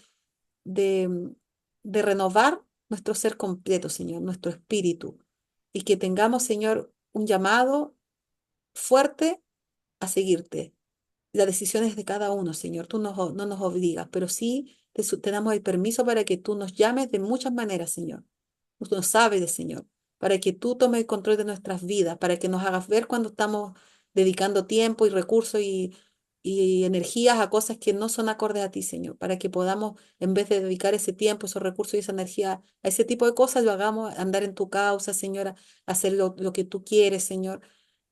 de renovar nuestro ser completo, Señor, nuestro espíritu, y que tengamos, Señor, un llamado fuerte a seguirte. La decisión es de cada uno, Señor. Tú no nos obligas, pero sí te damos el permiso para que tú nos llames de muchas maneras, Señor. Tú nos sabes, Señor, para que tú tomes el control de nuestras vidas, para que nos hagas ver cuando estamos dedicando tiempo y recursos y energías a cosas que no son acordes a ti, Señor, para que podamos, en vez de dedicar ese tiempo, esos recursos y esa energía a ese tipo de cosas, lo hagamos andar en tu causa, Señora, hacer lo que tú quieres, Señor,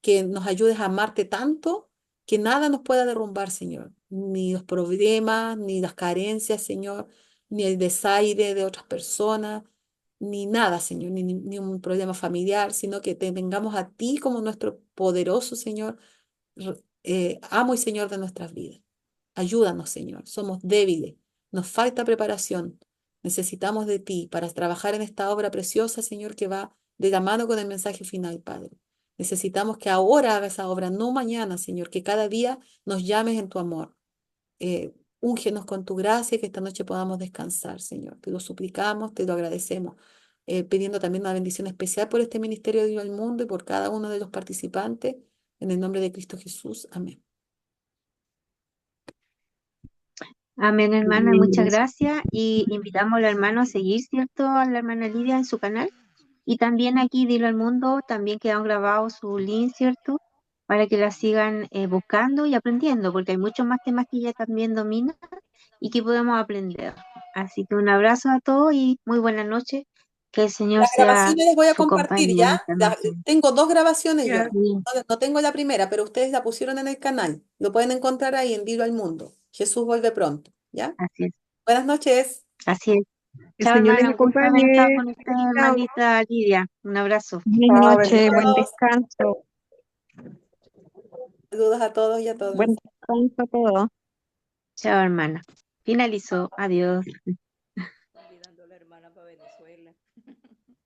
que nos ayudes a amarte tanto que nada nos pueda derrumbar, Señor, ni los problemas, ni las carencias, Señor, ni el desaire de otras personas, ni nada, Señor, ni un problema familiar, sino que te tengamos a ti como nuestro poderoso, Señor, amo y Señor de nuestras vidas. Ayúdanos, Señor, somos débiles, nos falta preparación, necesitamos de ti para trabajar en esta obra preciosa, Señor, que va de la mano con el mensaje final, Padre. Necesitamos que ahora haga esa obra, no mañana, Señor, que cada día nos llames en tu amor. Úngenos con tu gracia, que esta noche podamos descansar, Señor. Te lo suplicamos, te lo agradecemos, pidiendo también una bendición especial por este ministerio de Dios al mundo y por cada uno de los participantes. En el nombre de Cristo Jesús. Amén. Amén, hermana, muchas gracias. Y invitamos al hermano a seguir, ¿cierto? A la hermana Lidia en su canal. Y también aquí, Dilo al Mundo, también quedaron grabados su link, ¿cierto? para que la sigan buscando y aprendiendo, porque hay muchos más temas que ella también domina y que podemos aprender. Así que un abrazo a todos y muy buenas noches. Que el Señor Las sea grabaciones les voy a su compartir, compañía en ¿ya? esta noche. Tengo dos grabaciones yo. Sí, No tengo la primera, pero ustedes la pusieron en el canal. Lo pueden encontrar ahí en Vivo al Mundo. Jesús vuelve pronto, ¿ya? así es, Buenas noches. así es. El Chao, Señor les hermana, un gusto haber estado acompañe. con usted, Chao. hermanita Lidia. Un abrazo. Buenas Chao, noches, buen Adiós. descanso. Saludos a todos y a Buen todas. descanso a todos. Chao, hermana. Finalizó. Adiós.